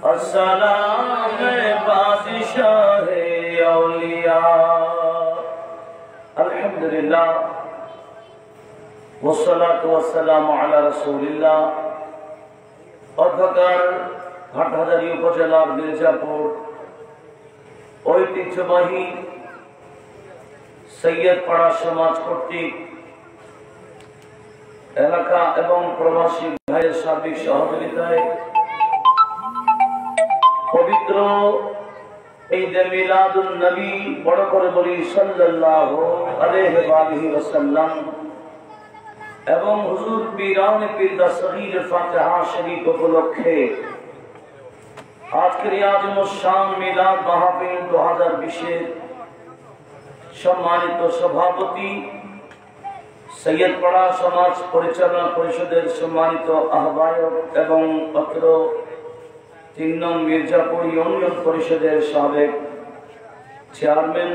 अस्सलाम बादशाहे औलिया। अल्हम्दुलिल्लाह वस्सलातु वस्सलामु अला रसूलिल्लाह। অধ্যকার হাটহাজারী উপজেলার মির্জাপুর ঐতিহ্যবাহী সৈয়দপাড়া সমাজ কর্তৃক এলাকা এবং প্রবাসী ভাইয়ের সার্বিক সহযোগিতায় পবিত্র ঈদে মিলাদুন নবী বড় করে বলি সাল্লাল্লাহু আলাইহি ওয়াসাল্লাম এবং হুজুর পীরানে পীর দস্তগীর ফাতিহা শরীফ উপলক্ষে আজকের আজমুস শান মিলাদ মাহফিল 2020 সম্মানিত সভাপতি সৈয়দপাড়া সমাজ পরিচালনা পরিষদের সম্মানিত আহ্বায়ক এবং অত্র 3 নং মির্জাপুর ইউনিয়ন পরিষদের সাবেক চেয়ারম্যান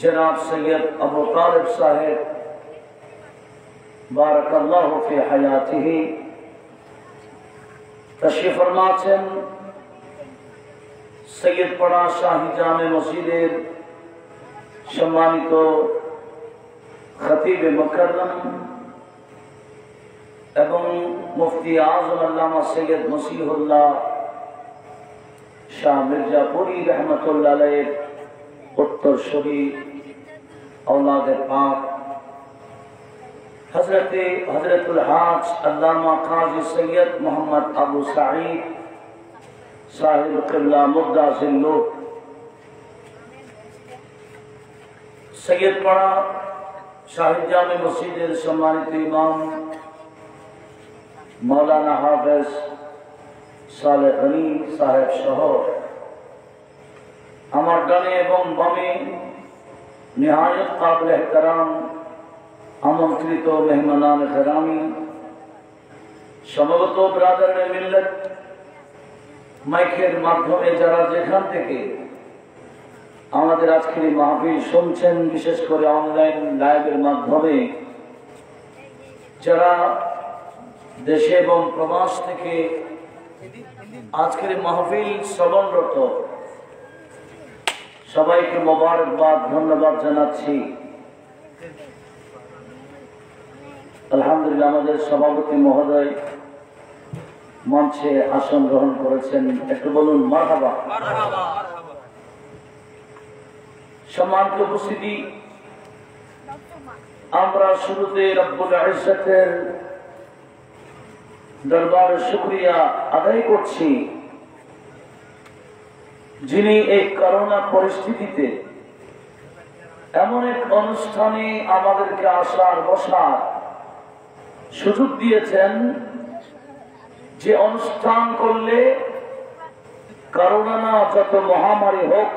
জনাব সৈয়দ আবু তালেব সাহেব বারাকাল্লাহু ফি হায়াতিহি তশরিফ ফরমাছেন সৈয়দপাড়া শাহী জামে মসজিদের সম্মানিত খতিব মুকররম এবং মুফতি আজম আল্লামা সৈয়দ মসিহুল্লাহ শাহ মির্জাপুরী রহমতুল্লাহ আলাইহির উত্তরসূরি औलाद पाक हजरतुल हाज अल्लामा काजी सैयद मोहम्मद अबू सईद साहिब क़िबला मुद्दा जिल्लू सैयदपाड़ा शाही जामे मस्जिदेर सम्मानित इमाम मौलाना हाफिज सालेह गनी साहेब सह आमार डाने एवं बामे निहायत काबिल एहतराम আমন্ত্রিত মেহমানান কেরামি সমবেত ব্রাদারে মিল্লাত মাইকের মাধ্যমে যারা যেখান থেকে আমাদের আজকের মাহফিল শুনছেন, বিশেষ করে অনলাইন লাইভের মাধ্যমে যারা দেশে এবং প্রবাস থেকে আজকের মাহফিল শ্রবণরত সবাইকে মোবারকবাদ ধন্যবাদ জানাচ্ছি। আলহামদুলিল্লাহ আমাদের সভাপতি মহোদয় মঞ্চে আসন গ্রহণ করেছেন, একটু বলুন মারহাবা। সম্মানিত উপস্থিতি, আমরা শুরুতে রব্বুল ইজ্জতের দরবারে শুকরিয়া আদায় করছি যিনি এই করোনা পরিস্থিতিতে এমন এক অনুষ্ঠানে আমাদেরকে আসার বসার সুযোগ দিয়েছেন যে অনুষ্ঠান করলে করোনা না যত মহামারী হোক,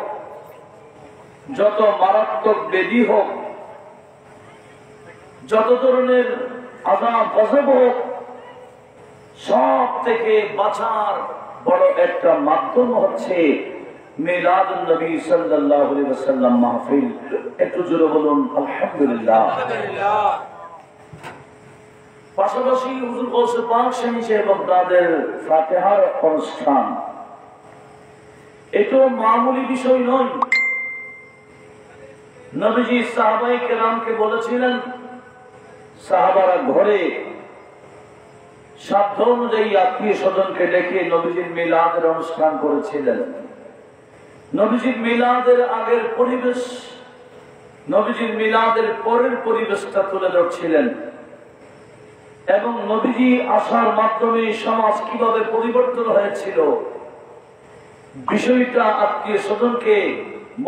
যত মারাত্মক ব্যাধি হোক, যত ধরনের আযাব গজব হোক, সব থেকে বাঁচার বড় একটা মাধ্যম হচ্ছে মিলাদুন নবী সাল্লাল্লাহু আলাইহি ওয়াসাল্লাম মাহফিল। একটু জোরে বলুন আলহামদুলিল্লাহ। পাশাপাশি হুজুর গৌসে পাক শাহী বাগদাদের ফাতিহার অনুষ্ঠান, এটা মামুলি বিষয় নয়। নবীজি সাহাবায়ে কেরামকে বলেছিলেন, সাহাবারা ঘরে সাধ্য অনুযায়ী আত্মীয় স্বজনকে ডেকে নবীজির মিলাদের অনুষ্ঠান করেছিলেন। নবীজির মিলাদের আগের পরিবেশ, নবীজির মিলাদের পরের পরিবেশটা তুলে ধরছিলেন এবং নবীজি আসার মাধ্যমে সমাজ কিভাবে পরিবর্তন হয়েছিল বিষয়টা আত্মীয় স্বজনকে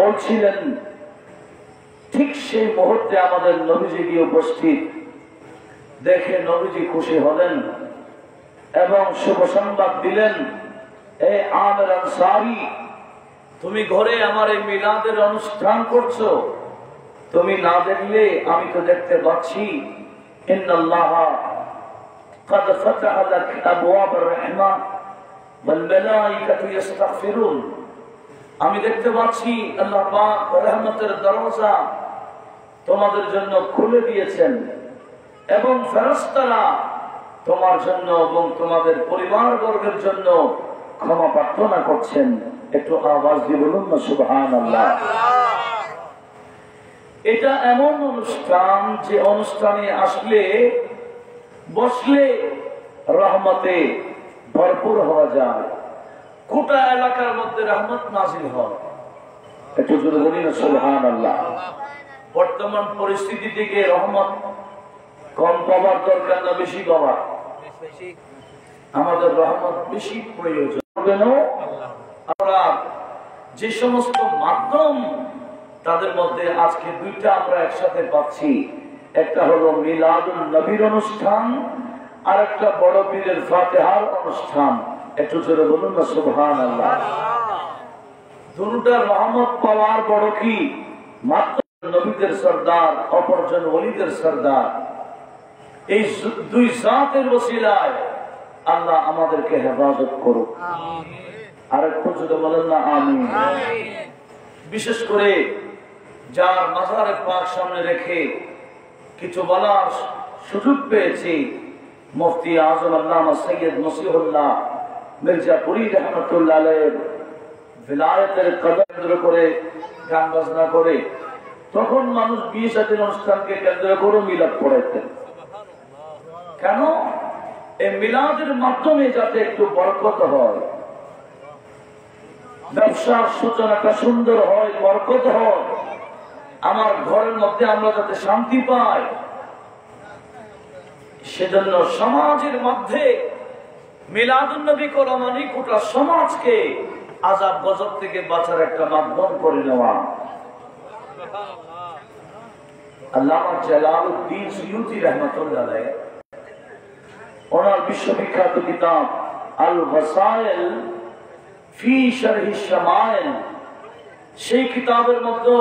বলছিলেন। ঠিক সেই মুহূর্তে আমাদের নবীজি গিয়ে উপস্থিত, দেখে নবীজি খুশি হলেন এবং শুভ সংবাদ দিলেন, এ আমির আনসারী, তুমি ঘরে আমার এই মিলাদের অনুষ্ঠান করছো, তুমি না দেখলে আমি তো দেখতে পাচ্ছি। ইন্নাল্লাহ قد فتح لك ابواب الرحمه والملائكه يستغفرون, আমি দেখতে পাচ্ছি আল্লাহ পাক রহমতের দরজা তোমাদের জন্য খুলে দিয়েছেন এবং ফেরেশতারা তোমার জন্য এবং তোমাদের পরিবারবর্গের জন্য ক্ষমা প্রার্থনা করছেন। একটু আওয়াজ দিয়ে বলুন না সুবহানাল্লাহ। এটা এমন অনুষ্ঠান যে অনুষ্ঠানে আসলে বসলে রহমতে ভরপুর হওয়া যায়, গোটা এলাকার মধ্যে রহমত নাজিল হয়। একটু জোরে বলি না সুবহানাল্লাহ। বর্তমান পরিস্থিতি থেকে রহমত কম পাওয়ার দরকার না বেশি পাওয়ার? আমাদের রহমত বেশি প্রয়োজন। আমরা যে সমস্ত মাধ্যম তাদের মধ্যে আজকে দুইটা আমরা একসাথে পাচ্ছি, একটা হলো মিলাদুন নবীর অনুষ্ঠান আর একটা বড় পীরের ফাতিহার অনুষ্ঠান। একটু জোরে বলুন না সুবহানাল্লাহ। দুটোটা রহমত পাওয়ার বড় কি? মাত্র নবীদের সরদার, অপরজন ওলিদের সরদার। এই দুই জাতের ওসিলায় আল্লাহ আমাদেরকে হেফাজত করুক। আর একটু জোরে বলেন না আমিন। বিশেষ করে যার মাজারে পাক সামনে রেখে কিছু বলার সুযোগ পেয়েছি, মুফতি আজম আল্লামা সৈয়দ মসিহুল্লাহ মির্জাপুরী রহমতুল্লাহ আলাইহির ভিলায়াতের কদর কেন্দ্র করে গান বাজনা করে, তখন মানুষ বিয়ে শাদীর অনুষ্ঠানকে কেন্দ্র করে মিলাদ পড়াইতেন। কেন? এই মিলাদের মাধ্যমে যাতে একটু বরকত হয়, ব্যবসার সূচনাটা সুন্দর হয়, বরকত হয়, আমার ঘরের মধ্যে আমরা যাতে শান্তি পাই, সেজন্য সমাজের মধ্যে মিলাদুন নবী করা মানে গোটা সমাজকে আযাব গজব থেকে বাঁচার একটা মাধ্যম করে নেওয়া। আল্লামা জালালউদ্দিন সুয়ুতী রাহমাতুল্লাহ আলাইহি ওনার বিশ্ববিখ্যাত কিতাব আল ওয়াসাইল ফি শারহি শামাইল, সেই কিতাবের মধ্যে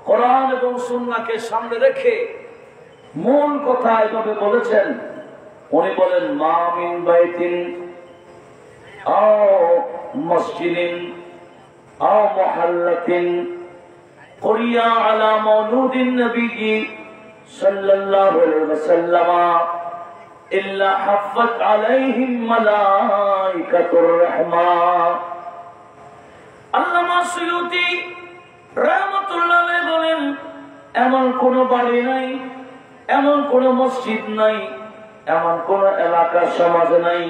কোরআন এবং সুন্নাহকে সামনে রেখে মূল কথা এভাবে বলেছেন। উনি বলেন, মা মিন বাইতিন আও মসজিদিন আও মুহাল্লাতিন কুরিয়া আলা মাউলুদিন নবী সাল্লাল্লাহু আলাইহি ওয়াসাল্লাম ইল্লা হাফাত আলাইহিম মালাইকাতুর রাহমা। আল্লামা সুয়ুতী রাহমাতুল্লাহ আলাইহি বলেন, এমন কোন বাড়ি নাই, এমন কোন মসজিদ নাই, এমন কোন এলাকা সমাজ নাই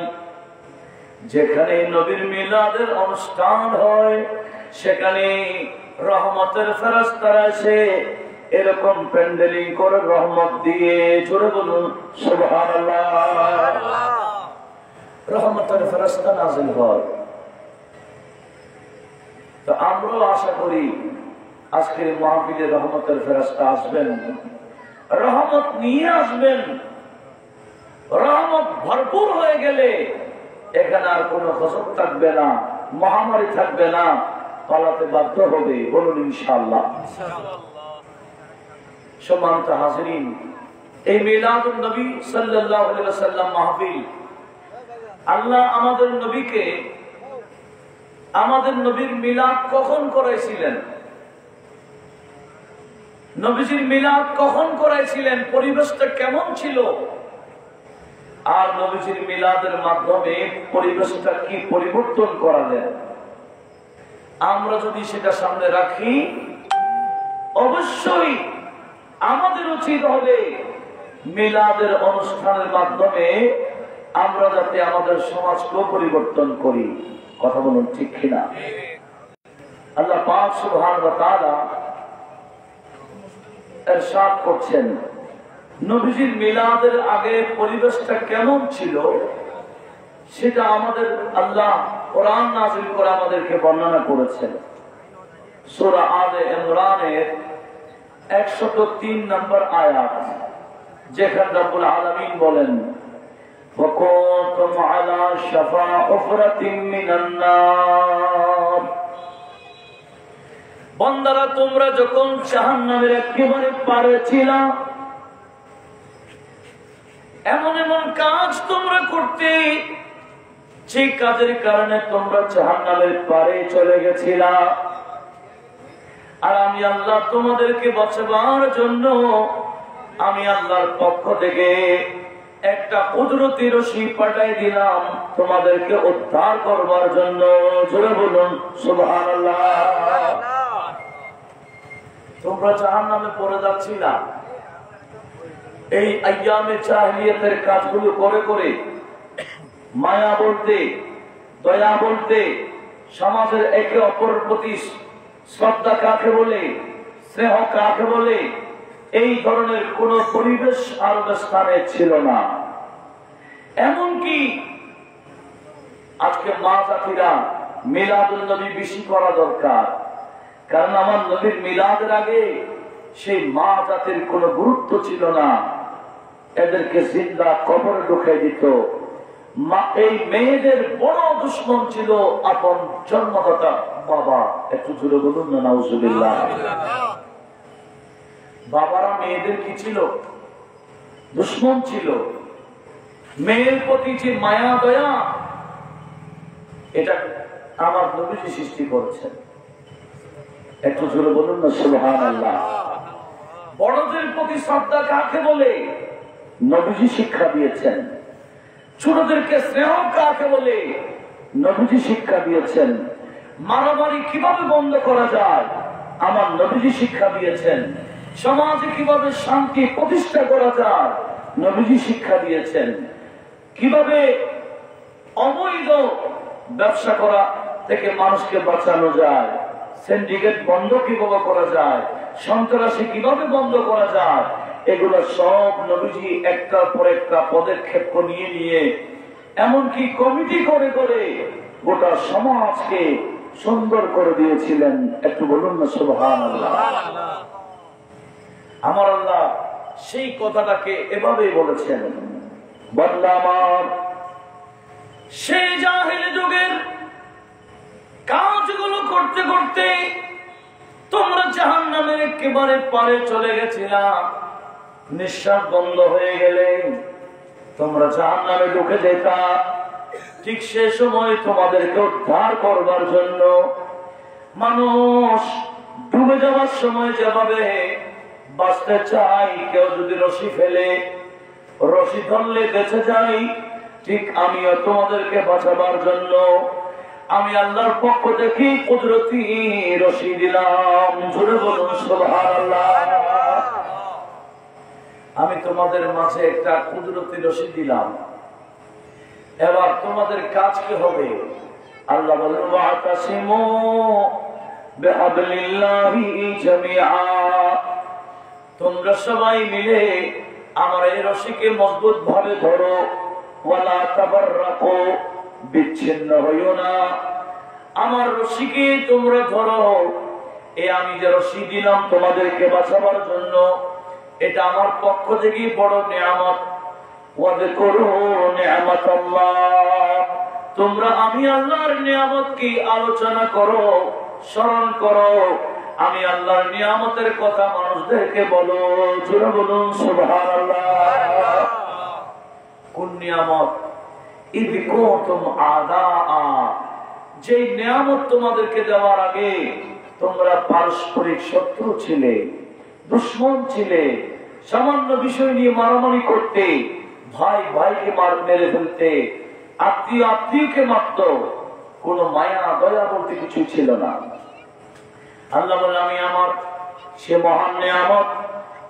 যেখানে নবীর মিলাদের অনুষ্ঠান হয়, সেখানে রহমতের ফেরেশতারা এসে এরকম প্যান্ডেলিং করে রহমত দিয়ে, জোরে বলুন সুবহানাল্লাহ, রহমতের ফেরেশতা নাযিল হয়। তো আমরাও আশা করি আজকের মাহফিলে রহমতের ফেরেশতা আসবেন, রহমত নিয়ে আসবেন। রহমত ভরপুর হয়ে গেলে এখানে আর কোনো গজব থাকবে না, মহামারী থাকবে না, পালাতে বাধ্য হবে। বলুন ইনশাআল্লাহ। সম্মানিত হাজিরিন, এই মিলাদুন নবী সাল্লাল্লাহু আলাইহি ওয়াসাল্লাম মাহফিল, আল্লাহ আমাদের নবীকে, আমাদের নবীর মিলাদ কখন করাইছিলেন, নবীজির মিলাদ কখন করাইছিলেন, পরিবেশটা কেমন ছিল, আর নবীজির মিলাদের মাধ্যমে পরিবেশটা কি পরিবর্তন করালেন, আমরা যদি সেটা সামনে রাখি, অবশ্যই আমাদের উচিত হবে মিলাদের অনুষ্ঠানের মাধ্যমে আমরা যাতে আমাদের সমাজকে পরিবর্তন করি। কথা বলুন ঠিক কিনা? আল্লাহ পাক সুবহানাহু ওয়া তাআলা ইরশাদ করছেন, নবীজির মিলাদের আগে পরিবেশটা কেমন ছিল সেটা আমাদের আল্লাহ কোরআন নাযিল করে আমাদেরকে বর্ণনা করেছেন। সূরা আলে ইমরানের 103 নম্বর আয়াত, যেখানে রব্বুল আলামিন বলেন, ওয়াকুনতুম আলা শাফা হুফরাতিন মিনান নার। বান্দারা, তোমরা যখন জাহান্নামের একেবারে পারে ছিলা, এমন এমন কাজ তোমরা করতে, যে কাজের কারণে তোমরা জাহান্নামের পারে চলে গেছিলা, আর আমি আল্লাহ তোমাদেরকে বাঁচাবার জন্য আমি আল্লাহর পক্ষ থেকে একটা কুদরতি রশি পাঠাই দিলাম তোমাদেরকে উদ্ধার করবার জন্য। জোরে বলুন সুবহানাল্লাহ। তোমরা জাহান্নামে পড়ে যাচ্ছিলা এই আইয়ামে জাহিলিয়াতের কাজগুলো করে করে। মায়া বলতে, দয়া বলতে, সমাজের একে অপরের প্রতি শ্রদ্ধা কাকে বলে, স্নেহ কাকে বলে, এই ধরনের কোন পরিবেশ আরব স্থানে ছিল না। এমনকি আজকে মা জাতিরা মিলাদুল নবী বেশি করা দরকার, কারণ আমার নবীর মিলাদের আগে সেই মা জাতির কোনো গুরুত্ব ছিল না, এদেরকে জিন্দা কবরে ঢুকিয়ে দিত। এই মেয়েদের বড় দুশ্মন ছিল আপন জন্মদাতা বাবা। একটু জোরে বলুন না নাউজুবিল্লাহ। বাবারা মেয়েদের কি ছিল? দুশ্মন ছিল। মেয়ের প্রতি যে মায়া দয়া, এটা আমার নবীজি সৃষ্টি করেছেন। একটু জোরে বলুন না সুবহানাল্লাহ। বড়দের প্রতি শ্রদ্ধা কাকে বলে, নবীজি শিক্ষা দিয়েছেন। ছোটদেরকে স্নেহ কাকে বলে, নবীজি শিক্ষা দিয়েছেন। মারামারি কিভাবে বন্ধ করা যায়, আমার নবীজি শিক্ষা দিয়েছেন। সমাজে কিভাবে শান্তি প্রতিষ্ঠা করা যায়, নবীজি শিক্ষা দিয়েছেন। কিভাবে অবৈধ ব্যবসা করা থেকে মানুষকে বাঁচানো যায়, সিন্ডিকেট বন্ধ কিভাবে করা যায়, সন্ত্রাসী কিভাবে বন্ধ করা যায়, এগুলো সব নবীজি একটার পর একটা পদক্ষেপ নিয়ে নিয়ে এমনকি কমিটি করে করে গোটা সমাজকে সুন্দর করে দিয়েছিলেন। একটু বলুন না সুবহানাল্লাহ। আমার আল্লাহ সেই কথাটাকে এভাবেই বলেছেন, বদলামার সেই জাহেলি যুগের কাজগুলো করতে করতে তোমরা জাহান্নামের একেবারে পারে চলে গেছিলা। নিঃশ্বাস বন্ধ হয়ে গেলে তোমরা জাহান্নামে ঢুকে যেতা। ঠিক সে সময় তোমাদেরকে উদ্ধার করবার জন্য মানুষ ডুবে যাওয়ার সময় যেভাবে বাঁচতে চাই, কেউ যদি রশি ফেলে, রশি ধরলে বেঁচে যাই, ঠিক আমিও তোমাদেরকে বাঁচাবার জন্য আমি আল্লাহর পক্ষ থেকে কুদরতি রশি দিলাম। জোরে বলুন সুবহানাল্লাহ। আমি তোমাদের মাঝে একটা কুদরতি রশি দিলাম। এবার তোমাদের কাজ কি হবে? আল্লাহ বলেন, ওয়াতাসিমু বিহাবলিল্লাহি জামিআ। তোমরা সবাই মিলে আমার এই রশিকে মজবুত ভাবে ধরো। ওয়ালা তাবাররাকু, বিচ্ছিন্ন হইও না। আমার রশিকে তোমরা ধরো। এই আমি যে রশি দিলাম তোমাদেরকে বাঁচাবার জন্য, এটা আমার পক্ষ থেকে বড় নিয়ামত। ওয়াযকুরু নি'মাতাল্লাহ, তোমরা আমি আল্লাহর নিয়ামত কি আলোচনা করো, স্মরণ করো। আমি আল্লাহর নিয়ামতের কথা মানুষদেরকে বলো। জোরে বলুন সুবহানাল্লাহ। কোন নিয়ামত? ইয কুনতুম আদাআ, যে নিয়ামত তোমাদেরকে দেওয়ার আগে তোমরা পারস্পরিক শত্রু ছিলে, দুশ্মন ছিলে, সামান্য বিষয় নিয়ে মারামারি করতে, ভাই ভাইকে মেরে ফেলতে, আত্মীয় আত্মীয়কে মারত, কোন মায়া দয়া বলতে কিছু ছিল না। আল্লাহ বলে, আমি আমার সে মহান নিয়ামত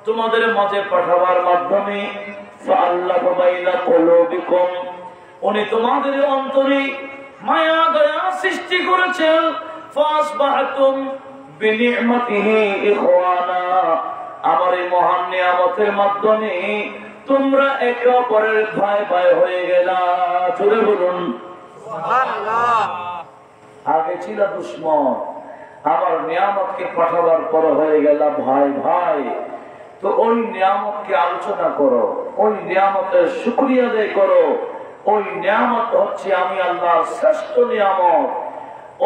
তোমাদের মাঝে পাঠাবার মাধ্যমে ফাআল্লাফা বাইনা কুলুবিকুম, উনি তোমাদের অন্তরে মায়া দয়া সৃষ্টি করেছেন। ফাসবাহতুম বিনি'মাতিহি ইখওয়ানা, আমার এই মহান নিয়ামতের মাধ্যমে তোমরা একে অপরের ভাই ভাই হয়ে গেলা। জোরে বলুন সুবহানাল্লাহ। আগে ছিল দুশ্মন, আমার নিয়ামতকে পাঠাবার পর হয়ে গেল ভাই ভাই। তো ওই নিয়ামতকে আলোচনা করো, ওই নিয়ামতের শুকরিয়া আদায় করো। ওই নিয়ামত হচ্ছে আমি আল্লাহর শ্রেষ্ঠ নিয়ামত।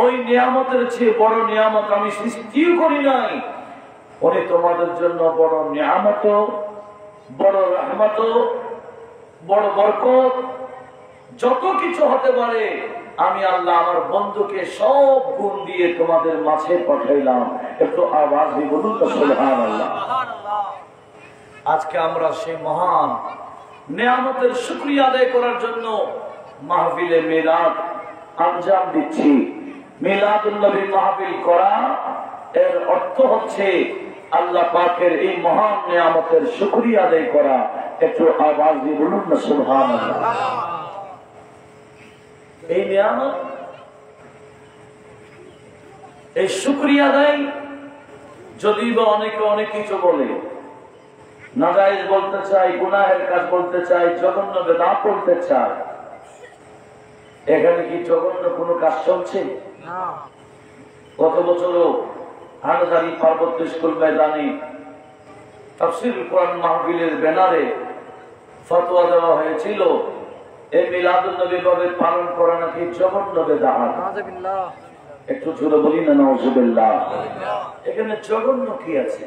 ওই নিয়ামতের চেয়ে বড় নিয়ামত আমি সৃষ্টিও করি নাই। উনি তোমাদের জন্য বড় নিয়ামত, বড় রহমত, বড় বরকত, যত কিছু হতে পারে আমি আল্লাহ আমার বন্ধুকে সব গুণ দিয়ে তোমাদের মাঝে পাঠাইলাম। একটু আওয়াজ দিয়ে বলুন তো সুবহানাল্লাহ। আজকে আমরা সেই মহান নিয়ামতের শুকরিয়া আদায় করার জন্য মাহফিলে মিলাদ আঞ্জাম দিচ্ছি। মিলাদুন নবী মাহফিল করা এর অর্থ হচ্ছে আল্লাহ পাকের এই মহান নিয়ামতের শুকরিয়া আদায় করা। একটু আওয়াজ দিয়ে বলুন না সুবহানাল্লাহ। এই নিয়ামত, এই শুকরিয়া আদায় যদি বা অনেকে অনেক কিছু বলে, নাজায়েজ বলতে চাই, গুনাহের কাজ বলতে চাই, জঘন্য বেদাত বলতে চাই, এখানে কি জঘন্য কোনো কাজ চলছে? গত বছরও হাটহাজারী পার্বত্য স্কুল ময়দানে তাফসীরুল কোরআন মাহফিলের ব্যানারে ফতোয়া দেওয়া হয়েছিল এই মিলাদুন নবী ভাবে পালন করা নাকি জঘন্য বেদাত। একটু জোরে বলি না নাউজুবিল্লাহ। এখানে জঘন্য কি আছে?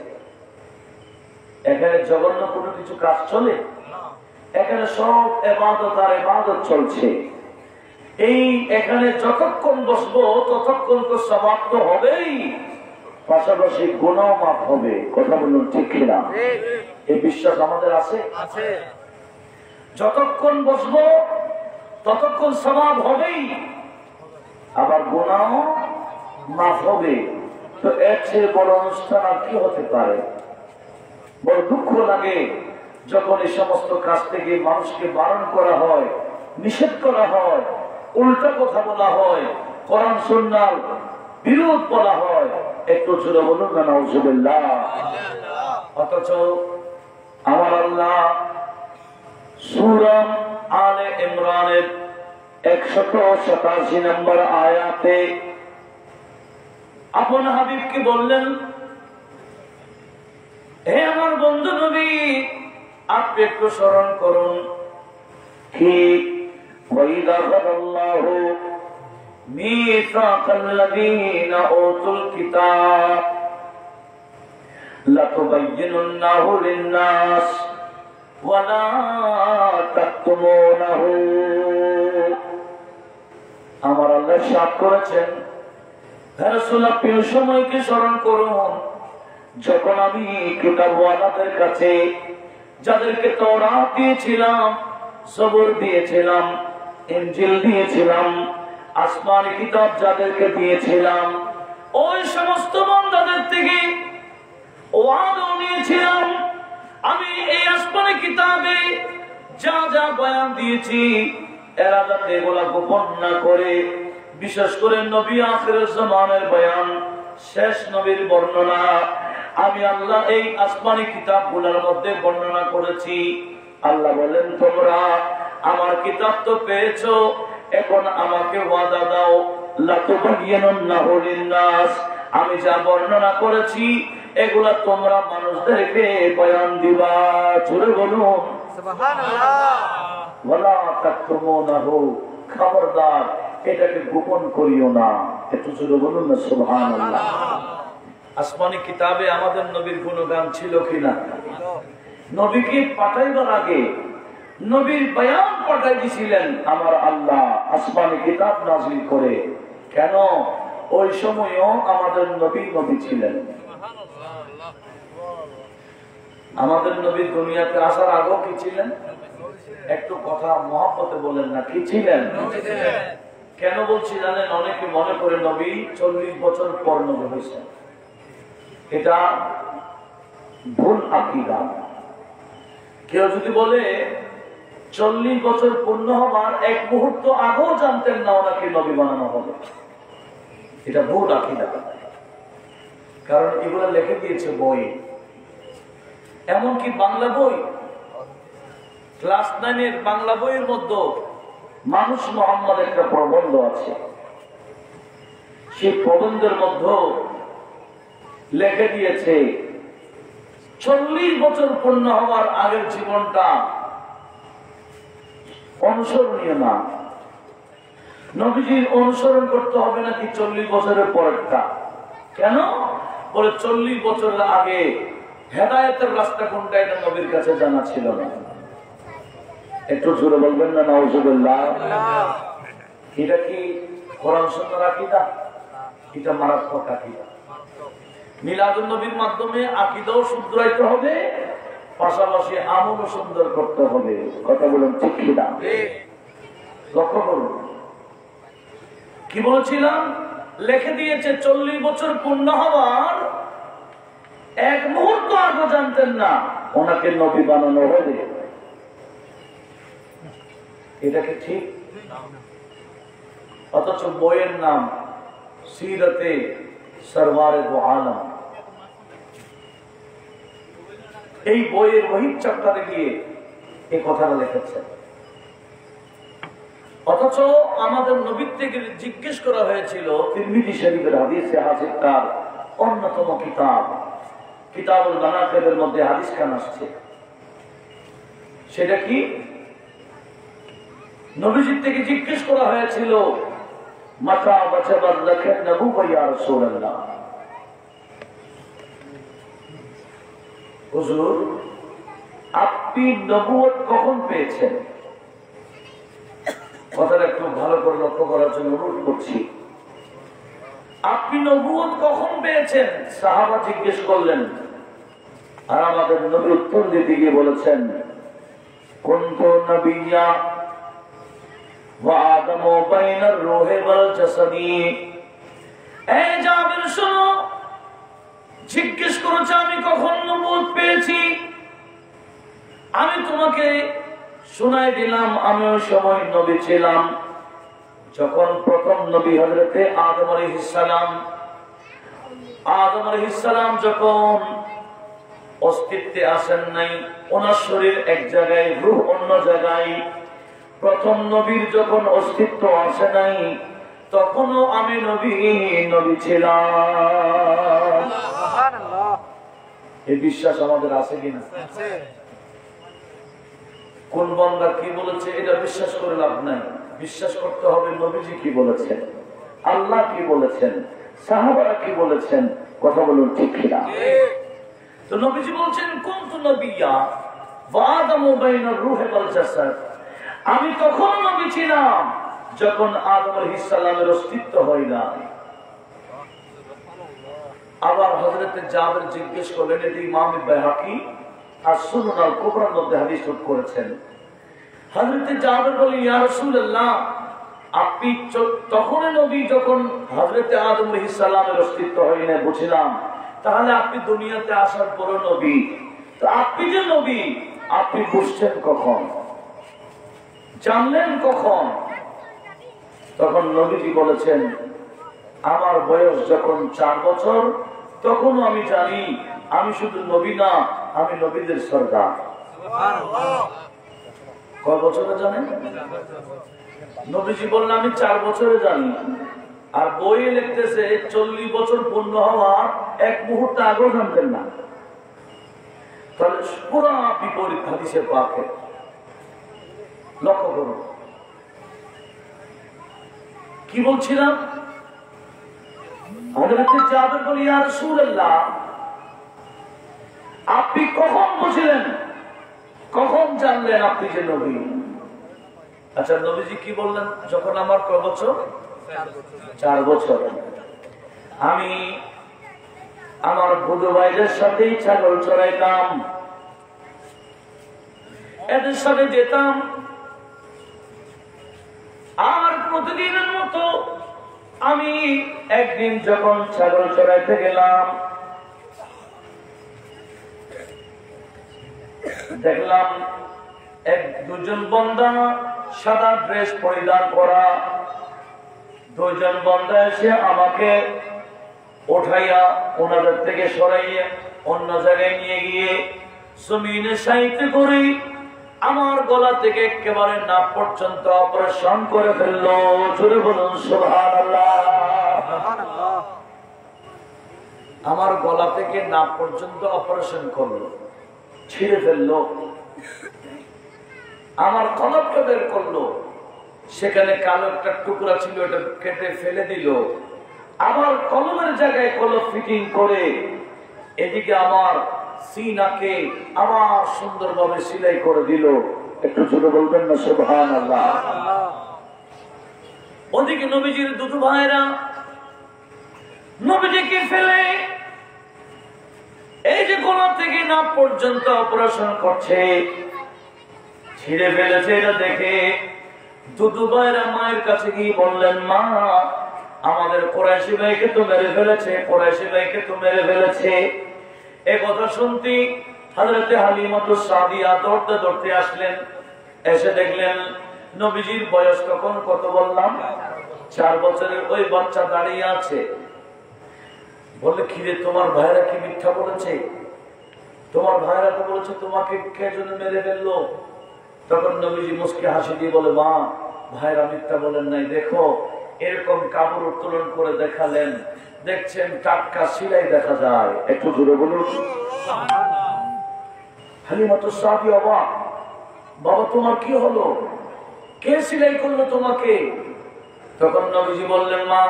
এখানে জঘন্য কোনো কিছু কাজ চলে? এখানে সব ইবাদত আর ইবাদত চলছে। এই এখানে যতক্ষণ বসবো ততক্ষণ তো সওয়াব তো হবেই, পাশাপাশি গুনাহ মাফ হবে। কথা বলুন ঠিক কিনা? এই বিশ্বাস আমাদের আছে? যতক্ষণ বসবো ততক্ষণ সওয়াব হবেই, আবার গুনাহ মাফ হবে। তো এর চেয়ে বড় অনুষ্ঠান আর কি হতে পারে? বড় দুঃখ লাগে যখন এই সমস্ত কাজ থেকে মানুষকে বারণ করা হয়, নিষেধ করা হয়, উল্টা কথা বলা হয়, কোরআন সুন্নাহর বিরোধ বলা হয়। একটু জোরে বলুন না নাউজুবিল্লাহ। অথচ আমার আল্লাহ সূরা আলে ইমরানের 187 নম্বর আয়াতে আপন হাবিবকে বললেন, হে আমার বন্ধু নবী, আপনি একটু স্মরণ করুন কি ওয়াইদা আখাযাল্লাহু মীসাকাল্লাযীনা উতুল কিতাব লাতুবায়্যিনুন্নাহু লিন-নাস ওয়া লা তাকতুমুনাহু। আমার আল্লাহ সাফ করেছেন, হে রাসূল আপনি ওই সময়কে স্মরণ করুন যখন আমি কিতাবওয়ালাদের কাছে, যাদেরকে তাওরাত দিয়েছিলাম, জবুর দিয়েছিলাম, ইনজিল দিয়েছিলাম, আসমানি কিতাব যাদেরকে দিয়েছিলাম, ওই সমস্ত বান্দাদের থেকে ওয়াদা নিয়েছিলাম আমি এই আসমানি কিতাবে যা যা বয়ান দিয়েছি এরা যাতে এগুলা গোপন না করে, বিশেষ করে নবী আখিরের জামানের বয়ান, শেষ নবীর বর্ণনা আমি আল্লাহ এই আসমানি কিতাবগুলোর মধ্যে বর্ণনা করেছি। আল্লাহ বলেন, তোমরা আমার কিতাব তো পেয়েছো, এখন আমাকে ওয়াদা দাও লাতুবায়্যিনুন্নাহু লিন-নাস, আমি যা বর্ণনা করেছি এগুলা তোমরা মানুষদেরকে বয়ান দিবা। জোরে বলুন সুবহানাল্লাহ। ওয়ালা তাকতুমুনাহু, খবরদার এটাকে গোপন করিও না। একটু জোরে বলুন না সুবহানাল্লাহ। আসমানি কিতাবে আমাদের নবীর গুণগান ছিল কিনা? নবীকে পাঠাইবার আগে নবীর বয়ান পাঠাই দিয়েছিলেন আমার আল্লাহ আসমানি কিতাব নাযিল করে। কেন? ওই সময়ও আমাদের নবী নবী ছিলেন। আমাদের নবী দুনিয়াতে আসার আগেও কি ছিলেন? একটু কথা মহব্বতে বলেন না, কি ছিলেন? কেন বলছি জানেন? অনেকে মনে করে নবী 40 বছর পর নবী হয়েছেন। এটা ভুল আকীদা। কেউ যদি বলে 40 বছর পূর্ণ হবার এক মুহূর্ত আগেও জানতেন না ওনাকে নবী বানানো হবে, এটা ভুল আকীদা। কারণ এগুলো লিখে দিয়েছে বই, এমনকি বাংলা বই, ক্লাস 9 বাংলা বইয়ের মধ্যে মানুষ মোহাম্মদ একটা প্রবন্ধ আছে। সেই প্রবন্ধের মধ্যে লিখে দিয়েছে 40 বছর পূর্ণ হওয়ার আগের জীবনটা অনুসরণীয় না। নবীজির অনুসরণ করতে হবে নাকি 40 বছরের পরেরটা? কেন? বলে 40 বছরের আগে হেদায়েতের রাস্তা কোনটা এটা নবীর কাছে জানা ছিল না। একটু জোরে বলবেন না নাউজুবিল্লাহ। এটা কি কোরআন সুন্নাহর আকীদা? এটা মারাত্মক আকীদা। মিলাদুন নবীর মাধ্যমে আকীদাও শুধরাইতে হবে, পাশাপাশি আমলও সুন্দর করতে হবে। কথা বলুন ঠিক কিনা? লক্ষ্য করুন কি বলছিলাম, লিখে দিয়েছে 40 বছর পূর্ণ হওয়ার এক মুহূর্ত আগে জানতেন না ওনাকে নবী বানানো হবে। এটা কি ঠিক? অথচ বইয়ের নাম সিরাতে সরওয়ারে দো আলম। এই বইয়ের ওহিদ চ্যাপ্টারে গিয়ে এই কথাটা লিখেছে। অথচ আমাদের নবীর থেকে জিজ্ঞেস করা হয়েছিল, তিরমিজি শরীফের হাদিসে হাজির তার অন্যতম কিতাব কিতাবুল মানাকিবের মধ্যে হাদিস খান আসছে। সেটা কি? নবীজির থেকে জিজ্ঞেস করা হয়েছিল, মাতা বাচাবার রাখেন নবুওয়া ইয়া রাসূলুল্লাহ, হুজুর আপনি নবুয়ত কখন পেয়েছেন? কথাটা একটু ভালো করে লক্ষ্য করার জন্য অনুরোধ করছি। আপনি নবুয়ত কখন পেয়েছেন? সাহাবা জিজ্ঞেস করলেন, আর আমাদের নবী উত্তর দিতে গিয়ে বলেছেন, কুনতু নবিয়্যা ওয়া আদামু বাইনার রূহি ওয়াল জাসাদি। এই জাবির শোনো, জিজ্ঞেস করেছে আমি কখন নবুয়ত পেয়েছি। আমি তোমাকে শোনাই দিলাম, আমি ওই সময় নবী ছিলাম যখন প্রথম নবী হযরতে আদম আলাইহিস সালাম যখন অস্তিত্বে আসেন নাই, ওনার শরীর এক জায়গায়, রূহ অন্য জায়গায়। প্রথম নবীর যখন অস্তিত্ব আসে নাই, তখনও আমি নবী ছিলাম। এই বিশ্বাস আমাদের আছে কিনা? কোন বান্দা কি বলেছে এটা বিশ্বাস করে লাভ নাই। বিশ্বাস করতে হবে নবীজি কি বলেছেন, আল্লাহ কি বলেছেন, সাহাবারা কি বলেছেন। কথা বলুন ঠিক কিনা? তো নবীজি বলছেন, কুনতু নবিয়্যা ওয়া আদামু বাইনার রূহি ওয়াল জাসাদ। আমি তখন নবী ছিলাম যখন আদম আলাইহিস সালামের অস্তিত্ব হয় না। আবার হযরত জাবের জিজ্ঞেস করলেন, এটি ইমাম বাইহাকি আর সুনান আল কুবরার মধ্যে হাদিস করেছেন। হযরত জাবের বলেন, ইয়া রাসূলুল্লাহ আপনি তখনই নবী যখন হযরত আদম আলাইহিস সালামের অস্তিত্ব হয় না, বুঝলাম। তাহলে আপনি দুনিয়াতে আসার পরও নবী, তো আপনি যে নবী আপনি বুঝছেন কখন, জানলেন কখন? তখন নবীজি বলেছেন, আমার বয়স যখন 4 বছর তখনও আমি জানি আমি শুধু নবী না, আমি নবীদের সরদার। কয় বছরে জানেন? নবীজি বললেন আমি 4 বছরে জানি। আর বইয়ে লিখতেছে 40 বছর পূর্ণ হওয়ার এক মুহূর্ত আগেও জানতেন না। তাহলে পুরা বিপরীত হাদিসে পাকে। লক্ষ্য করুন কি বলছিলাম। হযরত জাবের বলেন, ইয়া রাসূলুল্লাহ আপনি কখন বুঝলেন, কখন জানলেন আপনি যে নবী? আচ্ছা নবীজি কি বললেন? যখন আমার কয় বছর? 4 বছর। আমি আমার বুধু ভাইদের সাথেই ছাগল চড়াইতাম, এদের সাথে যেতাম। আর প্রতিদিনের মতো আমি একদিন যখন ছাগল চড়াইতে গেলাম, দেখলাম দুজন বান্দা সাদা ড্রেস পরিধান করা, দুজন বান্দা এসে আমাকে উঠাইয়া ওনাদের থেকে সরাইয়া অন্য জায়গায় নিয়ে গিয়ে জমিনে সাইতে করে আমার গলা থেকে একেবারে নাক পর্যন্ত অপারেশন করে ফেললো। জোরে বলুন সুবহানাল্লাহ। আমার গলা থেকে নাক পর্যন্ত অপারেশন করলো, ছিঁড়ে ফেললো, আমার কলবটা বের করলো, সেখানে কালো একটা টুকরা ছিল ওটা কেটে ফেলে দিল, আবার কলমের জায়গায় কলম ফিটিং করে এদিকে আমার সিনাকে আবার সুন্দরভাবে সেলাই করে দিল। একটু ছোট বলবেন না সুবহানাল্লাহ। ওদিকে নবীজির দুটো ভাইরা নবীজিকে ফেলে এই যে গোলা থেকে নাক পর্যন্ত অপারেশন করছে, ছিঁড়ে ফেলেছে। এটা দেখে দুদু ভাইরা মায়ের কাছে গিয়ে বললেন, মা আমাদের কুরাইশি ভাইকে তো মেরে ফেলেছে, কুরাইশি ভাইকে তো মেরে ফেলেছে। এ কথা শুনতে হযরতে হালিমাতুস সাদিয়া দৌড়তে দৌড়তে আসলেন। এসে দেখলেন নবীজির বয়স তখন কত বললাম, 4 বছরের ওই বাচ্চা দাঁড়িয়ে আছে। বললে, কিরে তোমার ভাইরা কি মিথ্যা বলেছে? তোমার ভাইরা তো বলেছে তোমাকে কে জন্য মেরে ফেললো। তখন নবীজি মুস্কি হাসি দিয়ে বলে, মা ভাইরা মিথ্যা বলেন নাই, দেখো এরকম কাপড় উত্তোলন করে দেখালেন, দেখছেন টাটকা সিলাই দেখা যায়। একটু জোরে বলুন। হালিমাতুস সাদিয়া অবাক, বাবা তোমার কি হলো, কে সিলাই করলো তোমাকে? তখন নবীজি বললেন, মা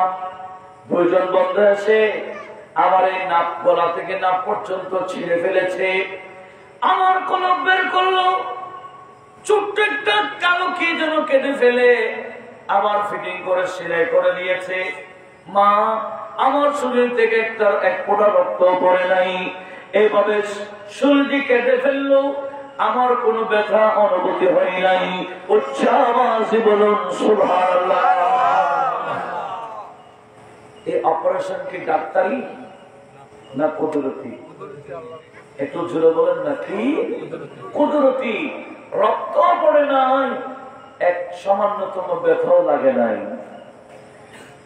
2 জন বন্ধু এসে আমার এই নাক, গলা থেকে নাক পর্যন্ত ছিঁড়ে ফেলেছে, আমার কলম বের করলো, ছোট্ট একটা কালো কি যেন কেটে ফেলে আবার ফিটিং করে সেলাই করে দিয়েছে। মা আমার শরীর থেকে এক ফোঁটা রক্ত পড়ে নাই, এইভাবে শরীরটি কেটে ফেললো, আমার কোনো ব্যথা অনুভূতি হয় নাই। উচ্চ আওয়াজে বলুন সুবহানাল্লাহ। এই অপারেশন কি ডাক্তারি না কুদরতি? একটু জোরে বলেন না, কি কুদরতি? রক্ত পড়ে নাই, এক সামান্যতম ব্যথাও লাগে নাই,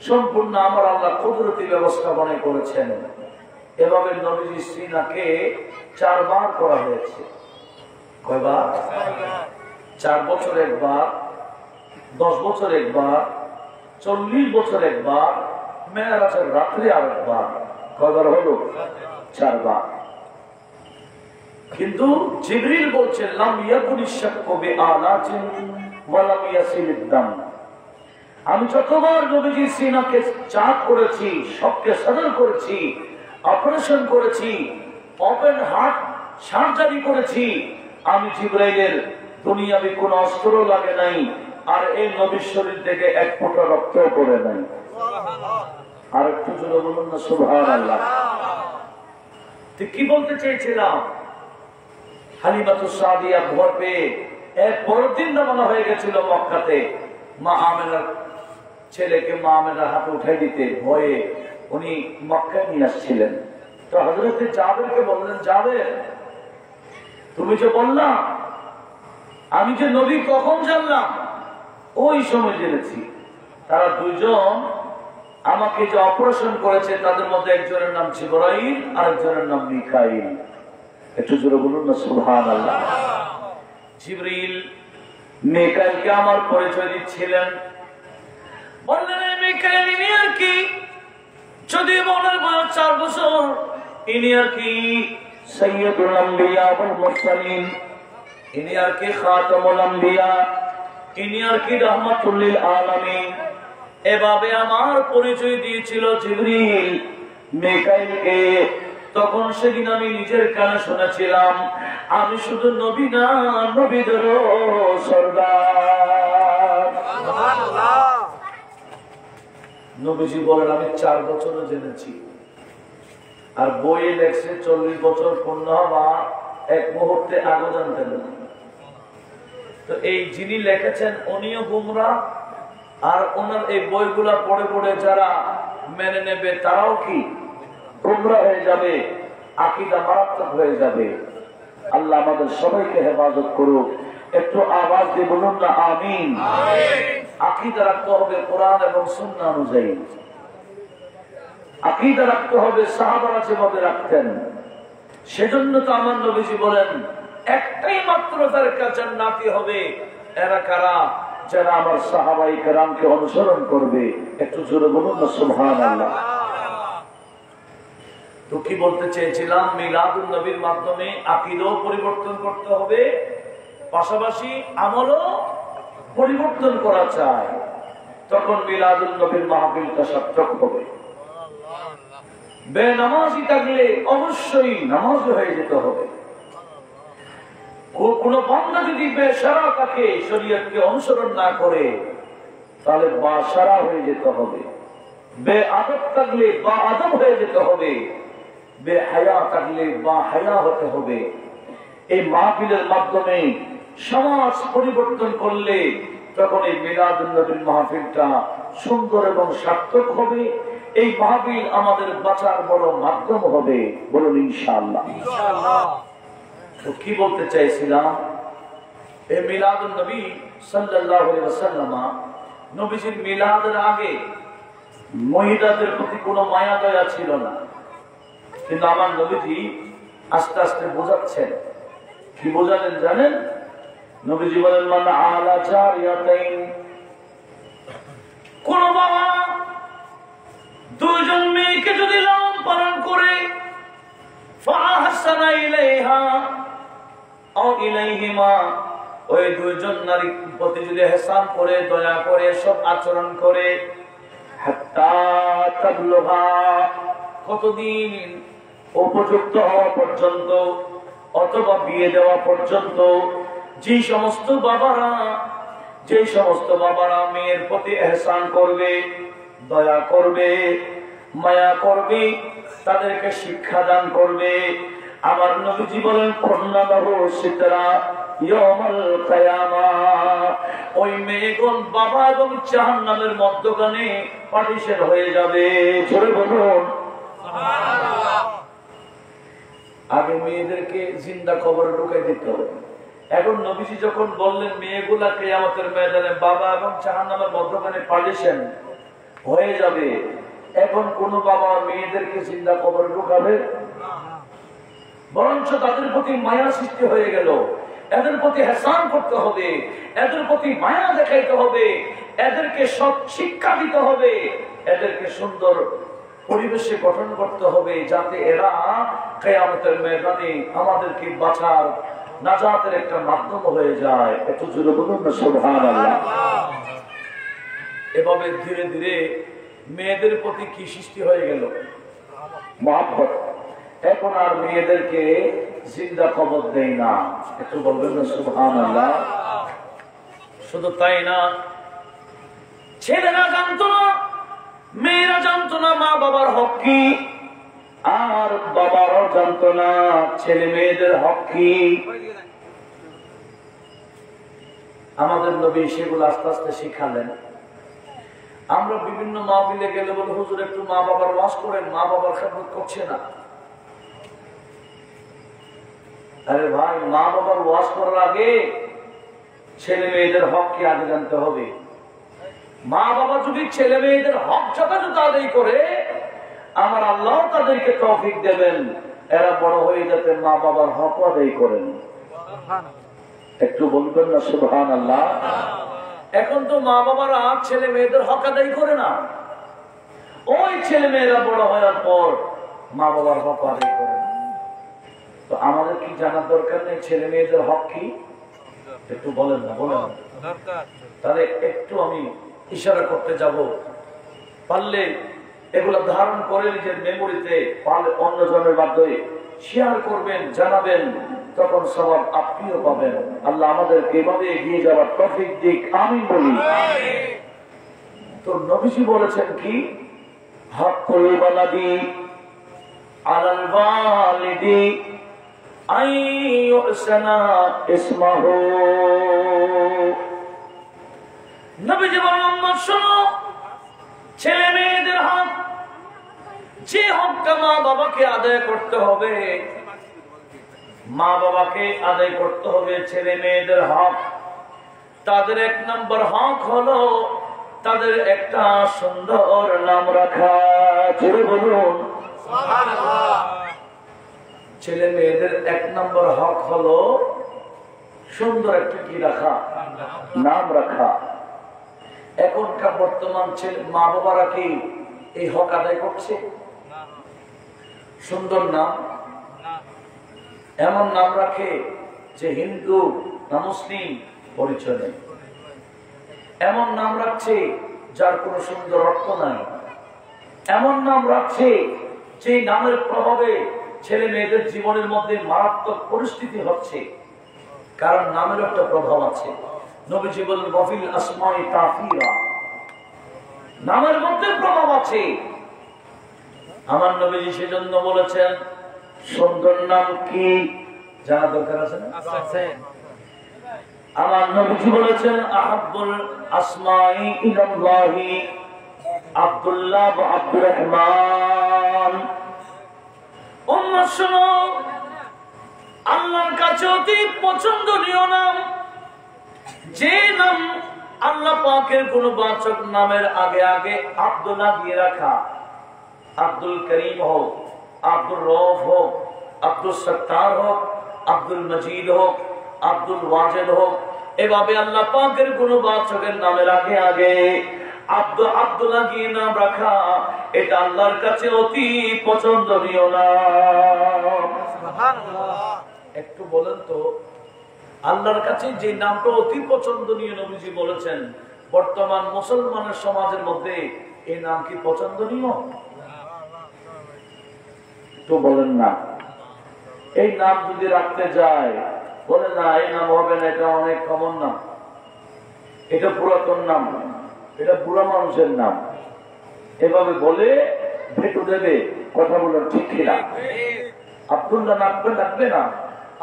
সম্পূর্ণ আমার আল্লাহ কুদরতি ব্যবস্থাপনা করেছেন। এভাবে নবীজি সিনাকে 4 বার করা হয়েছে। কয়বার? 4 বছর একবার, 10 বছর একবার, 40 বছর একবার, মেরাজের রাত্রে আরেকবার। কয়বার হলো? 4 বার। কিন্তু জিবরিল বলছেন, লাম ইয়াকুনি শাক্কু বিআলাতিন ওয়া লাম ইয়াসিলিদ দাম। আমি যতবার নবীজির সিনাকে চাক করেছি, সবকে সদর করেছি, অপারেশন করেছি, ওপেন হার্ট সার্জারি করেছি, আমি জিবরাইলের দুনিয়াবি কোন অস্ত্র লাগে নাই, আর এই নবীর শরীর থেকে এক ফোঁটা রক্ত পড়ে নাই। আর একটু জোরে বলুন না সুবহানাল্লাহ। কি বলতে চেয়েছিলাম? হালিমাতুস সাদিয়া ভয় পেয়ে এক বড় দিন রওনা হয়ে গেছিল মক্কাতে। মা আমেনার ছেলেকে মা আমেনার হাতে উঠাই দিতে ভয়ে উনি মক্কায় নিয়ে আসছিলেন। তো হযরত জাবেরকে বললেন, জাবের তুমি যে বললা, আমি যে নবী কখন জানলাম? ওই সময় জেনেছি। তারা 2 জন আমাকে যে অপারেশন করেছে তাদের মধ্যে একজনের নাম জিবরাইল আর একজনের নাম মিকাইল। একটু জোরে বলুন না সুবহানাল্লাহ। জিবরিল মিকাইলকে আমার পরিচয় দিচ্ছিলেন, বললেন, মিকাইল ইনি আর কি? যদি বলার বয়স 4 বছর, ইনি আর কি সাইয়্যিদুল আম্বিয়া ওয়াল মুরসালিন, ইনি আর কি খাতামুল আম্বিয়া, ইনি আর কি রাহমাতুল লিল আলামিন। এভাবে আমার পরিচয় দিয়েছিল জিবরিল মিকাইলকে। তখন সেদিন আমি নিজের কানে শুনেছিলাম, আমি শুধু নবী না, নবীদেরও সরদার। নবীজি বলেন, আমি 4 বছরও জেনেছি, আর বইয়ে লেখছে 40 বছর পূর্ণ হওয়া এক মুহূর্তে আগে জানতেন না। তো এই যিনি লিখেছেন উনিও গুমরাহ, আর ওনার এই বইগুলা পড়ে পড়ে যারা মেনে নেবে তারাও কি গুমরাহ হয়ে যাবে, আকীদা মারাত্মক হয়ে যাবে। আল্লাহ আমাদের সবাইকে হেফাজত করুক। একটু আওয়াজ দিয়ে বলুন না আমিন। আকীদা রাখতে হবে কোরআন এবং সুন্নাহ অনুযায়ী, আকীদা রাখতে হবে সাহাবারা যেভাবে রাখতেন। সেজন্য তো আমার নবীজি বলেন, একটাই মাত্র তার কাছে জান্নাতি হবে, এরা কারা? যারা আমার সাহাবায়ে কেরামকে অনুসরণ করবে। একটু জোরে বলুন না সুবহানাল্লাহ। তো কি বলতে চেয়েছিলাম, মিলাদুন নবীর মাধ্যমে আকীদাও পরিবর্তন করতে হবে, পাশাপাশি আমলও পরিবর্তন করা চাই। তখন মিলাদুন নবীর মাহফিলটা সার্থক হবে। বেনামাজি থাকলে অবশ্যই নামাজ হয়ে যেতে হবে। কোন বান্দা যদি বেশারা থাকে, শরীয়তকে অনুসরণ না করে, তাহলে বাশারা হয়ে যেতে হবে। বেআদব থাকলে বাআদব হয়ে যেতে হবে। বেহায়া থাকলে বা হায়া হতে হবে। এই মাহফিলের মাধ্যমে সমাজ পরিবর্তন করলে তখন এই মিলাদুন নবীর মাহফিলটা সুন্দর এবং সার্থক হবে। এই মাহফিল আমাদের বাঁচার বড় মাধ্যম হবে, বলুন ইনশাআল্লাহ। তো কি বলতে চাইছিলাম, এই মিলাদুন নবী সাল্লাল্লাহু আলাইহি ওয়াসাল্লাম, নবীজির মিলাদের আগে মহিলাদের প্রতি কোনো মায়া দয়া ছিল না, কিন্তু আমার নবীজি আস্তে আস্তে বোঝাচ্ছেন। কি বোঝালেন জানেন? নবীজি বলেন, মান আলা জারিয়াতাইন, কোন বাবা দুইজন মেয়েকে যদি লালন পালন করে, ফাহসানা ইলাইহা আও ইলাইহিমা, ওই দুইজন নারীর প্রতি যদি ইহসান করে, দয়া করে, সব আচরণ করে, হাত্তা তাবলুগা, কতদিন? উপযুক্ত হওয়া পর্যন্ত অথবা বিয়ে দেওয়া পর্যন্ত। যে সমস্ত বাবারা মেয়ের প্রতি ইহসান করবে, দয়া করবে, মায়া করবে, তাদেরকে শিক্ষা দান করবে, আমার নবীজি বলেন কন্যাদাহ সিতরা ইয়াউমাল কিয়ামাহ, ওই মেয়েগণ বাবা এবং জাহান্নামের মধ্যখানে পার্টিশন হয়ে যাবে। জোরে বলুন সুবহানাল্লাহ। আগে মেয়েদেরকে জিন্দা কবরে ঢুকাই দিতে হবে। এখন নবীজি যখন বললেন মেয়েগুলা কিয়ামতের ময়দানে বাবা এবং জাহান্নামের মধ্যখানে পার্টিশন হয়ে যাবে, এখন কোন বাবা মেয়েদেরকে জিন্দা কবরে ঢুকাবে? বরঞ্চ তাদের প্রতি মায়া সৃষ্টি হয়ে গেল। এদের প্রতি ইহসান করতে হবে, এদের প্রতি মায়া দেখাইতে হবে, এদেরকে সৎ শিক্ষা দিতে হবে, এদেরকে সুন্দর পরিবেশে গঠন করতে হবে, যাতে এরা কিয়ামতের ময়দানে আমাদেরকে বাঁচার নাজাতের একটা মাধ্যম হয়ে যায়। একটু জোরে বলুন না সুবহানাল্লাহ। এভাবে ধীরে ধীরে মেয়েদের প্রতি কি সৃষ্টি হয়ে গেল? মহব্বত। এখন আর মেয়েদেরকে জিন্দা কবর দেয় না। একটু বলবেন না সুবহানাল্লাহ। শুধু তাই না, ছেলেরা জানতো না, মেয়েরা জানতো না মা বাবার হক কি, আর বাবারাও জানতো না ছেলে মেয়েদের হক কি। আমাদের নবী সেগুলো আস্তে আস্তে শিখালেন। আমরা বিভিন্ন মাহফিলে গেলে বলে, হুজুর একটু মা বাবার ওয়াজ করেন, মা বাবার খেদমত করছে না। আরে ভাই, মা বাবার ওয়াজ করার আগে ছেলে মেয়েদের হক কি আগে জানতে হবে। মা বাবা যদি ছেলে মেয়েদের হক যথাযথ আদায় করে, আমার আল্লাহ তাদেরকে তৌফিক দেবেন এরা বড় হয়ে যাতে মা বাবার হক আদায় করেন। একটু বলবেন না সুবহানাল্লাহ। এখন তো মা বাবারা ছেলে মেয়েদের হক আদায় করে না, ওই ছেলে মেয়েরা বড় হওয়ার পর মা বাবার হক আদায় করে না। তো আমাদের কি জানার দরকার নেই ছেলে মেয়েদের হক কি? একটু বলেন না, বলেন দরকার। তাহলে একটু আমি ইশারা করতে যাব, পারলে এগুলো ধারণ করে নিজের মেমোরিতে, পারলে অন্যজনের মাধ্যমে শেয়ার করবেন, জানাবেন, তখন সবাব আপনিও পাবেন। আল্লাহ আমাদেরকে এভাবে এগিয়ে যাওয়ার তৌফিক দিক, আমিন বলি। তো নবীজি বলেছেন কি, হাক্কুল বালাদি আলাল ওয়ালিদি আই ইউহসানা ইসমাহু। নবীজি বলেন, শোনো, ছেলে মেয়েদের হক, যে হকটা মা বাবাকে আদায় করতে হবে, মা বাবাকে আদায় করতে হবে ছেলে মেয়েদের হক। তাদের এক নম্বর হক হলো তাদের একটা সুন্দর নাম রাখা। জোরে বলুন সুবহানাল্লাহ। ছেলে মেয়েদের এক নম্বর হক হলো সুন্দর একটা কি রাখা, নাম রাখা। এখনকার বর্তমান ছেলে মা বাবারা কি এই হক আদায় করছে? সুন্দর নাম, এমন নাম রাখে যে হিন্দু না মুসলিম পরিচয় নেই, এমন নাম রাখছে যার কোনো সুন্দর অর্থ নাই, এমন নাম রাখছে যে নামের প্রভাবে ছেলে মেয়েদের জীবনের মধ্যে মারাত্মক পরিস্থিতি হচ্ছে, কারণ নামের একটা প্রভাব আছে। নবীজি বলেন, ওয়াফিল আসমাই তাফিরা, নামের মধ্যে প্রভাব আছে। আমার নবীজি সেজন্য বলেছেন, সুন্দর নাম কি জানা দরকার আছে না? আমার নবীজি বলেছেন আহাব্বুল আসমাই ইলাল্লাহি আব্দুল্লাহ ওয়া আব্দুর রহমান। উম্মাহ শুনো, আল্লাহর কাছে অতি পছন্দনীয় নাম, যে নাম আল্লাহ পাকের কোন বাচক নামের আগে আগে আব্দুল্লাহ দিয়ে রাখা, আব্দুল করিম হোক, আব্দুল রউফ হোক, আব্দুল সত্তার হোক, আব্দুল মজিদ হোক, আব্দুল ওয়াজেদ হোক, এভাবে আল্লাহ পাকের কোন বাচকের নামের আগে আগে আব্দুল্লাহ দিয়ে নাম রাখা, এটা আল্লাহর কাছে অতি পছন্দনীয় নাম। একটু বলেন তো, আল্লাহর কাছে যে নামটা অতি পছন্দনীয় নবীজি বলেছেন, বর্তমান মুসলমানের সমাজের মধ্যে এই নাম কি পছন্দনীয়? তো বলেন না। এই নাম যদি রাখতে যায়, বলে না এই নাম হবে না, এটা অনেক কমন নাম, এটা পুরাতন নাম, এটা বুড়া মানুষের নাম, এভাবে বলে ভেটু দেবে। কথা বলার ঠিক কিনা? আব্দুল্লাহ রাখবে না,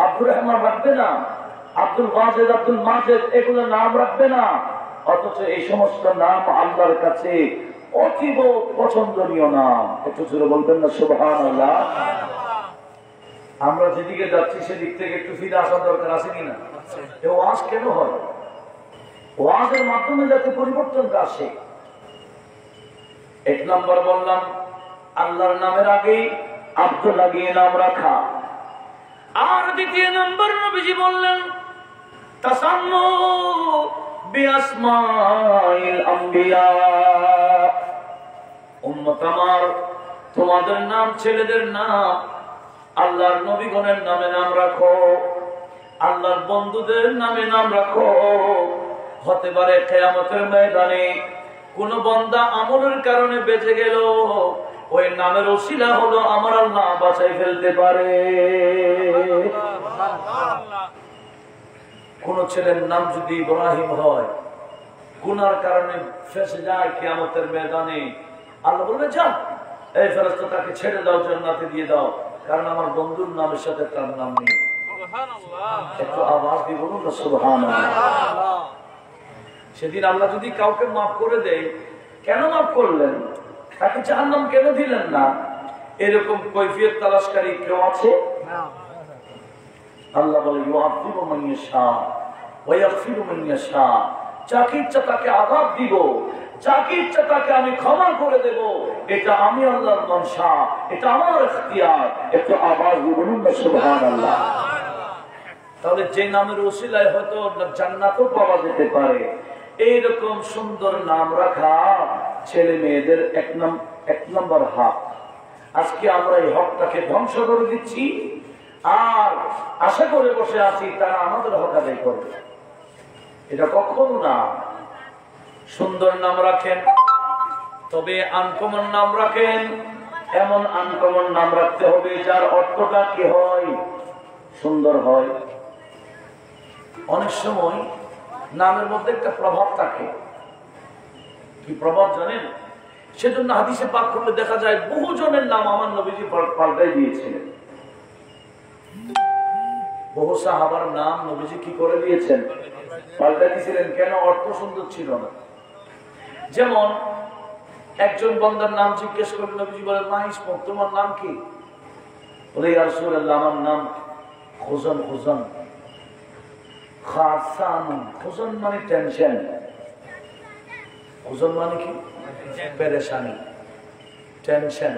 আব্দুর রহমান রাখবে না, আব্দুল ওয়াজেদ, আব্দুল মাজেদ, এগুলো নাম রাখবে না। অথচ এই সমস্ত নাম আল্লাহর কাছে অতীব পছন্দনীয় নাম। একটু জোরে বলবেন না সুবহানাল্লাহ। আমরা যেদিকে যাচ্ছি সেদিক থেকে একটু ফিরে আসার দরকার আছে কিনা? ওয়াজ কেন হয়? ওয়াজের মাধ্যমে যাতে পরিবর্তনটা আসে। এক নম্বর বললাম আল্লাহর নামের আগে আব্দুল্লাহ দিয়ে নাম রাখা। আর দ্বিতীয় নম্বর নবীজি বললেন তাসাম্মু বিআসমাইল আম্বিয়া। উম্মত আমার, তোমাদের নাম, ছেলেদের নাম আল্লাহর নবীগণের নামে নাম রাখো, আল্লাহর বন্ধুদের নামে নাম রাখো। হতে পারে কিয়ামতের ময়দানে কোন বান্দা আমলের কারণে বেঁচে গেল, ওই নামের ওসিলা হলো আমার আল্লাহ বাঁচাই ফেলতে পারে। কোন ছেলের নাম যদি ইব্রাহিম হয়, গুনার কারণে ফেঁসে যায় কিয়ামতের ময়দানে, আল্লাহ বলবে যা, এই ফেরেশতা তাকে ছেড়ে দাও, জান্নাতে দিয়ে দাও, কারণ আমার বন্ধুর নামের সাথে তার নাম নেই। একটু আওয়াজ দিয়ে বলুন না সুবহানাল্লাহ। সেদিন আল্লাহ যদি কাউকে মাফ করে দেয়, কেন মাফ করলেন, তাকে জাহান্নাম কেন দিলেন না, এরকম কৈফিয়ত তালাশকারী কেউ আছে? আল্লাহ বলে ইউআযিবু মান ইয়াশা ওয়া ইয়াগফিরু মান ইয়াশা। যাকে ইচ্ছা তাকে আযাব দিব, যাকে ইচ্ছা তাকে আমি ক্ষমা করে দেব। এটা আমি আল্লাহর মনসা, এটা আমার ইখতিয়ার। একটু আওয়াজ দিয়ে বলুন না সুবহানাল্লাহ। তাহলে যে নামের ওসিলায় হয়তো জান্নাতও পাওয়া যেতে পারে, এইরকম সুন্দর নাম রাখা ছেলে মেয়েদের এক নম্বর হক। আজকে আমরা এই হকটাকে ধ্বংস করে দিচ্ছি, আর আশা করে বসে আছি তারা আমাদের হক আদায় করবে। এটা কখনো না। সুন্দর নাম রাখেন, তবে আনকমন নাম রাখেন। এমন আনকমন নাম রাখতে হবে যার অর্থটা কি হয়, সুন্দর হয়। অনেক সময় নামের মধ্যে একটা প্রভাব থাকে। কি প্রভাব জানেন? সেজন্য হাদিসে পাক করলে দেখা যায় বহু জনের নাম আমার নবীজি পাল্টাই দিয়েছিলেন। বহু সাহাবার নাম নবীজি কি করে দিয়েছেন, পাল্টাই দিয়েছিলেন। কেন? অর্থ সুন্দর ছিল না। যেমন একজন বান্দার নাম জিজ্ঞেস করলেন, নবীজি বলেন মা ইসমুক, তোমার নাম কি? বলে ইয়া রাসূলুল্লাহ, আমার নাম খুজন। খুজন খাসান, খুজন মানে টেনশন। খুজন মানে কি? পেরেশানি, টেনশন।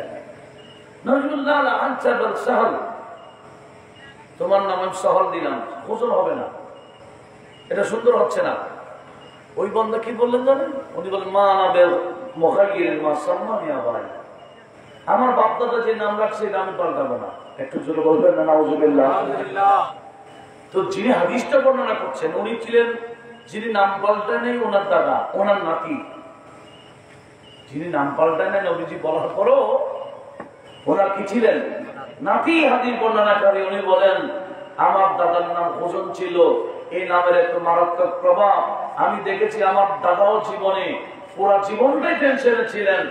নজরুল্লাহ আনসা বল সহল, তোমার নাম আমি সহল দিলাম, খুজন হবে না, এটা সুন্দর হচ্ছে না। ওই বান্দা কি বললেন জানেন? উনি বলেন মা আনাবে মুখাইয়ির মা সাম্মানি আবাই, আমার বাপ দাদা যে নাম রাখছে এটা আমি পাল্টাবো না। একটু জোরে বলবেন না নাউযুবিল্লাহ। তো যিনি হাদিসটা বর্ণনা করছেন উনি ছিলেন, যিনি নাম পাল্টায় নেই ওনার দাদা, ওনার নাতি। যিনি নাম পাল্টায় নেই নবীজি বলার পরও ওনার কি ছিলেন? নাতি। হাদিস বর্ণনাকারী উনি বলেন আমার দাদার নাম খুজন ছিল, এই নামের একটা মারাত্মক প্রভাব আমি দেখেছি। আমার দাদাও জীবনে পুরা জীবনটাই টেনশনে ছিলেন,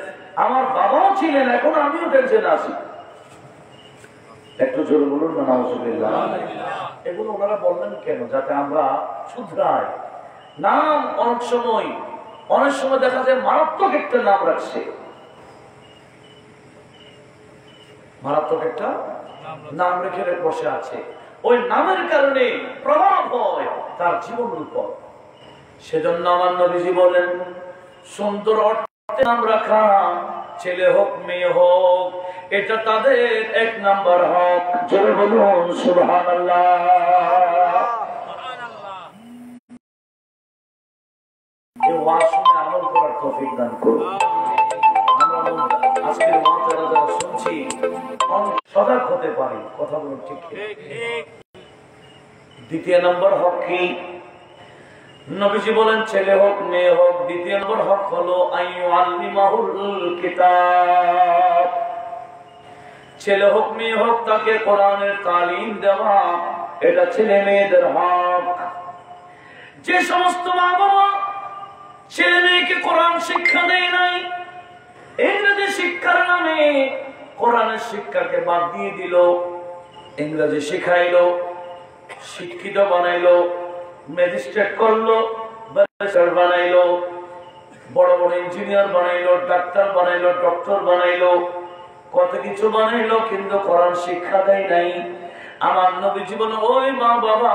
আমার বাবাও ছিলেন, এখন আমিও টেনশনে আছি। একটু জোরে বলুন না নাউজুবিল্লাহ। এগুলো ওনারা বললেন কেন? যাতে আমরা শুধরাই। নাম অনেক সময় দেখা যায় মারাত্মক একটা নাম রাখছে, মারাত্মক একটা নাম রেখে বসে আছে, ওই নামের কারণে প্রভাব হয় তার জীবনের উপর। সেজন্য আমার নবীজি বলেন, সুন্দর অর্থে নাম রাখা, ছেলে হোক মেয়ে হোক, এটা তাদের 1 নাম্বার হক। জোরে বলুন সুবহানাল্লাহ। এই ওয়াজ শুনে আমল করার তৌফিক দান করুন। আমরা আজকের ওয়াজ যারা শুনছি সজাগ হতে পারি। কথা বলুন ঠিক ঠিক। 2 নম্বর হক কি? নবীজি বলেন ছেলে হোক মেয়ে হোক, 2 নম্বর হক হলো আইয়ুআল্লিমাহুল কিতাব। ছেলে হোক মেয়ে হোক তাকে কোরআনের তালিম দেওয়া, এটা ছেলে মেয়েদের হক। যে সমস্ত মা বাবা ছেলে মেয়েকে কোরআন শিক্ষা দেয় নাই, ইংরেজি শিক্ষার নামে কোরআনের শিক্ষাকে বাদ দিয়ে দিল, ইংরেজি শিখাইলো, শিক্ষিত বানাইলো, ম্যাজিস্ট্রেট করলো, ব্যারিস্টার বানাইলো, বড় বড় ইঞ্জিনিয়ার বানাইলো, ডাক্তার বানাইলো, ডক্টর বানাইলো, কত কিছু বানাইলো, কিন্তু কোরআন শিক্ষা দেয় নাই। আমার নবী জীবনে ওই মা বাবা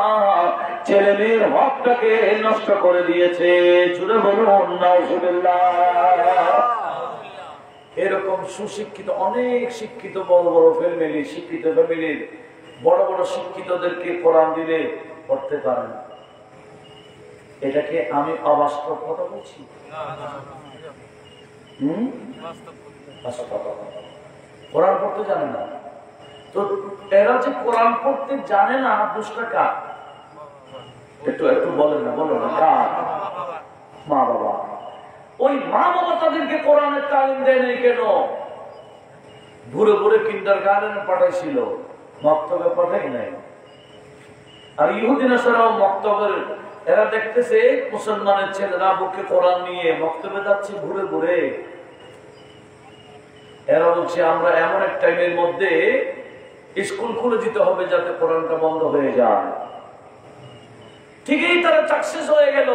ছেলে মেয়ের হকটাকে নষ্ট করে দিয়েছে। জুড়ে বলুন নাউজুবিল্লাহ। এরকম সুশিক্ষিত অনেক শিক্ষিত বড় বড় ফ্যামিলি, শিক্ষিত ফ্যামিলির বড় বড় শিক্ষিতদেরকে কোরআন দিলে পড়তে পারেন। এটাকে আমি অবাস্তব কথা বলছি? কোরআন পড়তে জানে না তো এরা যে কোরআন পড়তে জানে না, দোষটা কার? একটু একটু বলেন না, বলো না কার? মা বাবা। ওই মা বাবা তাদেরকে কোরআনের তালিম দেয় নাই কেন? ঘুরে ঘুরে কিন্ডারগার্টেনে পাঠাইছিল, মক্তবে পাঠাই নাই। আর ইহুদি নাসারাও মক্তবের, এরা দেখতেছে মুসলমানের ছেলেরা বুকে কোরআন নিয়ে মক্তবে যাচ্ছে ঘুরে ঘুরে। এরা বলছে আমরা এমন এক টাইমের মধ্যে স্কুল খুলে দিতে হবে যাতে কোরআনটা বন্ধ হয়ে যায়। ঠিকই তারা সাকসেস হয়ে গেল।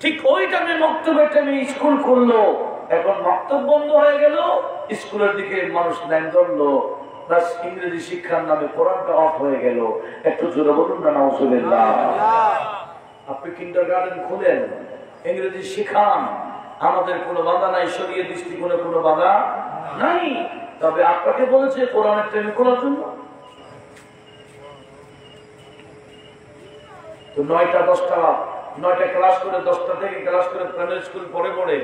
ঠিক ওই টাইমে মক্তবের টাইমে স্কুল খুললো, এখন মক্তব বন্ধ হয়ে গেল, স্কুলের দিকে মানুষ লাইন ধরলো, প্লাস ইংরেজি শিক্ষার নামে কোরআনটা অফ হয়ে গেল। একটু জোরে বলুন না নাউজুবিল্লাহ। আপনি কিন্ডারগার্টেন খুলেন, ইংরেজি শিখান, আমাদের কোনো বাধা নাই, শরীয়ত দৃষ্টিকোণে কোনো বাধা নাই। তবে আপনাকে বলেছে কোরআনের ট্রেন খোলার জন্য। তো 9টা ক্লাস করে 10টা থেকে ক্লাস করে প্রাইমারি স্কুল পড়ে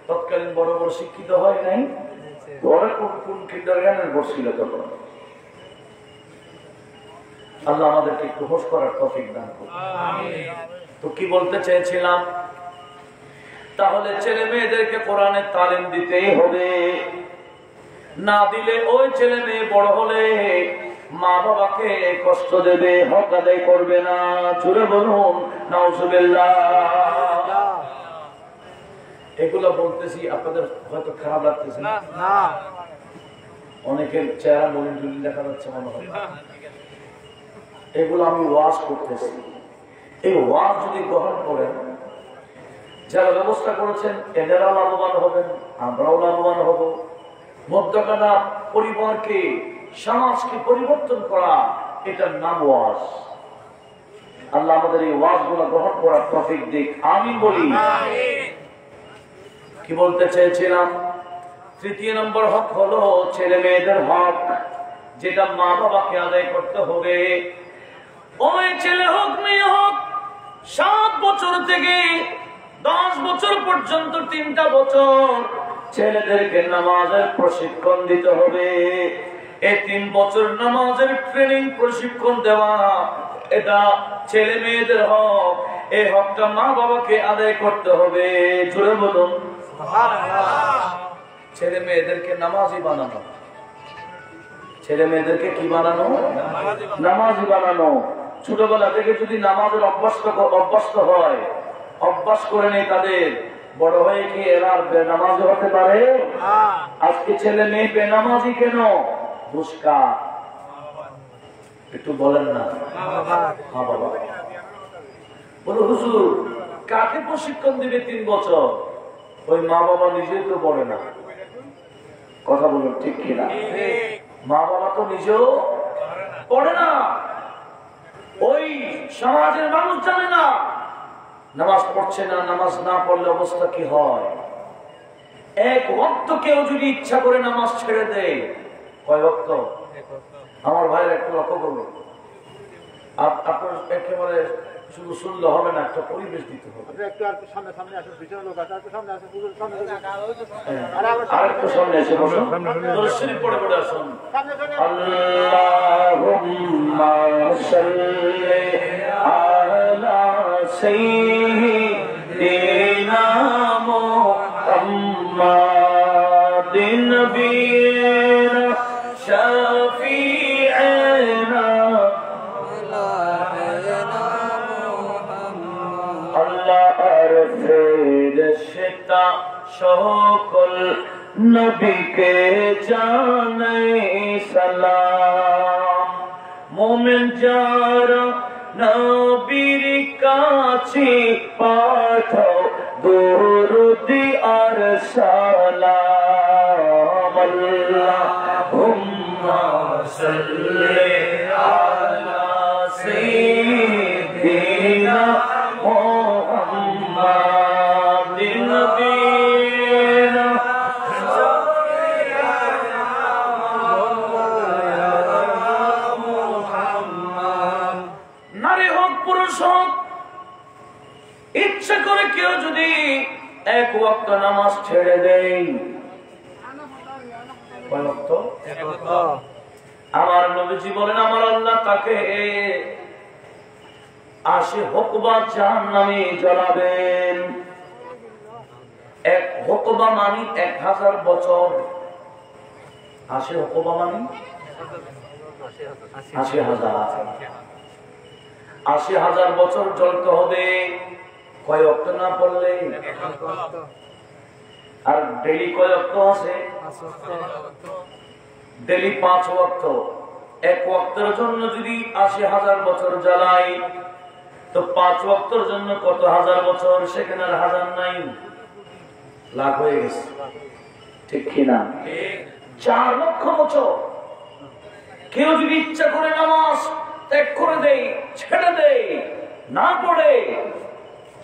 তৎকালীন বড় বড় শিক্ষিত হয় নাই। ওরা কোন কিন্ডারগার্টেনে পড়ছিল তখন? আল্লাহ আমাদেরকে একটু হোশ করার তৌফিক দান করুন। তো কি বলতে চেয়েছিলাম, তাহলে ছেলে মেয়েদেরকে কোরআনের তালিম দিতেই হবে। না দিলে ওই ছেলে মেয়ে বড় হলে মা বাবাকে কষ্ট দেবে, হক আদায় করবে না। জোরে বলুন নাউজুবিল্লাহ। এগুলো বলতেছি আপনাদের হয়তো খারাপ লাগতেছে না? অনেকের চেহারা মলিন দেখা যাচ্ছে মনে হয়। এগুলো আমি ওয়াজ করতেছি। এই ওয়াজ যদি গ্রহণ করেন, যারা ব্যবস্থা করেছেন এদেরও লাভবান হবেন, আমরাও লাভবান হব। মধ্যখানা পরিবারকে, সমাজকে পরিবর্তন করা, এটার নাম ওয়াজ। আল্লাহ আমাদের এই ওয়াজ গুলো গ্রহণ করার তৌফিক দিক, আমিন বলি। কি বলতে চেয়েছিলাম, 3 নম্বর হক হলো ছেলে মেয়েদের হক, যেটা মা বাবাকে আদায় করতে হবে। ওই ছেলে হোক মেয়ে হোক, 7 বছর থেকে 10 বছর পর্যন্ত 3টা বছর ছেলেদেরকে নামাজের প্রশিক্ষণ দিতে হবে। এই 3 বছর নামাজের ট্রেনিং প্রশিক্ষণ দেওয়া, এটা ছেলে মেয়েদের হক। এই হকটা মা বাবাকে আদায় করতে হবে। জোরে বলুন সুবহানাল্লাহ। ছেলে মেয়েদেরকে নামাজি বানানো, ছেলে মেয়েদেরকে কি বানানো? নামাজি বানানো। ছোটবেলা থেকে যদি নামাজের অভ্যস্ত হয়, অভ্যাস করে নেই তাদের, বড় হয়ে কি এরা বেনামাজি হতে পারে? আজকে ছেলে মেয়ে বেনামাজি কেন? বুসকা একটু বলেন না। মা বাবা বলো হুজুর কাকে প্রশিক্ষণ দিবে 3 বছর? ওই মা বাবা নিজেই তো পড়ে না। কথা বলুন ঠিক কিনা? মা বাবা তো নিজেও পড়ে না, ওই সমাজের মানুষ জানে না নামাজ পড়ছে না, নামাজ না পড়লে অবস্থা কি হয়। এক ওয়াক্ত কেউ যদি ইচ্ছা করে নামাজ ছেড়ে দেয়, কয় ওয়াক্ত? আমার ভাইয়ের একটু লক্ষ্য করুন, আপনার একেবারে শুধু শুনলে হবে না, একটা পরিবেশ দিতে হবে। আরেকটু সামনে এসে বসুন, শরীফ পড়ে পড়ে আসুন। আল্লাহুম্মা সাল্লি আলা সাইয়্যিদিনা মুহাম্মাদিন নবিয়িনা শাফিঈনা ফেরেশতা সকল নবীকে জানাই সালাম। মুমিন যারা নবীর কাছে পাঠাও দুরূদ আর সালাম। আল্লাহুম্মা সাল্লি আলা সাইয়্যিদিনা মুহাম্মাদিন নবিয়িনা মুহাম্মাদ। নারী হোক পুরুষ হোক, ইচ্ছা করে কেউ যদি এক ওয়াক্ত নামাজ ছেড়ে দেয়, আমার নবীজি বলেন আমার আল্লাহ তাকে 80 হুকবা জাহান্নামে জ্বালাবেন। এক হুকবা মানে 1000 বছর। 80 হুকবা মানে 80,000 বছর জ্বলতে হবে। কয় ওয়াক্ত না পড়লে? আর ডেইলি কয় ওয়াক্ত আছে? ডেইলি 5 ওয়াক্ত। এক ওয়াক্তের জন্য যদি 80,000 বছর জ্বালাই, তো 5 ওয়াক্তের জন্য কত হাজার বছর? সেখানে আর হাজার নাই, লাখ হয়ে গেছে, ঠিক কিনা? 4 লক্ষ বছর। কেউ যদি ইচ্ছা করে নামাজ ত্যাগ করে দেয়, ছেড়ে দেয়, না পড়ে,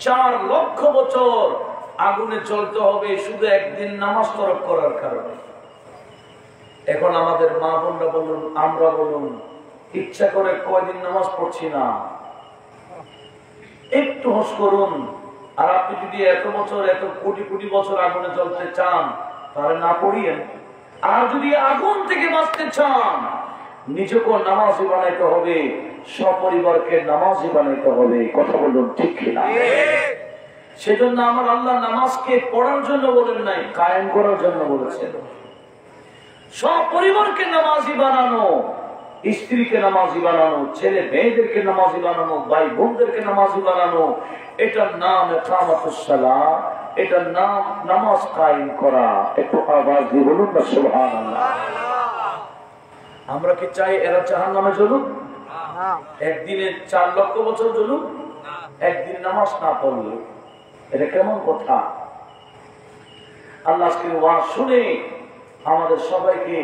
4 লক্ষ বছর আগুনে চলতে হবে শুধু একদিন নামাজ তরক করার কারণে। এখন আমাদের মা বোনরা বলুন, আমরা বলুন, ইচ্ছা করে কয়দিন নামাজ পড়ছি না? একটু হোশ করুন। আর আপনি যদি এত বছর, এত কোটি কোটি বছর আগুনে জ্বলতে চান, তাহলে না পড়িয়েন। আর যদি আগুন থেকে বাঁচতে চান, নিজেকে নামাজি বানাইতে হবে, সপরিবারকে নামাজি বানাইতে হবে। কথা বলুন ঠিক কিনা? সেজন্য আমার আল্লাহ নামাজকে পড়ার জন্য বলেন নাই, কায়েম করার জন্য বলেছেন। সপরিবারকে নামাজি বানানো, স্ত্রীকে নামাজি বানানো, ছেলে মেয়েদেরকে নামাজি বানানো, ভাই বোনদেরকে নামাজি বানানো, এটার নাম ইকামাতুস সালাহ, এটার নাম নামাজ কায়েম করা। একটু আওয়াজ দিয়ে বলুন না সুবহানাল্লাহ। আমরা কি চাই এরা জাহান্নামে জ্বলুক? একদিনে 4 লক্ষ বছর জ্বলুক, একদিন নামাজ না পড়লে? এটা কেমন কথা? আল্লাহ আজকে ওয়াজ শুনে আমাদের সবাইকে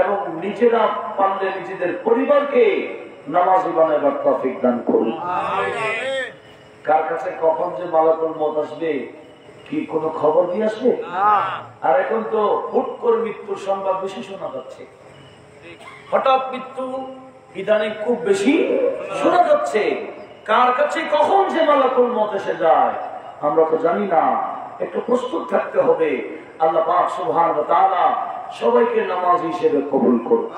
এবং নিজেরা পারলে নিজেদের পরিবারকে নামাজি বানাবার তৌফিক দান করুন। কার কাছে কখন যে মালাকুল মউত আসবে কি কোনো খবর দিয়ে আসবে? আর এখন তো হুট করে মৃত্যুর সংবাদ বেশি শোনা যাচ্ছে। হঠাৎ মৃত্যু ইদানিং খুব বেশি শোনা যাচ্ছে। কার কাছে কখন যে মালাকুল মউত এসে যায় আমরা তো জানি না। একটু প্রস্তুত থাকতে হবে। আল্লাহ পাক সুবহানাহু ওয়া তাআলা সবাইকে নামাজ হিসেবে কবুল করুন।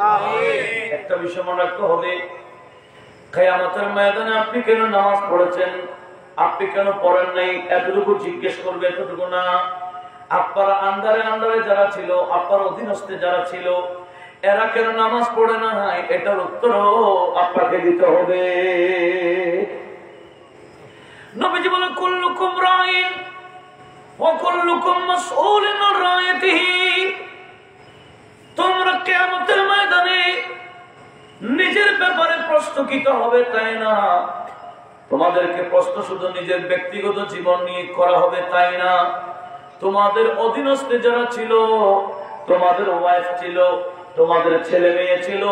একটা বিষয় মনে রাখতে হবে, কিয়ামতের ময়দানে আপনি কেন নামাজ পড়েছেন, আপনি কেন পড়েন নাই, এতটুকু জিজ্ঞেস করবে, এতটুকু না। আপনারা আন্ডারে আন্ডারে যারা ছিল, আপনার অধীনস্থে যারা ছিল, এরা কেন নামাজ পড়ে না, এটার উত্তরও আপনাকে দিতে হবে। নবীজি বলেন কুল্লুকুম রাইন ওয়া কুল্লুকুম মাসউলুন আন রাইয়াতিহি। তোমরা কিয়ামতের ময়দানে ব্যাপারে প্রশ্নকিত হবে তাই না, তোমাদেরকে প্রশ্ন শুধু নিজের ব্যক্তিগত জীবন নিয়ে করা হবে তাই না, তোমাদের অধীনস্থে যারা ছিল, তোমাদের ওয়াইফ ছিল, তোমাদের ছেলে মেয়ে ছিল,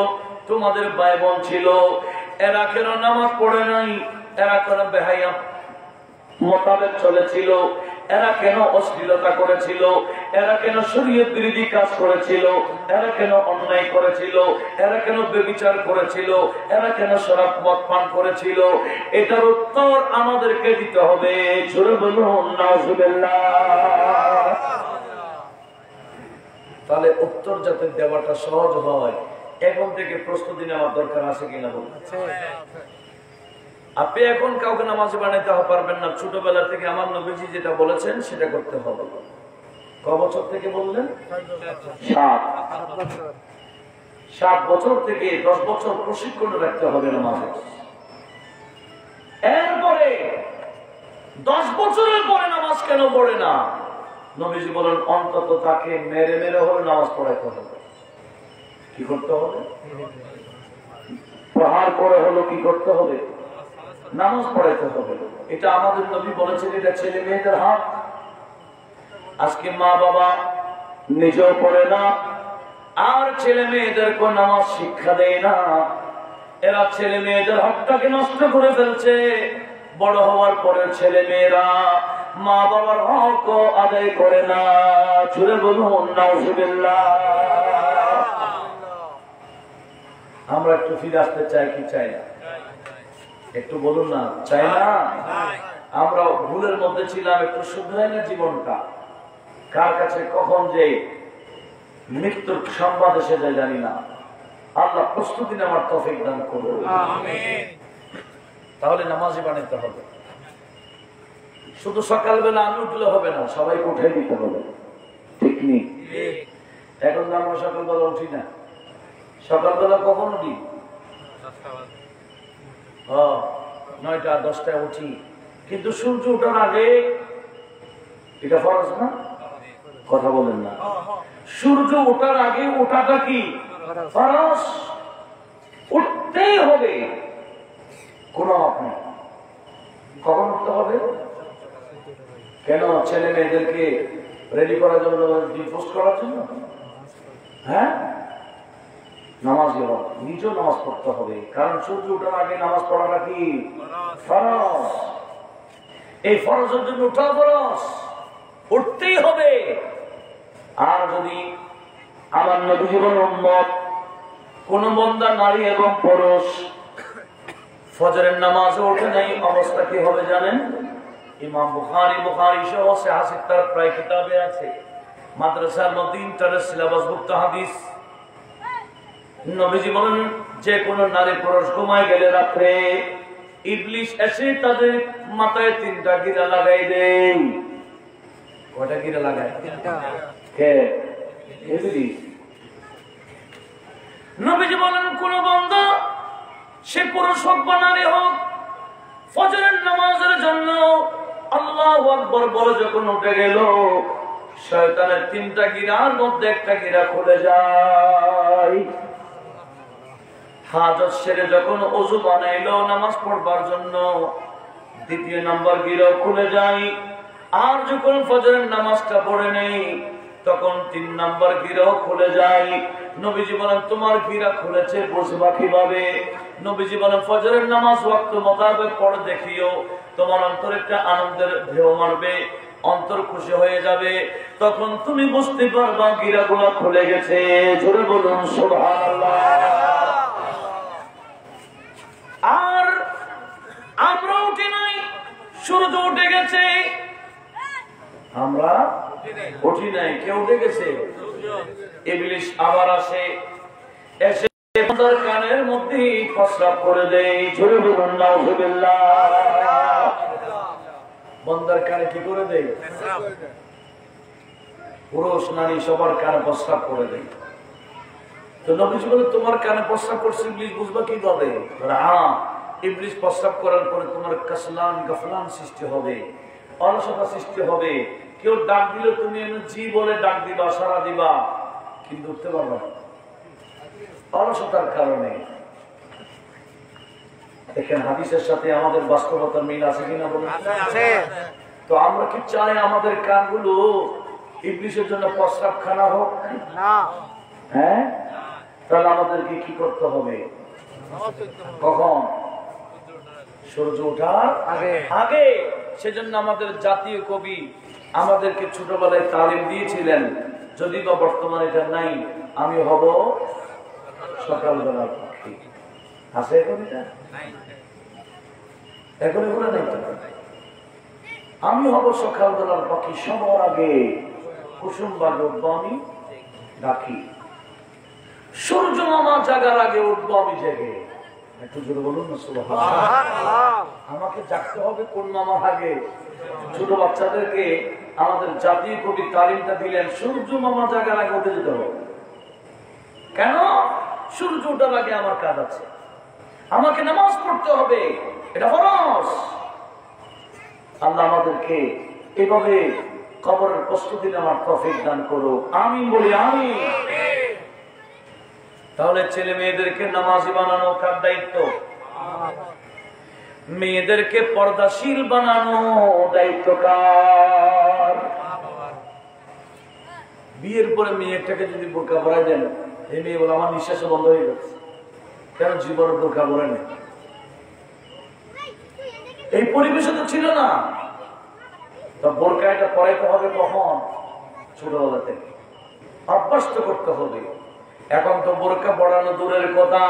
তোমাদের ভাই বোন ছিল, এরা কেন নামাজ পড়ে নাই, এরা কেন বেহায়া মোতাবেক চলেছিল, এরা কেন অশ্লীলতা করেছিল, এরা কেন শরীয়ত বিরোধী কাজ করেছিল, এরা কেন অন্যায় করেছিল, এরা কেন ব্যভিচার করেছিল, এরা কেন শরাব মদ পান করেছিল, এটার উত্তর আমাদেরকে দিতে হবে। জোরে বলুন নাউজুবিল্লাহ। তাহলে উত্তর যাতে দেওয়াটা সহজ হয়, এখন থেকে প্রস্তুতি নেওয়ার দরকার আছে কিনা বলুন। আপনি এখন কাউকে নামাজি বানাইতে পারবেন না, ছোটবেলা থেকে আমার নবীজি যেটা বলেছেন সেটা করতে হবে। ক বছর থেকে বললেন? 7 বছর থেকে 10 বছর প্রশিক্ষণ রাখতে হবে নামাজে। এরপরে 10 বছরের পরে নামাজ কেন পড়ে না? নবীজি বলেন অন্তত তাকে মেরে মেরে হলে নামাজ পড়াইতে হবে। কি করতে হবে? প্রহার করে হলো কি করতে হবে? নামাজ পড়াইতে হবে। এটা আমাদের নবী বলেছেন, এটা ছেলে মেয়েদের হাত। আজকে মা বাবা নিজেও পড়ে না, আর ছেলে মেয়েদেরকে নামাজ শিক্ষা দেয় না। এরা ছেলে মেয়েদের হকটাকে নষ্ট করে ফেলছে। বড় হওয়ার পরে ছেলে মেয়েরা মা বাবার হক আদায় করে না। জোরে বলুন নাউজুবিল্লাহ। আমরা একটু ফিরে আসতে চাই কি চাই না? একটু বলুন না, চাই না? আমরা ভুলের মধ্যে ছিলাম, একটু শুধরাই না জীবনটা। কার কাছে কখন যে মৃত্যুর সংবাদ এসে যায় জানি না। আল্লাহ প্রস্তুতি নেওয়ার তৌফিক দান করুন। তাহলে নামাজি বানাইতে হবে। শুধু সকালবেলা আমি উঠলে হবে না, সবাইকে উঠে দিতে হবে। ঠিক নেই? এখন তো আমরা সকালবেলা উঠি না। সকালবেলা কখন উঠি? 9টা 10টায় উঠি, কিন্তু সূর্য ওঠার আগে, এটা ফরজ না? কথা বলেন না। সূর্য ওঠার আগে ওঠাটা কি ফরজ? উঠতেই হবে, কোন আপনি কখন উঠতে হবে? কেন? ছেলে মেয়েদেরকে রেডি করার জন্য, ডিপোস্ট করার জন্য? হ্যাঁ, নামাজি হোক, নিজেও নামাজ পড়তে হবে। কারণ সূর্য ওঠার আগে নামাজ পড়াটা কি ফরজ। এই ফরজের জন্য উঠা ফরজ, উঠতেই হবে। আর যদি আমার নবী জীবন উম্মত কোন বান্দা নারী এবং পুরুষ ফজরের নামাজে ওঠে নাই, অবস্থা কি হবে জানেন? ইমাম বুখারী সহ সিত্তার প্রায় কিতাবে আছে। মাদ্রাসার মধ্যে ইন্টারের সিলেবাসভুক্ত হাদিস। নবীজি বলেন, যে কোন নারী পুরুষ ঘুমায় গেলে রাত্রে ইবলিস এসে তাদের মাথায় 3টা গিরা লাগাই দেয়। কয়টা গিরা লাগায়? 3টা। কে? ইবলিস। নবীজি বলেন, কোন বান্দা, সে পুরুষ হোক বা নারী হোক, ফজরের নামাজের জন্য আল্লাহু আকবার বলে যখন উঠে গেল, শয়তানের 3টা গিরার মধ্যে একটা গিরা খুলে যায়। হাজত সেরে যখন ওযু বানাইলো নামাজ পড়বার জন্য, 2য় নাম্বার গিরা খুলে যায়। আর যখন ফজরের নামাজটা পড়ে নেই, তখন 3 নাম্বার গিরাও খুলে যায়। নবীজি বলেন, তোমার গিরা খুলেছে বুঝবা কিভাবে? নবীজি বলেন, ফজরের নামাজ ওয়াক্ত মোতাবেক পড়ে দেখিও, তোমার অন্তরে একটা আনন্দের ঢেউ মারবে, অন্তর খুশি হয়ে যাবে, তখন তুমি বুঝতে পারবা গিরাগুলো খুলে গেছে। জোরে বলুন সুবহানাল্লাহ। আর আমরা উঠি নাই, সূর্য উঠে গেছে। আমরা উঠি নাই, কে উঠে গেছে? ইবলিস আবার আসে, এসে বান্দার কানের মধ্যে প্রস্রাব করে দেয়। জোরে বলুন নাউজুবিল্লাহ। বান্দার কানে কি করে দেয়? পুরুষ নারী সবার কানে প্রস্রাব করে দেয়। তো নবীজি বলে, তোমার কানে প্রস্রাব করছে ইবলিস, বুঝবা কিভাবে? হ্যাঁ, ইবলিস প্রস্রাব করার পরে তোমার কাসলান গাফলান সৃষ্টি হবে, অলসতা সৃষ্টি হবে। কেউ ডাক দিলে তুমি জি বলে ডাক দিবা, সারা দিবা, কিন্তু উঠতে পারবা না অলসতার কারণে। দেখেন হাদিসের সাথে আমাদের বাস্তবতার মিল আছে কিনা বলুন। তো আমরা কি চাই আমাদের কানগুলো ইবলিসের জন্য প্রস্রাবখানা হোক? হ্যাঁ, তাহলে আমাদেরকে কি করতে হবে? কখন? সূর্য ওঠার আগে। সেজন্য আমাদের জাতীয় কবি আমাদেরকে ছোটবেলায় তালিম দিয়েছিলেন, যদি বা বর্তমানে এটা নাই, আমি হব সকালবেলার পাখি। আছে এখন এটা? এখন এগুলো নেই তো। আমি হব সকালবেলার পাখি, সবার আগে কুসুম বাগ উঠবো আমি ডাকি, সূর্য মামা জাগার আগে উঠবো আমি জেগে। একটু জোরে বলুন না সুবহানাল্লাহ। আমাকে জাগতে হবে কোন মামার আগে? ছোট বাচ্চাদেরকে আমাদের জাতীয় কবি তালিমটা দিলেন, সূর্য মামা জাগার আগে উঠে যেতে হবে। কেন? সূর্য ওঠার আগে আমার কাজ আছে, আমাকে নামাজ পড়তে হবে, এটা ফরজ। আল্লাহ আমাদেরকে এভাবে কবরের প্রস্তুতি নেওয়ার তৌফিক দান করো, আমিন বলি আমিন। তাহলে ছেলে মেয়েদেরকে নামাজি বানানো কার দায়িত্ব? মেয়েদেরকে পর্দাশীল বানানো দায়িত্ব কার? বিয়ের পরে মেয়েটাকে যদি বোরকা পরাই দেন, এই মেয়ে বলে আমার নিঃশ্বাস বন্ধ হয়ে গেছে, কেন জীবনের বোরকা পরে নেই? এই পরিবেশে তো ছিল না। তো বোরকা এটা পরাইতে হবে কখন? ছোটবেলা থেকে অভ্যস্ত করতে হবে। এখন তো বোরকা পরানো দূরের কথা,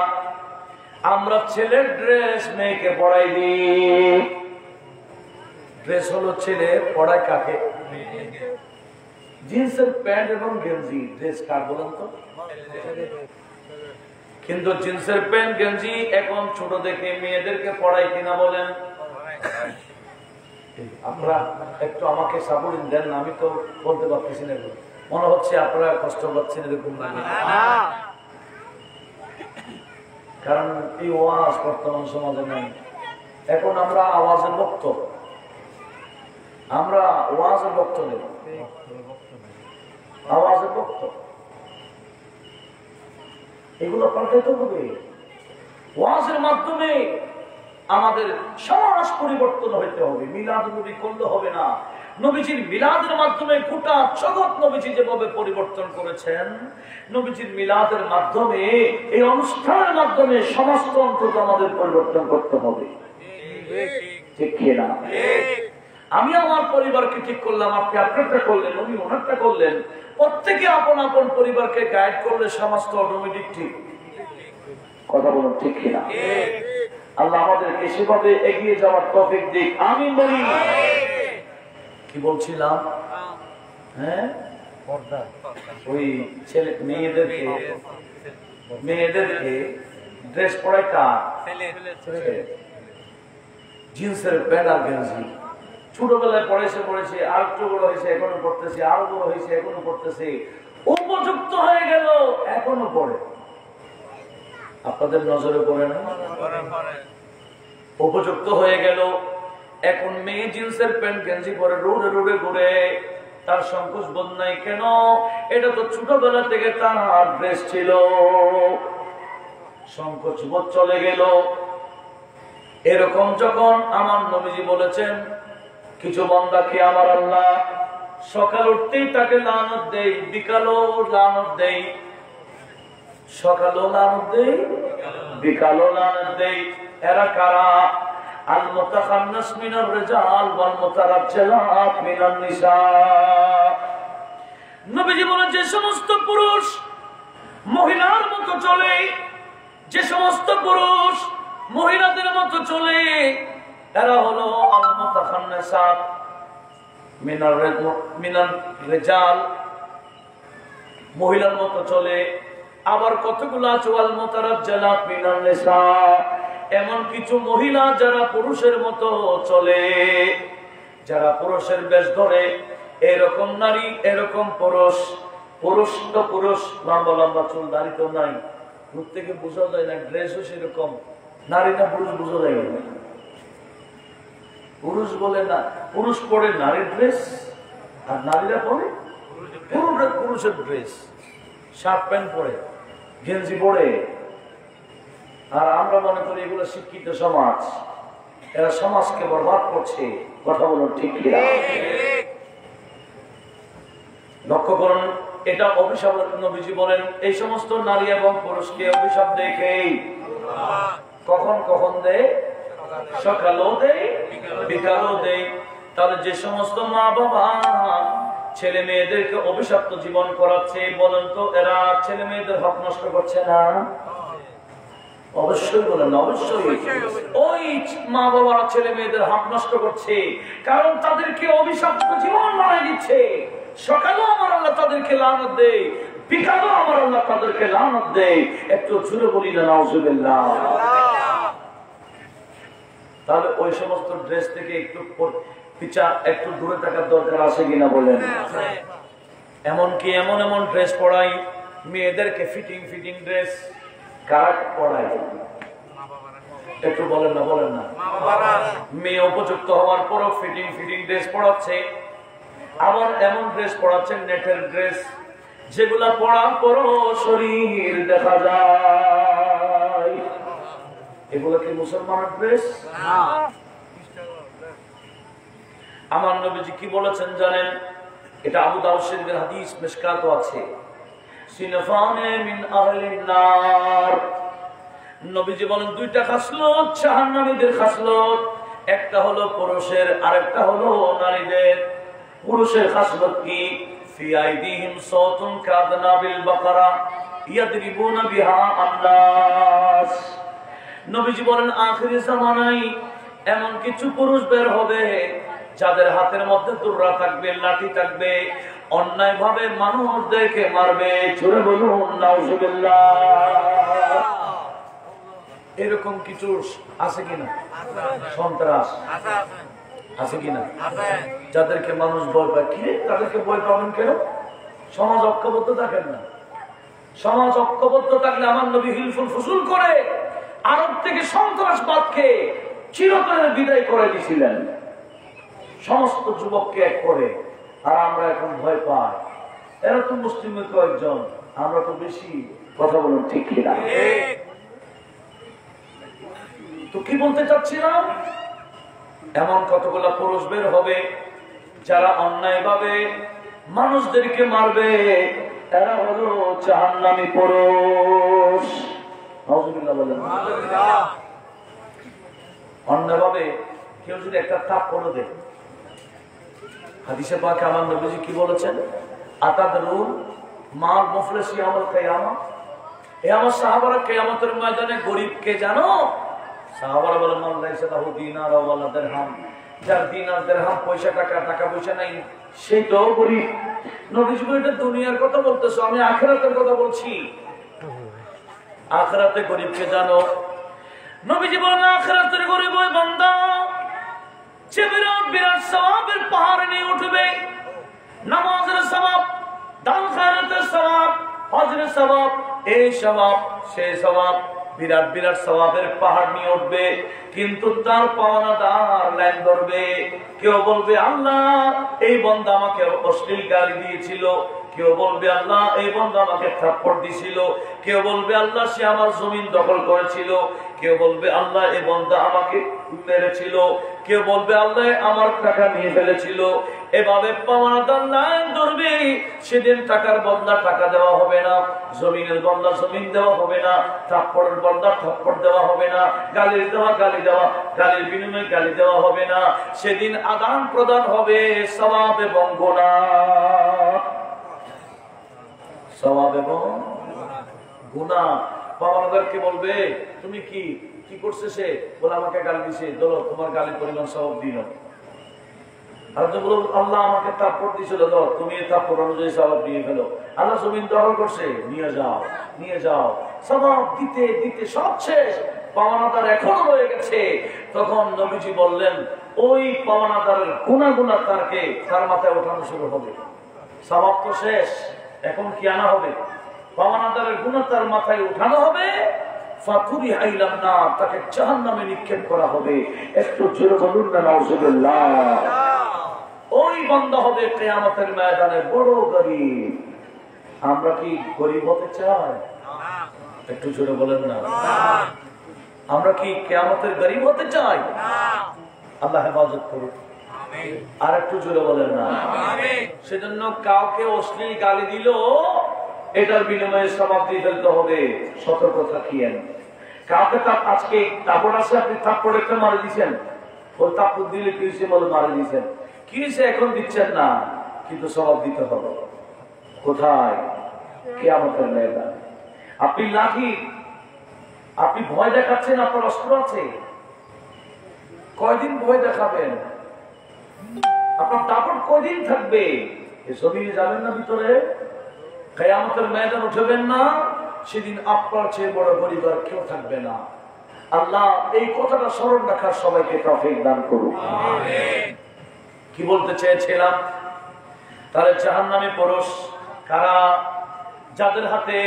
আমরা ছেলের ড্রেস মেয়েকে পরাই দিই। ড্রেস হলো ছেলে, পড়ায় কাকে? জিন্সের প্যান্ট এবং গেঞ্জি ড্রেস কার বলেন তো? কিন্তু জিন্সের প্যান্ট গেঞ্জি এখন ছোট দেখে মেয়েদেরকে পড়াই কিনা বলেন? আপনারা একটু আমাকে সাপোর্ট দেন, আমি তো বলতে পারতেছি না, মনে হচ্ছে আপনারা কষ্ট পাচ্ছেন এরকম না। কারণ এই ওয়াজ বর্তমান সমাজে নেই। এখন আমরা আওয়াজের ভক্ত, আমরা ওয়াজের ভক্ত নেব, আওয়াজের ভক্ত। এগুলো পাল্টাইতে হবে। ওয়াজের মাধ্যমে আমাদের সমাজ পরিবর্তন হইতে হবে। মিলাদ নবী করলে হবে না। নবীজির মিলাদের মাধ্যমে গোটা জগৎ নবীজি যেভাবে পরিবর্তন করেছেন, নবীজির মিলাদের মাধ্যমে, এই অনুষ্ঠানের মাধ্যমে সমস্ত অন্তত আমাদের পরিবর্তন করতে হবে। ঠিক কিনা? আমি আমার পরিবারকে ঠিক করলাম, আপনি আপনারটা করলেন, উনি ওনারটা করলেন, প্রত্যেকে আপন আপন পরিবারকে গাইড করলে সমাজ তো অটোমেটিক ঠিক। কথা বলুন ঠিক কিনা? আল্লাহ আমাদেরকে সেভাবে এগিয়ে যাওয়ার তৌফিক দিক, আমিন বলি। কি বলছিলাম? হ্যাঁ, ওই ছেলে মেয়েদেরকে ড্রেস পরায় কার? জিন্সের প্যান্ট আর গেঞ্জি ছোটবেলায় পড়েছে, আর একটু বড় হয়েছে এখনো পড়তেছে, আরো বড় হয়েছে এখনো পড়তেছে, উপযুক্ত হয়ে গেল এখনো পড়ে। আপনাদের নজরে পড়ে না? উপযুক্ত হয়ে গেল, এখন মেয়ে জিন্সের প্যান্ট গেঞ্জি পরে রোডে রোডে ঘুরে, তার সংকোচ বোধ নাই। কেন? এটা তো ছোটবেলা থেকে তার ড্রেস ছিল, সংকোচ বোধ চলে গেল। এরকম যখন আমার নবীজি বলেছেন, কিছু বান্দাকে আমার আল্লাহ সকাল উঠতেই তাকে লানত দেই, বিকালও লানত দেই, সকালও লানত দেই, বিকালও লানত দেই। এরা কারা? আল মুতাখান্নাস মিনার রিজাল ওয়াল মুতারাজ্জিলাত মিনান নিসা। নবীজি বলেন, যে সমস্ত পুরুষ মহিলার মতো চলে, যে সমস্ত পুরুষ মহিলাদের মতো চলে, এরা হলো আল মুতাখান্নাসাত মিনার রিজাল, মহিলার মতো চলে। আবার কতগুলো আছে ওয়াল মুতারাজ্জিলাত মিনান নিসা, এমন কিছু মহিলা যারা পুরুষের মতো চলে, যারা পুরুষের বেশ ধরে। এরকম নারী, এরকম পুরুষ। পুরুষ তো পুরুষ, লম্বা লম্বা চুল, দাড়ি তো নাই, দূর থেকে বোঝা যায় না, ড্রেসও সেরকম। নারী না পুরুষ বোঝা যায় না। পুরুষ বলে না, পুরুষ পরে নারীর ড্রেস, আর নারীরা পরে পুরুষের ড্রেস, শার্ট প্যান্ট পরে, গেঞ্জি পরে। আর আমরা মনে করি এগুলো শিক্ষিত সমাজ, এরা সমাজকে বরবাদ করছে। কথা বলুন ঠিক কিনা? লক্ষ্য করুন, এটা অভিশাপ। নবীজি বলেন এই সমস্ত নারী এবং পুরুষকে অভিশাপ দেখেই কখন কখন দেয়, সকালও দেয় বিকালও দেয়। তাহলে যে সমস্ত মা বাবা ছেলে মেয়েদেরকে অভিশপ্ত জীবন করাচ্ছে, বলেন তো এরা ছেলে মেয়েদের হক নষ্ট করছে না? অবশ্যই বলেন, অবশ্যই। ওই মা বাবারা ছেলে মেয়েদের হক নষ্ট করছে, কারণ তাদেরকে অভিশপ্ত জীবন বানাই দিচ্ছে। সকালেও আমার আল্লাহ তাদেরকে লানত দেয়, বিকালেও আমার আল্লাহ তাদেরকে লানত দেয়। একটু জুড়ে বলি না নাউজুবিল্লাহ। তাহলে ওই সমস্ত ড্রেস থেকে একটু দূরে থাকার দরকার আছে কিনা বলেন? এমনকি এমন এমন ড্রেস পরাই মেয়েদেরকে, ফিটিং ফিটিং ড্রেস কারা পরায়? একটু বলেন না, বলেন না। মেয়ে উপযুক্ত হওয়ার পরও ফিটিং ফিটিং ড্রেস পরাচ্ছে। আবার এমন ড্রেস পরাচ্ছেন, নেটের ড্রেস, যেগুলা পরার পরও শরীর দেখা যায়। এগুলো কি মুসলমানের ড্রেস? আমার নবীজি কি বলেছেন জানেন? এটা আবু দাউদ শরীফের হাদিস, মিশকাতও আছে। সিনফানে মিন আহলিন নার, নবীজি বলেন দুইটা খাসলত জাহান্নামীদের খাসলত, একটা হলো পুরুষের, আরেকটা হলো নারীদের। পুরুষের খাসলত কি? ফি আইদিহিম সাওতুন কাদনাবিল বাকারা ইয়াদরিবুনা বিহা আন-নাস। নবীজি বলেন আখিরি জামানায় এমন কিছু পুরুষ বের হবে যাদের হাতের মধ্যে দুর্রা থাকবে, লাঠি থাকবে, অন্যায় ভাবে মানুষদেরকে মারবে। জোরে বলুন নাউজুবিল্লাহ। এরকম কিছু আছে কিনা? সন্ত্রাস আছে কিনা? যাদেরকে মানুষ ভয় পায়। কি তাদেরকে ভয় পাবেন কেন? সমাজ ঐক্যবদ্ধ থাকেন না। সমাজ ঐক্যবদ্ধ থাকলে আমার নবী হিলফুল ফুসুল করে আরব থেকে সন্ত্রাসবাদকে চিরতরে বিদায় করে দিয়েছিলেন, সমস্ত যুবককে এক করে। আর আমরা এখন ভয় পাই। এরা তো মুসলিমের কয়েকজন, আমরা তো বেশি। কথা বলুন ঠিক কিনা? তো কি বলতে চাচ্ছিলাম, এমন কতগুলা পুরুষ বের হবে যারা অন্যায় ভাবে মানুষদেরকে মারবে। এরা হলো জাহান্নামী পুরুষ। অন্যায় ভাবে কেউ যদি একটা তাপ করে দেয়, হাদিসে পাকে আমার নবীজি কি বলেছেন? আতাদরুন মাল মুফলিস ইয়াউমুল কিয়ামah, এ আমার সাহাবারা কিয়ামতের ময়দানে গরীব কে জানো? সাহাবারা বলেন মান লাইসা লাহু দিনার ওয়ালা দিরহাম, যার দিনার দিরহাম পয়সা টাকা পয়সা নাই সেই তো গরীব। নবীজি বলেন এটা দুনিয়ার কথা বলতেছো, আমি আখিরাতের কথা বলছি। আখিরাতে গরীবকে জানো? নবীজি বলেন আখিরাতের গরীব ওই বান্দা যে বিরাট বিরাট সওয়াবের পাহাড় নিয়ে উঠবে। নামাজের সওয়াব, দান খায়রাতের সওয়াব, হজের সওয়াব, এই সওয়াব সেই সওয়াব, বিরাট বিরাট সওয়াবের পাহাড় নিয়ে উঠবে। কিন্তু তার পাওনাদার লাইন ধরবে। কেউ বলবে আল্লাহ এই বান্দা আমাকে অশ্লীল গালি দিয়েছিল, কেউ বলবে আল্লাহ এই বান্দা আমাকে থাপ্পড় দিয়েছিল, কেউ বলবে আল্লাহ সে আমার জমিন দখল করেছিল, কেউ বলবে আল্লাহ এই বান্দা আমাকে মেরেছিল, কেউ বলবে আল্লাহ আমার টাকা নিয়ে ফেলেছিল। এভাবে পাওনাদার লাইন ধরবে। সেদিন টাকার বদলা টাকা দেওয়া হবে না, জমিনের বদলা জমিন দেওয়া হবে না, থাপ্পড়ের বদলা থাপ্পড় দেওয়া হবে না, গালির দেওয়া গালি দেওয়া, গালির বিনিময়ে গালি দেওয়া হবে না। সেদিন আদান প্রদান হবে সওয়াব এবং গুনাহ। সওয়াব এবং গুনাহ। পাওনাদারকে বলবে তুমি কি কি করছে? সে বলে আমাকে গালি দিছে, ধরো তোমার গালির পরিমাণ সওয়াব দিল। আর তো বলো আল্লাহ আমাকে থাপ্পড় দিয়েছিল, ধর তুমি এই থাপ্পড় অনুযায়ী সওয়াব নিয়ে ফেলো। আল্লাহ জমিন দখল করছে, নিয়ে যাও নিয়ে যাও। সওয়াব দিতে দিতে সব শেষ, পাওনাদার এখনো রয়ে গেছে। তখন নবীজি বললেন ওই পাওনাদারের গুনাহ গুনাহ তার মাথায় ওঠানো শুরু হবে। সওয়াব তো শেষ, এখন কি আনা হবে? পাওনাদারের গুনাহ তার মাথায় উঠানো হবে। ফাতুরি আইলাম না, তাকে জাহান্নামে নিক্ষেপ করা হবে। একটু জোরে বলুন না নাউজুবিল্লাহ। ওই বান্দা হবে কিয়ামতের ময়দানে বড় গরীব। আমরা কি গরীব হতে চাই? একটু জোরে বলেন না। আমরা কি কিয়ামতের গরীব হতে চাই? আল্লাহ হেফাজত করুন। আর একটু জোরে বলেন না। সেজন্য কাউকে অশ্লীল গালি দিল এটার বিনিময়ে সবাব দিয়ে ফেলতে হবে, সতর্ক থাকিয়েন। কাউকে আজকে তারপর আছে আপনি থাপ্পড় একটা মারে দিচ্ছেন, ওর তাপ্পড় দিলে কি হয়েছে বলে মারে দিচ্ছেন, কি হয়েছে এখন দিচ্ছেন না, কিন্তু সবাব দিতে হবে। কোথায়? কিয়ামতের ময়দানে। আপনি লাঠি, আপনি ভয় দেখাচ্ছেন, আপনার অস্ত্র আছে, কয়দিন ভয় দেখাবেন? আপনার দাপট কয়দিন থাকবে? এসব নিয়ে যাবেন না ভিতরে, কিয়ামতের ময়দান উঠবেন না, সেদিন আপনার চেয়ে বড় পরিবার কেউ থাকবে না। আল্লাহ এই কথাটা স্মরণ রাখার সবাইকে তৌফিক দান করুন। কি বলতে চেয়েছিলাম? তাহলে জাহান্নামী পুরুষ কারা? যাদের হাতে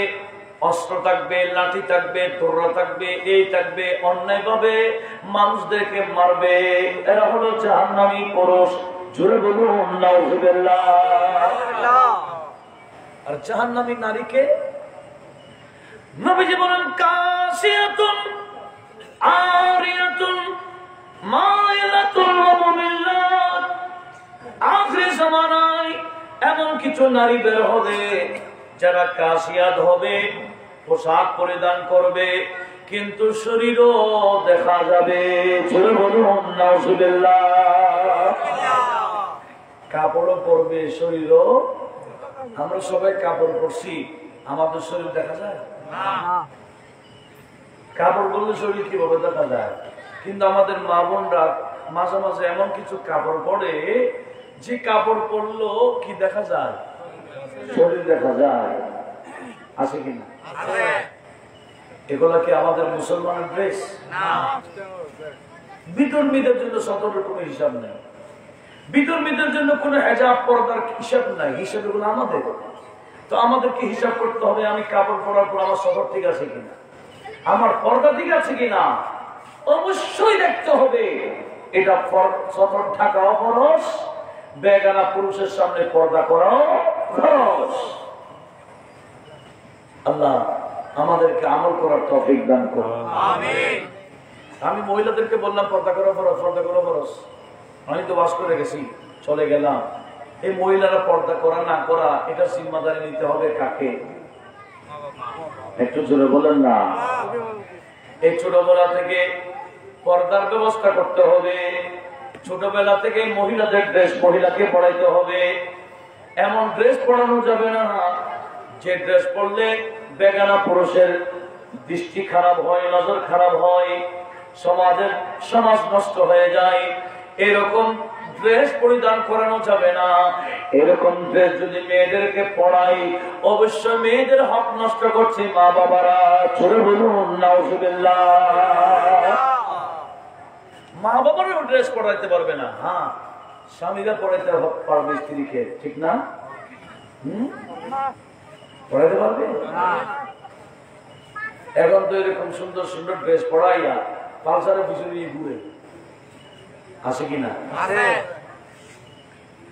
অস্ত্র থাকবে, লাঠি থাকবে, তোররা থাকবে, এই থাকবে, অন্যায় ভাবে মানুষদেরকে মারবে, এরা হলো জাহান্নামী পুরুষ। জোরে বলুন নাউযুবিল্লাহ। আর জাহান্নামী নারীকে নবীজি বলেন কাসিয়াতুন আরিয়াতুন মাইলাতুন মুমিল্লাত। আখির জামানায় এমন কিছু নারী বের হবে যারা কাসিয়াত হবে, পোশাক পরিধান করবে, কিন্তু শরীরও দেখা যাবে। জোরে বলুন নাউযুবিল্লাহ। কাপড়ও পরবে, শরীরও। আমরা সবাই কাপড় পরছি, আমাদের শরীর দেখা যায় না। কাপড় পরলে শরীর কিভাবে দেখা যায়? কিন্তু আমাদের মা বোনরা মাঝে মাঝে এমন কিছু কাপড় পরে যে কাপড় পরলো কি দেখা যায়? শরীর দেখা যায়। আছে কিনা? এগুলা কি আমাদের মুসলমানের ড্রেস? বিধর্মীদের জন্য সতর্কের কোনো হিসাব নেই, বিধর্মীদের জন্য কোনো হেজাব পর্দার হিসাব নাই, হিসাব এগুলো আমাদের। তো আমাদেরকে হিসাব করতে হবে, আমি কাপড় পরার পর আমার সতর ঠিক আছে কিনা, আমার পর্দা ঠিক আছে কিনা, অবশ্যই দেখতে হবে। এটা সতর ঢাকাও ফরজ, বেগানা পুরুষের সামনে পর্দা করাও ফরজ। আল্লাহ আমাদেরকে আমল করার তৌফিক দান করুন। আমিন। আমি মহিলাদেরকে বললাম পর্দা করা ফরজ, পর্দা করা ফরজ। আমি তো ওয়াজ করে গেছি, চলে গেলাম। এই মহিলারা পর্দা করা না করা এটা জিম্মাদারি নিতে হবে কাকে? একটু জোরে বলেন না। এই ছোটবেলা থেকে পর্দার ব্যবস্থা করতে হবে। ছোটবেলা থেকে মহিলাদের ড্রেস মহিলাকে পড়াইতে হবে। এমন ড্রেস পরানো যাবে না যে ড্রেস পরলে বেগানা পুরুষের দৃষ্টি খারাপ হয়, নজর খারাপ হয়, সমাজ নষ্ট হয়ে যায়। এরকম ড্রেস পরিধান করানো যাবে না। এরকম ড্রেস যদি মেয়েদেরকে পড়াই, অবশ্যই মেয়েদের হক নষ্ট করছে মা বাবারা। জোরে বলুন নাউযুবিল্লাহ। মা বাবারও ড্রেস পড়াইতে পারবে না, হ্যাঁ স্বামীরা পড়াইতে পারবে স্ত্রীকে, ঠিক না? পড়াইতে পারবে? এখন তো এরকম সুন্দর সুন্দর ড্রেস পড়াইয়া পালসারের পিছনে ঘুরে, আছে কিনা?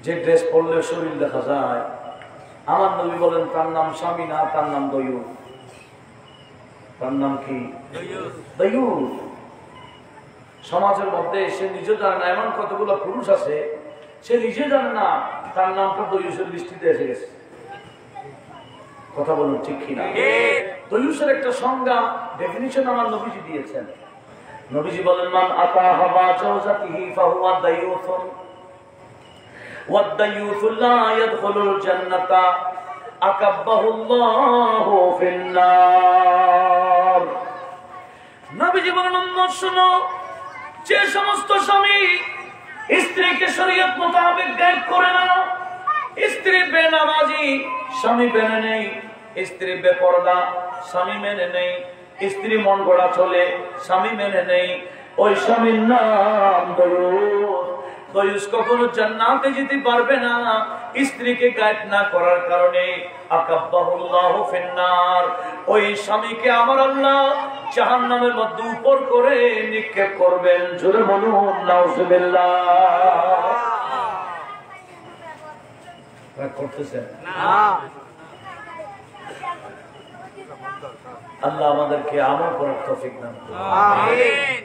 যে ড্রেস পরলে শরীর দেখা যায়। আমার নবী বলেন তার নাম স্বামী না, তার নাম দয়ুস। তার নাম কি? দয়ুস। সমাজের মধ্যে সে নিজে জানে না, এমন কতগুলো পুরুষ আছে সে নিজে জানে না তার নামটা দয়ুসের দৃষ্টিতে এসে গেছে। কথা বলুন ঠিক কিনা? দয়ুসের একটা সংজ্ঞা, ডেফিনিশন আমার নবীজি দিয়েছেন। নবীজি বলেন মান আতা হাবা জাওজাতিহি ফাহুয়া দায়ুসুন ওয়াদ-দায়ুসু লা ইয়াদখুলুল জান্নাতা আকাব্বাহুল্লাহু ফিন-নার। নবীজি বলেন উম্মত শুনো, যে সমস্ত স্বামী স্ত্রীকে শরীয়ত মোতাবেক গাইড করে না, স্ত্রী বেনামাজি স্বামী মেনে নেই, স্ত্রী বেপরদা স্বামী মেনে নেই, স্ত্রী মন গড়া চলে স্বামী মেনে নেই, ওই স্বামীর নাম দয়ুস। দয়ুস কখনো জান্নাতে যেতে পারবে না স্ত্রীকে গাইড না করার কারণে। আকাব্বাহুল্লাহু ফিন-নার। ওই স্বামীকে আমার আল্লাহ জাহান্নামের মধ্যে উপর করে নিক্ষেপ করবেন। জোরে বলুন নাউযুবিল্লাহ। করতেছেন না? আল্লাহ আমাদেরকে আমল করার তৌফিক দান করুন। আমিন।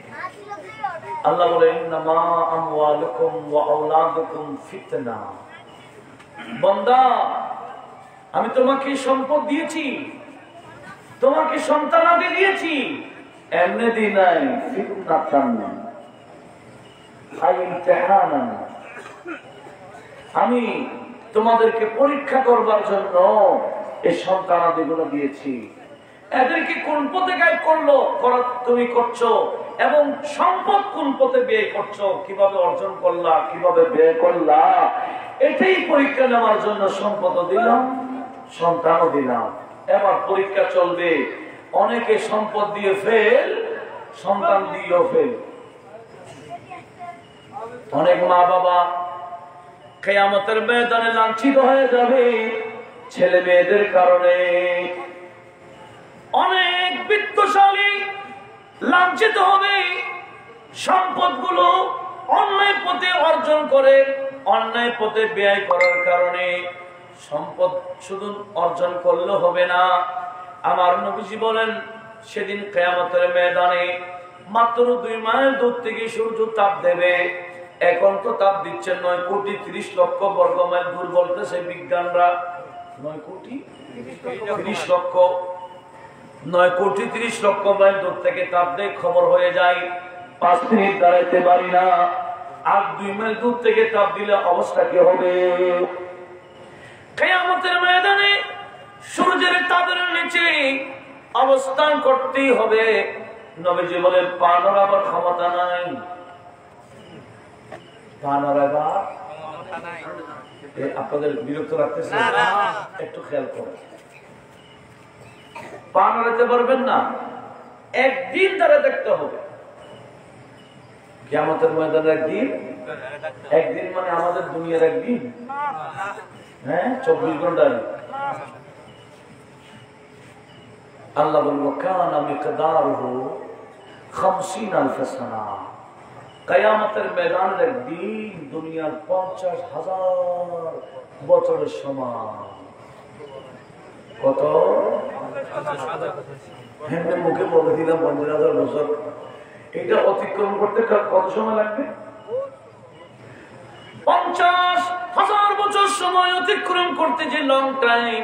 আল্লাহ বলেন ইন্নামা আমওয়ালুকুম ওয়া আওলাদুকুম ফিতনা। বান্দা, আমি তোমাকে সম্পদ দিয়েছি, তোমাকে সন্তানাদি দিয়েছি, এমনি দি নাই, ফিতনাতান আই ইমতিহানান। আমি তোমাদেরকে পরীক্ষা করবার জন্য এই সন্তানাদিগুলো দিয়েছি। এদেরকে কোন পথে গাইড করলো তুমি করছো, এবং সম্পদ কোন পথে ব্যয় করছো, কিভাবে অর্জন করলা, কিভাবে ব্যয় করলা, এটাই পরীক্ষা নেওয়ার জন্য সম্পদ দিলাম, সন্তানও দিলাম। এবার পরীক্ষা চলবে। অনেকে সম্পদ দিয়ে ফেল, সন্তান দিয়েও ফেল। অনেক মা বাবা কিয়ামতের ময়দানে লাঞ্ছিত হয়ে যাবে ছেলে মেয়েদের কারণে। অনেক বিত্তশালী লাঞ্ছিত হবে, সম্পদগুলো অন্যায় পথে অর্জন করে, অন্যায় পথে ব্যয় করার কারণে। সম্পদ শুধু অর্জন করলে হবে না। আমার নবীজি বলেন সেদিন কিয়ামতের ময়দানে মাত্র 2 মাইল দূর থেকে সূর্য তাপ দেবে। এখন তো তাপ দিচ্ছে 9 কোটি 30 লক্ষ বর্গ মাইল দূর, বলতেছে বিজ্ঞানরা। 9 কোটি 30 লক্ষ, 9 কোটি 30 লক্ষ মাইল দূর থেকে তাপ দেয়, খবর হয়ে যায়। 5 মিনিট দাঁড়াইতে পারি না। আর 2 মাইল দূর থেকে তাপ দিলে অবস্থা কি হবে? কিয়ামতের ময়দানে সূর্যের তাপের নিচে অবস্থান করতেই হবে। নবীজি বলেন পা নড়াবার ক্ষমতা নাই। পা নড়াবার ক্ষমতা নাই। আপনাদের বিরক্ত লাগতেছে? একটু খেয়াল করেন। পা নড়াতে পারবেন না, একদিন দ্বারা দেখতে হবে। কিয়ামতের ময়দানে একদিন মানে আমাদের দুনিয়ার একদিন, হ্যাঁ 24 ঘন্টা। আল্লাহ বলল কানা মিকদারুহু 50,000 সানা। কিয়ামতের ময়দানের একদিন দুনিয়ার 50,000 বছরের সমান। কত? হ্যাঁ মুখে বলে দিলাম 50,000 বছর। এটা অতিক্রম করতে কত সময় লাগবে? 50,000 বছর সময় অতিক্রম করতে, যে লং টাইম।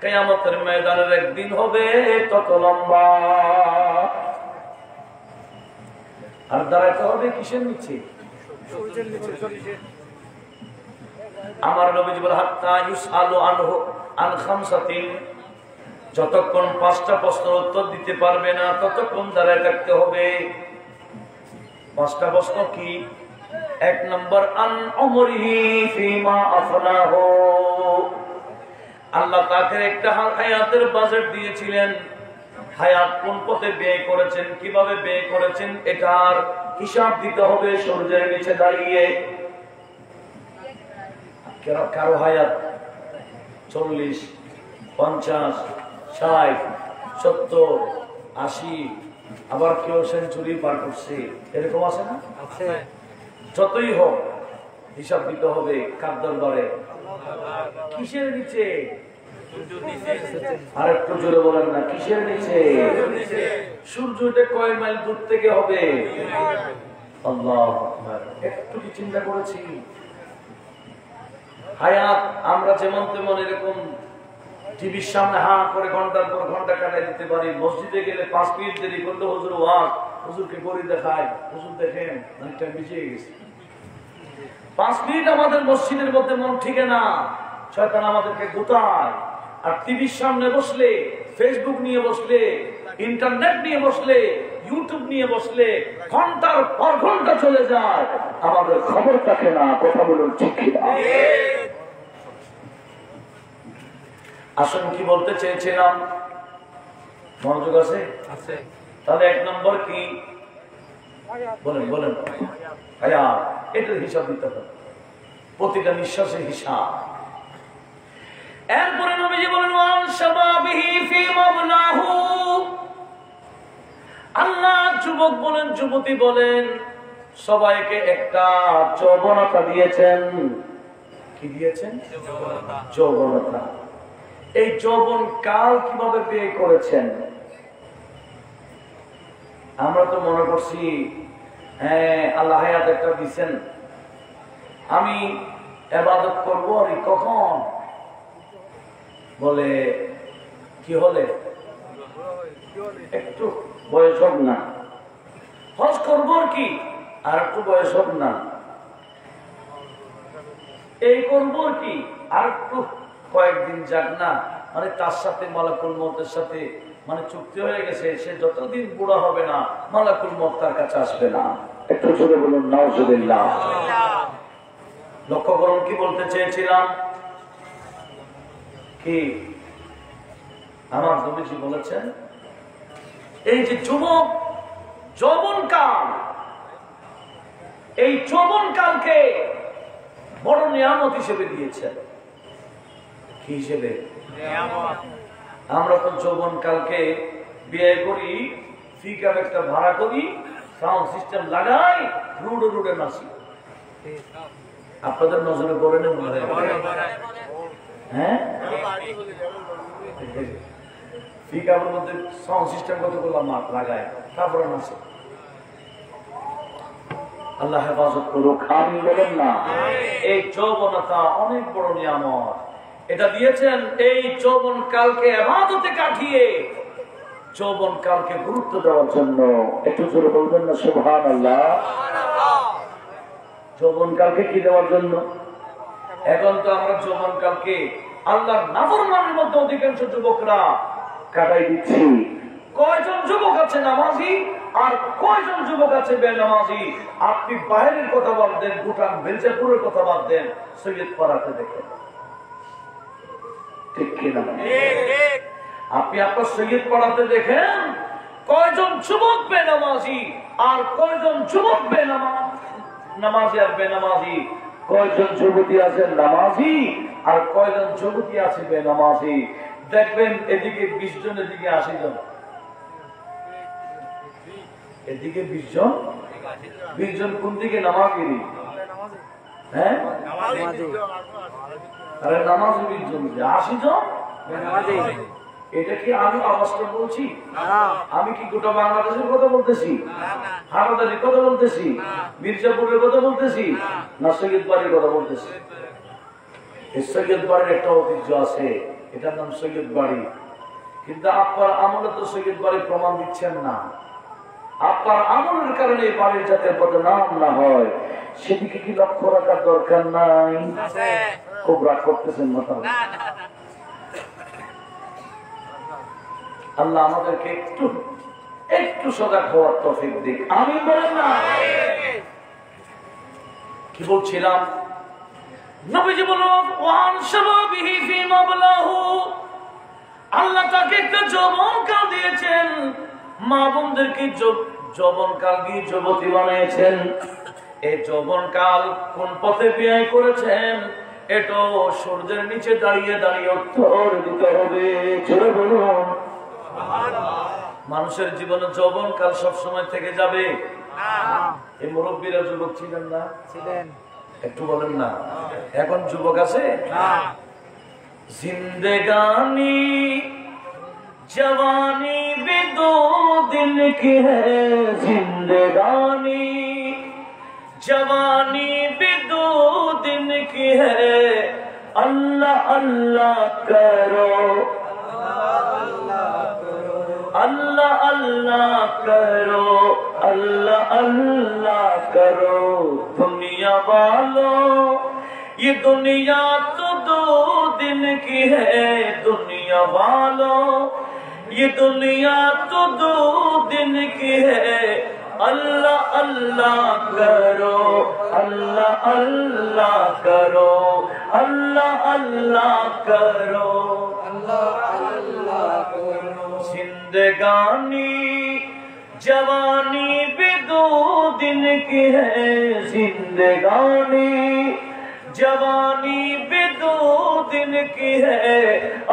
কিয়ামতের ময়দানের একদিন হবে তত লম্বা। আর দাঁড়াতে হবে কিসের নিচে? আমার নবীজি বলেন হাত্তা ইউসালু আনহু আন খামসাতিন। যতক্ষণ 5টা প্রশ্নের উত্তর দিতে পারবে না ততক্ষণ দাঁড়ায় থাকতে হবে। 5টা প্রশ্ন কি? 1 নম্বর আন উমরিহি ফিমা আফনাহু। আল্লাহ তাকে একটা হায়াতের বাজেট দিয়েছিলেন, হায়াত কোন পথে ব্যয় করেছেন, কিভাবে ব্যয় করেছেন, এটার হিসাব দিতে হবে সূর্যের নিচে দাঁড়িয়ে। কারো হায়াত 40, 50, 60, 70, 80, আবার কেউ সেঞ্চুরি পার করছে, এরকম আছে না? যতই হোক হিসাব দিতে হবে কার দরবারে? কিসের নিচে? আর একটু জোরে বলেন না, কিসের নিচে? সূর্যটা কয় মাইল দূর থেকে হবে? আল্লাহু আকবার। একটু কি চিন্তা করেছি? হায়াত আমরা যেমন তেমন এরকম টিভির সামনে হা করে ঘন্টার পর ঘন্টা কাটাই দিতে পারি। মসজিদে গেলে 5 মিনিট দেরি করলে হুজুর ওয়াজ, হুজুরকে গড়ি দেখায়, হুজুর দেখেন অনেকটা পিছিয়ে গেছে। 5 মিনিট আমাদের মসজিদের মধ্যে মন ঠিকে না, শয়তান আমাদেরকে গোতায়। আর টিভির সামনে বসলে, ফেসবুক নিয়ে বসলে, ইন্টারনেট নিয়ে বসলে, ইউটিউব নিয়ে বসলে ঘন্টার পর ঘন্টা চলে যায়, আমাদের খবর থাকে না। কথা বলুন ঠিক কিনা? আসুন কি বলতে চেয়েছিলাম, মনোযোগ আছে? তাহলে 1 নম্বর কি বলেন? বলেন হায়াত, এটার হিসাব দিতে হবে, প্রতিটা নিঃশ্বাসের হিসাব। এরপরে নবীজি বলেন ওয়ান শাবাবিহি ফি মাবলাহু। আল্লাহ যুবক বলেন, যুবতী বলেন, সবাইকে একটা যৌবনতা দিয়েছেন। কি দিয়েছেন? যৌবনতা। এই যৌবন কাল কিভাবে ব্যয় করেছেন? আমরা তো মনে করছি হ্যাঁ আল্লাহ হায়াত একটা দিচ্ছেন, আমি ইবাদত করবো আর কখন বলে কি হলে একটু বয়স হোক না, হজ করবো আর কি আর একটু বয়স হোক না, এই করবো আর কি আর একটু কয়েকদিন যাক না, মানে তার সাথে মালাকুল মউতের সাথে মানে চুক্তি হয়ে গেছে, সে যতদিন বুড়া হবে না মালাকুল মউত তার কাছে আসবে না। একটু জোরে বলুন নাউজুবিল্লাহ। লক্ষ্য করুন কি বলতে চেয়েছিলাম, কি আমার নবীজি বলেছেন এই যে যুবক যৌবনকাল, এই যৌবনকালকে বড় নিয়ামত হিসেবে দিয়েছেন। কি হিসেবে? আমরা তো যৌবনকালকে বিয়ে করি, ফিকার একটা ভাড়া করি, সাউন্ড সিস্টেম লাগাই, রুডে রুডে নাচি। আপনাদের নজরে পড়ে না মনে হয়? হ্যাঁ, ফিকারের মধ্যে সাউন্ড সিস্টেম কতগুলো মাঠ লাগায়, তারপরে নাচে। আল্লাহ হেফাজত করুক, আমিন বলেন না। এই যৌবনতা অনেক বড় নিয়ামত, এটা দিয়েছেন এই যৌবন কালকে ইবাদতে কাটিয়ে যৌবন কালকে গুরুত্ব দেওয়ার জন্য। একটু জোরে বলবেন না সুবহানাল্লাহ। যৌবন কালকে কি দেওয়ার জন্য? এখন তো আমরা যৌবন কালকে আল্লাহর নাফরমানের মধ্যে অধিকাংশ যুবকরা কাটাই দিচ্ছি। কয়জন যুবক আছে নামাজি আর কয়জন যুবক আছে বেনামাজি? আপনি বাইরের কথা বাদ দেন, ভুটান বেলচাপুরের কথা বাদ দেন, সৈয়দ পাড়াতে দেখেন, ঠিক কিনা? আপনি আপনার সৈয়দ পাড়াতে দেখেন কয়জন যুবক বেনামাজি আর কয়জন যুবক নামাজি আর বেনামাজি, কয়জন যুবতী আছে নামাজি আর কয়জন যুবতী আছে বেনামাজি। দেখবেন এদিকে 20 জন, এদিকে 80 জন, এদিকে 20 জন, 20 জন কোন দিকে নামাজি? হ্যাঁ, আরে নামাজি 20 জন, 80 জন এটা কি আমি অবস্থা বলছি? আমি কি গোটা বাংলাদেশের কথা বলতেছি, হারাদারির কথা বলতেছি, মির্জাপুরের কথা বলতেছি, না সৈয়দ বাড়ির কথা বলতেছি? সৈয়দ বাড়ির একটা ঐতিহ্য আছে, এটার নাম সৈয়দ বাড়ি। কিন্তু আপনার আমলে তো সৈয়দ বাড়ি প্রমাণ দিচ্ছেন না। আপনার আমলের কারণে এই বাড়ির যাতে বদনাম না হয় সেদিকে কি লক্ষ্য রাখার দরকার নাই? খুব রাগ করতেছেন মাথা। আল্লাহ আমাদেরকে একটু একটু সজাগ হওয়ার তৌফিক দিক, আমিন বলেন না। কি বলছিলাম? নবীজি বলেন ওয়ান শাবাবিহি ফি মাবলাহু, আল্লাহ তাকে একটা যৌবনকাল দিয়েছেন, মা বোনদেরকে যৌবনকাল দিয়ে যুবতী বানিয়েছেন। এই যৌবনকাল কোন পথে ব্যয় করেছেন এটা সূর্যের নিচে দাঁড়িয়ে দাঁড়িয়ে উত্তর দিতে হবে। জোরে বলুন। মানুষের জীবনে যৌবনকাল সবসময় থেকে যাবে? এই মুরব্বীরা যুবক ছিলেন না? ছিলেন। একটু বলেন না, এখন যুবক আছে? জিন্দেগানি जवानी भी 2 दिन की है, जिंदगानी जवानी भी 2 दिन की है, अल्लाह अल्लाह करो, अल्लाह अल्लाह करो, अल्लाह अल्लाह करो। दुनिया वालों ये दुनिया तो 2 दिन की है, दुनिया वालों ये दुनिया तो 2 दिन की है, अल्लाह अल्लाह करो, अल्लाह अल्लाह करो, अल्लाह अल्लाह करो, अल्लाह अल्लाह करो। जिंदगानी जवानी भी 2 दिन की है, जिंदगानी जवानी भी 2 दिन की है,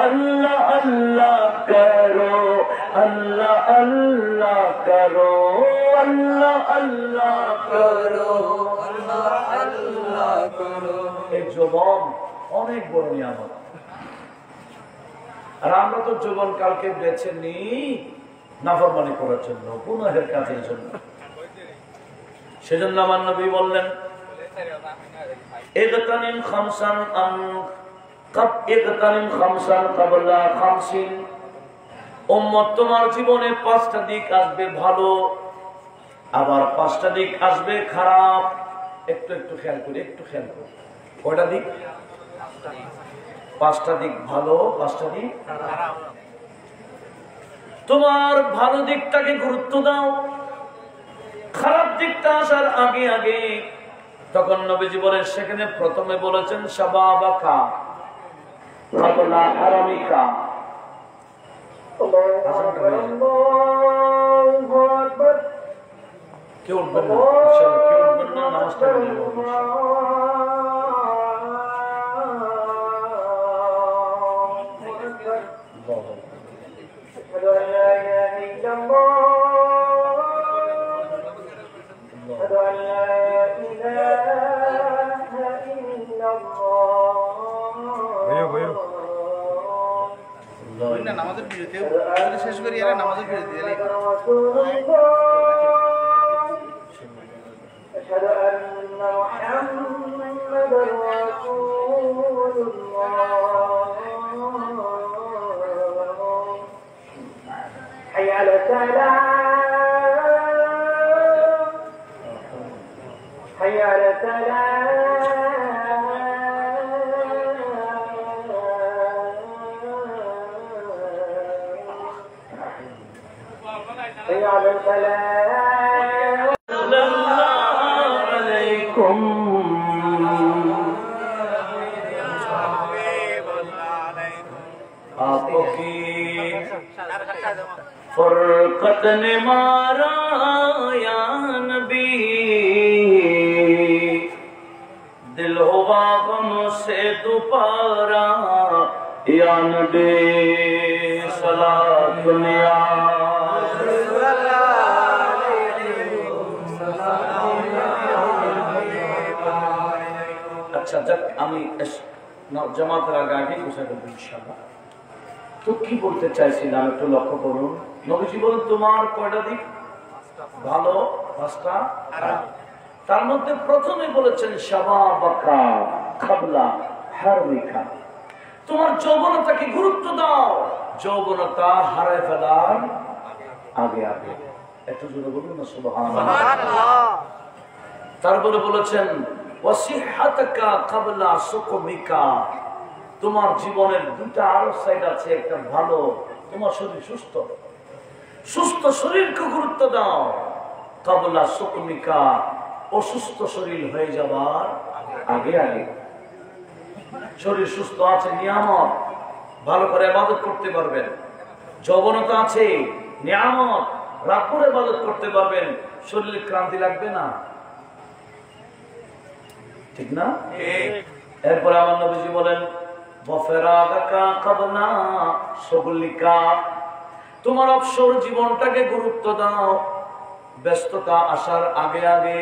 अल्लाह अल्लाह करो, अल्लाह अल्लाह करो, अल्लाह अल्लाह करो, अल्लाह अल्लाह करो। এই যৌবন অনেক বড় নিয়ামত। আর আমরা তো জীবন কালকে বেছে নিই নাফরমানি করার জন্য, গুনাহের কাজের জন্য। সেজন্য আমার নবী বললেন ইগতানিম খামসান ক্বাবলা খামসিন, উম্মত তোমার জীবনে 5টা দিক আসবে ভালো, আবার 5টা দিক আসবে খারাপ। একটু একটু খেয়াল করি, একটু খেয়াল করি। কয়টা দিক? 5টা দিক ভালো, 5টা দিক খারাপ। তোমার ভালো দিকটাকে গুরুত্ব দাও, খারাপ দিকটা আসার আগে আগে। তখন নবীজি বলেন, সেখানে প্রথমে বলেছেন শাবাবাকা ক্বাবলা হারামিকা। কেউ উঠবেন না, কেউ উঠবেন না, নামাজটা নামাজের বিরতি শেষ করি, নামাজের বিরতি। أشهد أن محمدا رسول الله حي على السلام حي على السلام حي على السلام आपकी फरकत ने मारा या नबी, दिल हुआ गम से दुपारा या नबी सलात दुनिया। अच्छा जब আমি জামাতের আগে বসে করব ইনশাআল্লাহ। তো কি বলতে চাইছিলাম একটু লক্ষ্য করুন। নবীজি বলেন তোমার কয়টা দিক ভালো, 5টা খারাপ। তার মধ্যে প্রথমে বলেছেন শাবাবাকা ক্বাবলা হারমিকা, তোমার যৌবনতাকে গুরুত্ব দাও, যৌবনতা হারায় ফেলার আগে আগে। একটু জোরে বলুন না সুবহানাল্লাহ। তারপরে বলেছেন ওয়াসিহাতাকা ক্বাবলা সুকমিকা, তোমার জীবনের 2টা আরো সাইড আছে, একটা ভালো, তোমার শরীর সুস্থ, সুস্থ শরীরকে গুরুত্ব দাও। ক্বাবলা সুকমিকা, অসুস্থ শরীর হয়ে যাবার আগে আগে। শরীর সুস্থ আছে, নিয়ামত, ভালো করে ইবাদত করতে পারবেন। যৌবনতা আছে, নিয়ামত, রাত করে ইবাদত করতে পারবেন, শরীরে ক্লান্তি লাগবে না, ঠিক না? এরপরে আমার নবীজি বলেন তোমার অবসর জীবনটাকে গুরুত্ব দাও, ব্যস্ততা আসার আগে আগে।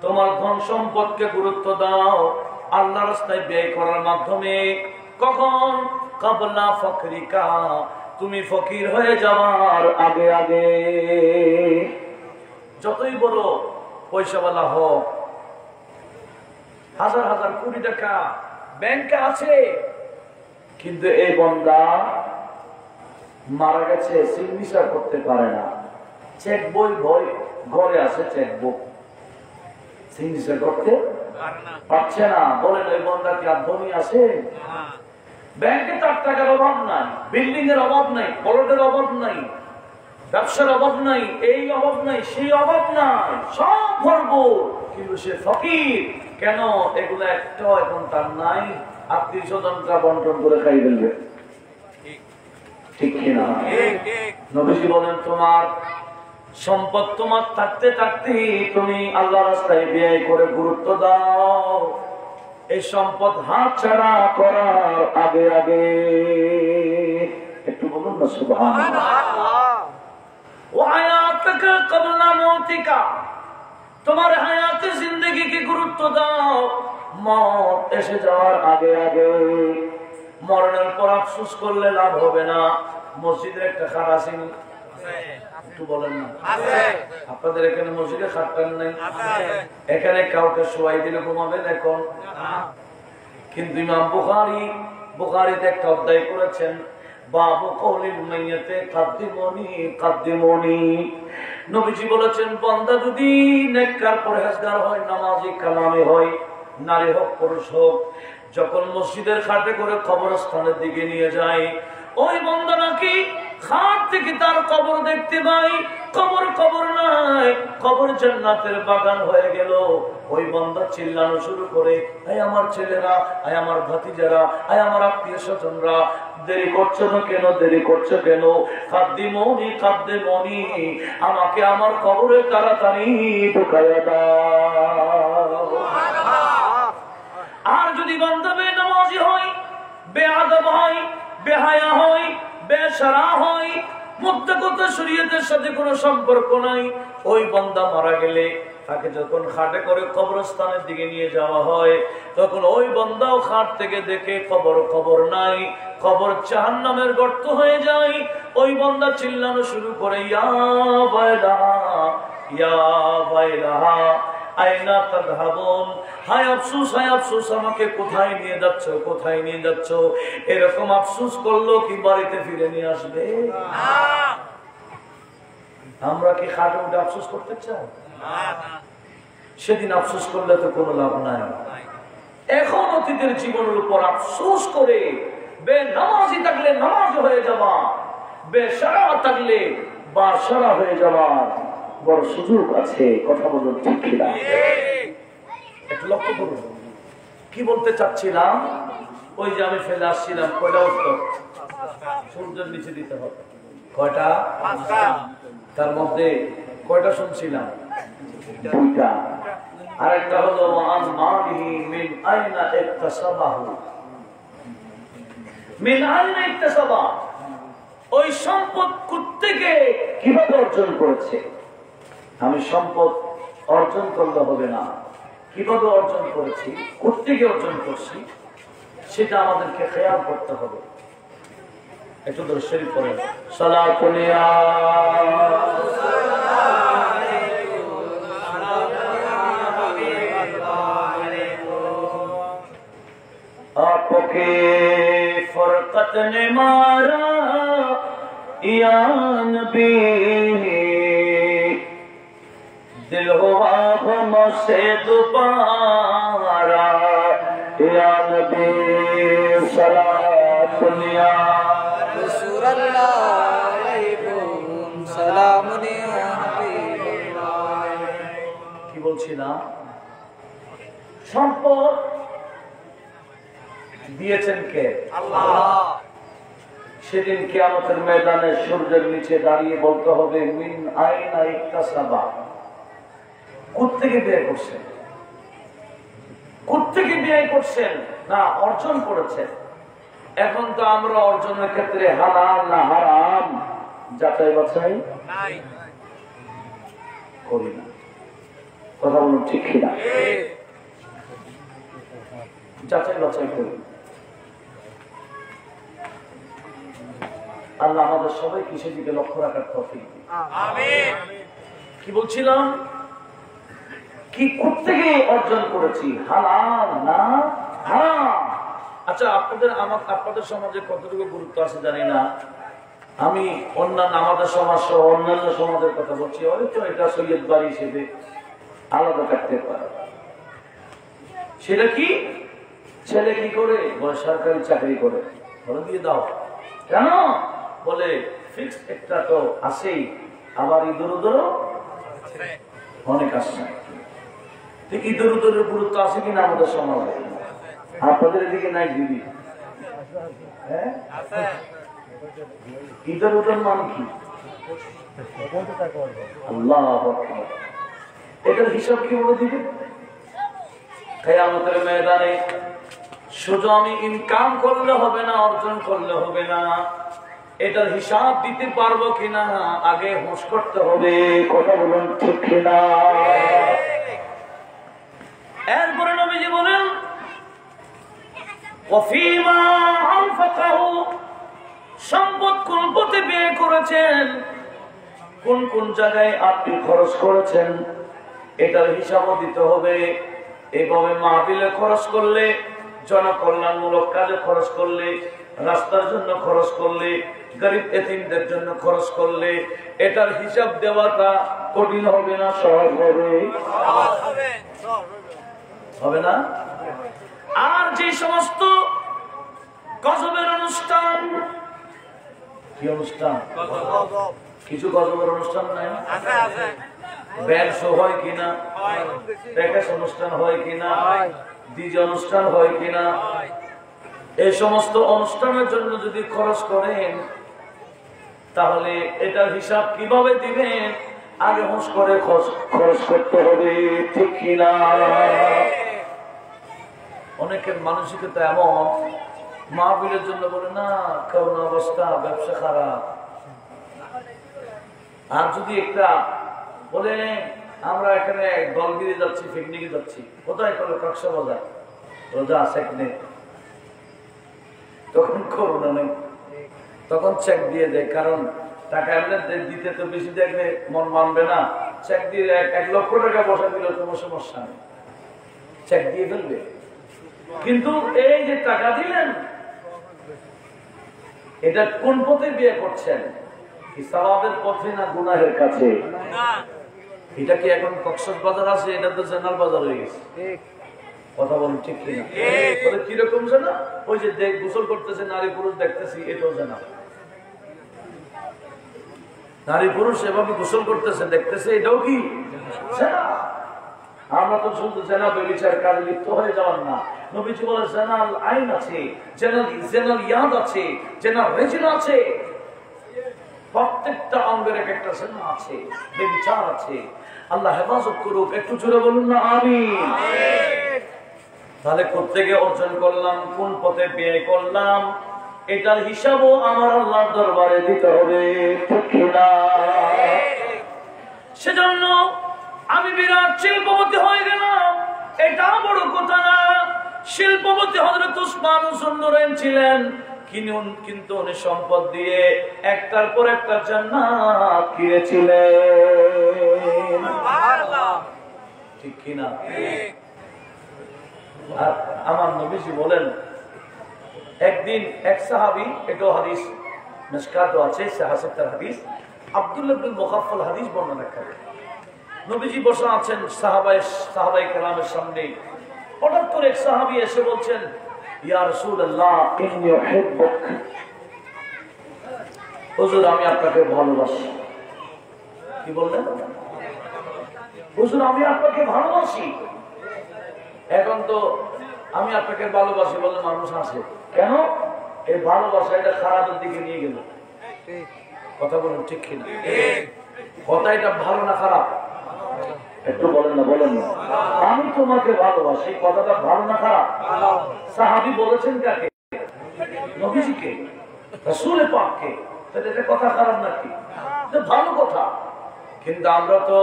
তোমার ধন সম্পদকে গুরুত্ব দাও, আল্লাহর রাস্তায় ব্যয় করার মাধ্যমে। কখন? ক্বাবলা ফাকরিকা, তুমি ফকির হয়ে যাওয়ার আগে আগে। যতই বড় পয়সাওয়ালা হোক, হাজার হাজার কোটি টাকা ব্যাংকে আছে, কিন্তু এই বান্দা মারা গেছে, সিগনেচার করতে পারে না। চেক বই বই ঘরে আছে, চেক বুক সিগনেচার করতে পারছে না। বলেন ওই বান্দা কি আর ধনী আছে? ব্যাংকে তার টাকার অভাব নাই, বিল্ডিং এর অভাব নাই, প্লটের অভাব নাই, ব্যবসার অভাব নাই, এই অভাব নাই, সেই অভাব নাই, সব ভরপুর, কিন্তু সে ফকির। কেন? এগুলো একটা এখন তার নাই, আত্মীয় স্বজনরা বন্টন করে খাই ফেলবে, ঠিক কিনা? নবীজি বলেন তোমার সম্পদ তোমার থাকতে থাকতে তুমি আল্লাহ রাস্তায় ব্যয় করে গুরুত্ব দাও, এই সম্পদ হাত ছাড়া করার আগে আগে। একটু বলুন না সুবহানাল্লাহ। তোমার হায়াতে জিন্দেগিকে গুরুত্ব দাও। মত এসে যাওয়ার আগে আগে, মরণের পর আফসোস করলে লাভ হবে না। মসজিদের একটা খাট আছে, একটু বলেন না? আপনাদের এখানে মসজিদে খাট পান নাই? এখানে কাউকে শোয়াই দিলে ঘুমাবেন এখন? কিন্তু ইমাম বুখারীতে একটা অধ্যায় করেছেন, বাবু কওলিল মাইয়াতে কাদ্দিমুনি কাদ্দিমুনি। নবীজি বলেছেন, বান্দা যদি নেককার পরহেজগার হয়, নামাজি কালামে হয়, নারী হোক পুরুষ হোক, যখন মসজিদের খাটে করে কবরস্থানের দিকে নিয়ে যায়, ওই বান্দা নাকি খাট থেকে তার কবর দেখতে পাই। কবর নাই, কবর জান্নাতের বাগান হয়ে গেল। ওই বান্দা চিল্লানো শুরু করে, আয় আমার ছেলেরা, আয় আমার ভাতিজারা, আয় আমার আত্মীয় স্বজনরা, দেরি করছো না কেন, দেরি করছো কেন? কাদ্দিমুনি কাদ্দিমুনি, আমাকে আমার কবরে তাড়াতাড়ি ঢুকাইয়া দাও। আর যদি বান্দা বেনামাজি হয়, বেআদব হয়, বেহায়া হয়, বেশরা হয়, মুত্তাকিত শরীয়তের সাথে কোনো সম্পর্ক নাই, ওই বান্দা মারা গেলে তাকে যখন খাটে করে কবরস্থানের দিকে নিয়ে যাওয়া হয়, তখন ওই বান্দাও খাট থেকে দেখে কবর নাই, কবর জাহান্নামের গর্ত হয়ে যায়। ওই বান্দা চিল্লানো শুরু করে, ইয়া বাইলাহা ইয়া বাইলাহা আইনা তাযহাবুন, হায় আফসোস, আমাকে কোথায় নিয়ে যাচ্ছ, কোথায় নিয়ে যাচ্ছ? এরকম আফসোস করলো কি বাড়িতে ফিরে নিয়ে আসবে? আমরা কি খাটে উঠে আফসোস করতে চাই? সেদিন আফসোস করলে তো কোনো লাভ নাই। এখন অতীতের জীবনের উপর আফসোস করে বেনামাজি থাকলে নামাজ হয়ে যাওয়া, বেশরা থাকলে বাশরা হয়ে যাওয়া বড় সুযোগ আছে। কথা বলুন ঠিক কিনা? একটু লক্ষ্য করুন কি বলতে চাচ্ছিলাম। ওই যে আমি ফেলে আসছিলাম, কয়টা উত্তর সূর্যের নিচে দিতে হবে, কয়টা? তার মধ্যে কয়টা শুনছিলাম? দুইটা। আরেকটা হলো আন মালিহি মিন আইনা ইকতাসাবাহু, মিন আইনা ইকতাসাবা, ওই সম্পদ কোত্থেকে কিভাবে অর্জন করেছে। আমি সম্পদ অর্জন করলে হবে না, কিভাবে অর্জন করেছি, কোত্থেকে অর্জন করছি, সেটা আমাদেরকে খেয়াল করতে হবে। একটু দরুদ শরীফ পড়েন। সালাতুন ইয়া आपके फरकत ने मारा या नबी, दिल हुआ हमसे दोबारा या नबी, सलातुन या रसूलल्लाह अलैकुम सालामुन या हाबिबाल्लाह। কি বলছিলাম? সম্পদ দিয়েছেন কে? আল্লাহ। সেদিন কিয়ামতের ময়দানে সূর্যের নিচে দাঁড়িয়ে বলতে হবে, মিন আইনা ইকতাসাবা, কোত্থেকে ব্যয় করছেন, কোত্থেকে ব্যয় করছেন, না অর্জন করেছেন। এখন তো আমরা অর্জনের ক্ষেত্রে হালাল না হারাম যাচাই বাছাই করি না। কথা বলুন ঠিক কিনা? যাচাই বাছাই করি। আল্লাহ আমাদের সবাইকে সেদিকে লক্ষ্য রাখার তৌফিক দিন। আমিন। কি বলছিলাম? কি কোত্থেকে অর্জন করেছি, হালাল না হারাম? আচ্ছা, আপনাদের সমাজে কতটুকু গুরুত্ব আছে জানি না। আমি অন্যান্য আমাদের সমাজ সহ অন্যান্য সমাজের কথা বলছি, হয়তো এটা সৈয়দ বাড়ি হিসেবে আলাদা থাকতে পারে। সেটা কি? ছেলে কি করে? বলে সরকারি চাকরি করে, বলে দিয়ে দাও। কেন? বলে ফিক্সড একটা তো আছেই, আবার ইঁদুর অনেক আসছে। ইঁদুর গুরুত্ব আছে কিনা আমাদের সমাজে? আপনাদের এদিকে নাই দিদি? হ্যাঁ, ইঁদুর মান কি? আল্লাহ, এটার হিসাব কি বলে দিবে? কিয়ামতের ময়দানে শুধু আমি ইনকাম করলে হবে না, অর্জন করলে হবে না, এটার হিসাব দিতে পারবো কিনা আগে হুঁশ করতে হবে। কথা বলুন ঠিক কিনা? নবীজি বলেন ওয়াফিমা আনফাকাহু, সম্পদ কোন পথে ব্যয় করেছেন, কোন কোন জায়গায় আপনি খরচ করেছেন, এটার হিসাবও দিতে হবে। এইভাবে মাহফিলে খরচ করলে, জনকল্যাণমূলক কাজে খরচ করলে, রাস্তার জন্য খরচ করলে, গরিব এতিমদের জন্য খরচ করলে, এটার হিসাব দেওয়াটা কঠিন হবে না সহজ হবে? হবে না? আর যে সমস্ত গজবের অনুষ্ঠান, কি অনুষ্ঠান, কিছু গজবের অনুষ্ঠান নাই, ব্যান্ড শো হয় কিনা, প্যাকেজ অনুষ্ঠান হয় কিনা, ডিজে অনুষ্ঠান হয় কিনা, এই সমস্ত অনুষ্ঠানের জন্য যদি খরচ করেন তাহলে এটার হিসাব কিভাবে দিবেন? আগে হুঁশ করে খরচ করতে হবে, ঠিক কিনা? অনেকের মানসিকতা এমন, মাহফিলের জন্য বলে না করোনা অবস্থা, ব্যবসা খারাপ। আর যদি একটা বলে আমরা এখানে দলগিরি যাচ্ছি, পিকনিকে যাচ্ছি, কোথায় করে কক্সবাজার, রোজা আছে এখানে, তখন করোনা নেই, তখন চেক দিয়ে দেয়। কারণ টাকা এমনি দিতে তো বেশি দেখলে মন মানবে না, চেক দিয়ে 1 লক্ষ টাকা বসা দিলে কোনো সমস্যা নেই, চেক দিয়ে ফেলবে। কিন্তু এই যে টাকা দিলেন, এটা কোন পথে বিয়ে করছেন? কি সওয়াবের পথে না গুনাহের কাছে? এটা কি এখন কক্সবাজার আছে? এটা তো জেনারেল বাজার হয়ে গেছে। কথা বলুন ঠিক কিনা? কিরকম জানা? ওই যে গোসল করতেছে নারী পুরুষ দেখতেছি, এটাও জানা। নারী পুরুষ এভাবে গোসল করতেছে দেখতেছে, এটাও কি জানা? আমরা তো শুধু জেনা ব্যভিচার কাজে লিপ্ত হয়ে যাওয়ার না। নবীজি বলে জেনাল আইন আছে, জেনাল ইয়াদ আছে, জেনাল রেজিনা আছে, প্রত্যেকটা অঙ্গের এক একটা জেনা আছে, ব্যভিচার আছে। আল্লাহ হেফাজত করুক। একটু জোরে বলুন না আমিন। তাহলে কোত্থেকে অর্জন করলাম, কোন পথে ব্যয় করলাম, এটার হিসাবও আমার আল্লাহর দরবারে দিতে হবে, ঠিক না? সেজন্য আমি বিরাট শিল্পপতি হয়ে গেলাম, এটা বড় কথা না। শিল্পপতি হযরত উসমান সুন্দরেন ছিলেন, কিন্তু উনি সম্পদ দিয়ে একটার পর একটা জান্নাত কিনেছিলেন, ঠিক কিনা? আর আমার নবীজি বলেন, একদিন এক সাহাবী, এটা হাদিস মিশকাতও আছে, সাহাসাতের হাদিস, আব্দুল্লাহ ইবনে মুগাফফাল হাদিস বর্ণনা করেন। নবীজি বসে আছেন সাহাবায়ে কেরামের সামনে। হঠাৎ করে এক সাহাবী এসে বলছেন, ইয়া রাসূলুল্লাহ ইন্নী উহিব্বুক, হুজুর আমি আপনাকে ভালোবাসি। কি বললেন? হুজুর আমি আপনাকে ভালোবাসি। এখন তো আমি আপনাকে ভালোবাসি বলে মানুষ আসে কেন? এই ভালোবাসা এটা খারাপের দিকে নিয়ে গেল। কথা বলুন ঠিক কিনা? কথা এটা ভালো না খারাপ? একটু বলেন না, বলেন না। আমি তোমাকে ভালোবাসি, কথাটা ভালো না খারাপ? সাহাবী বলেছেন কাকে? নবীজিকে, রাসূল পাককে। তাহলে এটা কথা খারাপ নাকি? এটা ভালো কথা। কিন্তু আমরা তো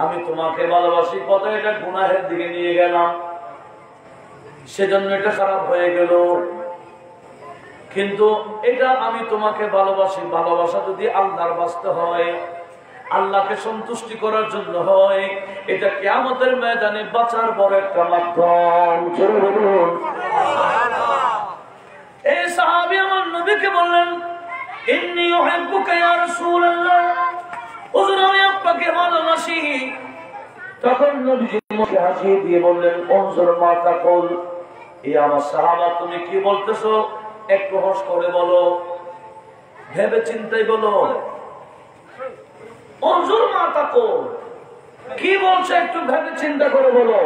আমি তোমাকে ভালোবাসি কথা এটা গুনাহের দিকে নিয়ে গেলাম, সেজন্য এটা খারাপ হয়ে গেল। কিন্তু এটা আমি তোমাকে ভালোবাসি, ভালোবাসা যদি আল্লাহর বাস্তে হয়, আল্লাহকে সন্তুষ্টি করার জন্য হয়, এটা কিয়ামতের ময়দানে বাঁচার বড় একটা মাধ্যম। এই সাহাবী আমার নবীকে বললেন, ইন্নী উহিব্বুকা ইয়া রাসূলুল্লাহ, হুজুর আমি আপনাকে ভালোবাসি। তখন নবীজি মুখে হাসি দিয়ে বললেন, উনজুর মা তাকুল, এই আমার সাহাবা তুমি কি বলতেছো একটু হোশ করে বলো, ভেবে চিন্তাই বলো। উনজুর মা তাকুল, কি বলছো একটু ভেবে চিন্তা করে বলো।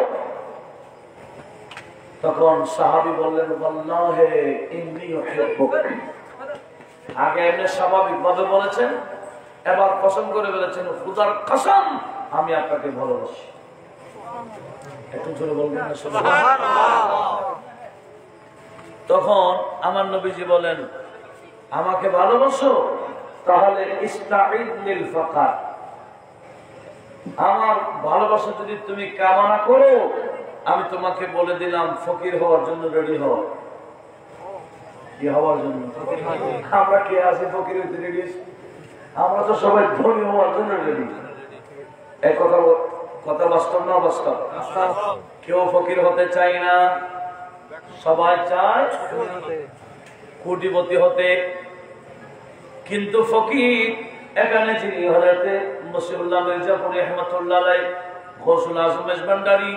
তখন সাহাবী বললেন, ওয়াল্লাহি ইন্নী উহিব্বুক। আগে এমনি স্বাভাবিক ভাবে বলেছেন, এবার কসম করে বলেছেন, খুদার কসম আমি আপনাকে ভালোবাসি। একটু জোরে বলবেন না? সুবহানাল্লাহ। তখন আমার নবীজি বলেন, আমাকে ভালোবাসো তাহলে ইস্তাঈদ লিল ফাকার, আমার ভালোবাসা যদি তুমি কামনা করো আমি তোমাকে বলে দিলাম ফকির হওয়ার জন্য রেডি হও। কি হওয়ার জন্য? আমরা কে আছি ফকির হইতে রেডি? আমরা তো সবাই ধনী হওয়ার জন্য রেডি। এই কথা বাস্তব না বাস্তব? কেউ ফকির হতে চায় না, সবাই চায় কোটিপতি হতে। কিন্তু ফকির এখানে যিনি হলেতে মুসিবুল্লাহ মির্জাপুরি রহমাতুল্লাহ আলাইহি গৌসুল আজম মেজবান্ডারি,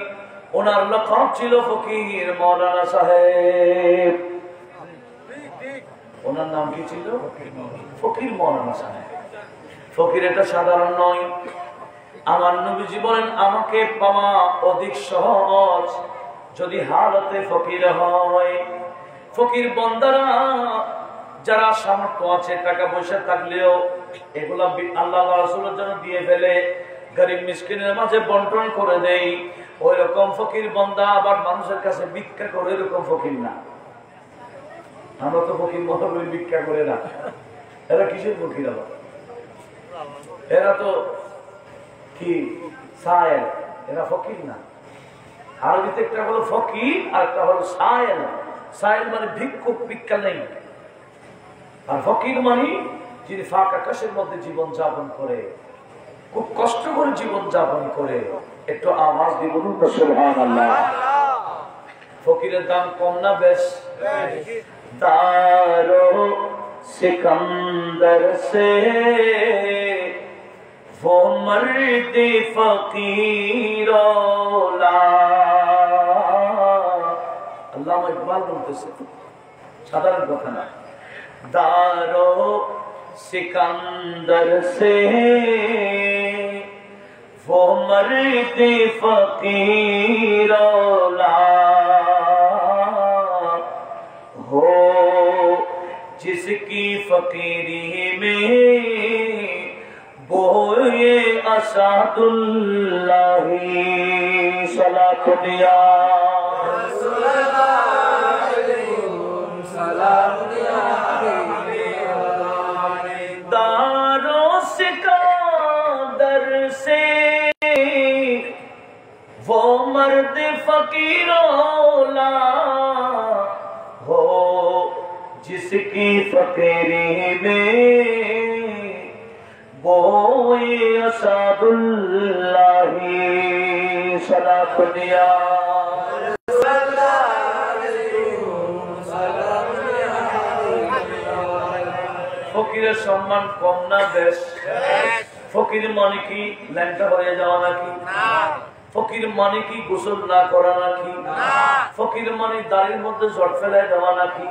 ওনার লকব ছিল ফকির মাওলানা সাহেব। ওনার নাম কি ছিল? ফকির মাওলানা সাহেব। ফকির এটা সাধারণ নয়। আমার নবীজি বলেন আমাকে পাওয়া অধিক সহজ যদি হালতে ফকির হয়। ফকির বান্দারা যারা সামর্থ্য আছে, টাকা পয়সা থাকলেও এগুলা আল্লাহ রাসূলের জন্য দিয়ে ফেলে, গরিব মিসকিনের মাঝে বন্টন করে দেয়, ওই রকম ফকির বান্দা আবার মানুষের কাছে ভিক্ষা করে, এরকম ফকির না। আমরা তো ফকির মতো করে ভিক্ষা করে না। এরা কিসের ফকির? এরা তো কি সায়েল, এরা ফকির না। আরবিতে একটা হলো ফকির আর একটা হলো সায়েল। সায়েল মানে ভিক্ষুক, ভিক্ষা নেই। আর ফকির মানে যিনি ফাঁক আকাশের মধ্যে জীবন যাপন করে, খুব কষ্ট করে জীবন যাপন করে। একটু আওয়াজ দিয়ে বলুন তো সুবহানাল্লাহ। ফকিরের দাম কম না বেশ? দারো সিকন্দর সে वो मर्द फकीर আল্লামা ইকবাল বলতেছে, সাধারণ কথা না। দারো সিকন্দর সে वो मर्द फकीर हो जिसकी फकीरी में बोए असादुल्लाही सलातुल्लाह दारो सिकंदर से वो मर्द फकीरोला हो जिसकी फकीरी में बोए असादुल्लाही सलातुल्लाह। ফকিরের সম্মান কম না বেশ? ফকির মানে কি ল্যাংটা হয়ে যাওয়া নাকি? ফকির মানে কি গোসল না করা নাকি? ফকির মানে দাড়ির মধ্যে জট ফেলায় দেওয়া নাকি?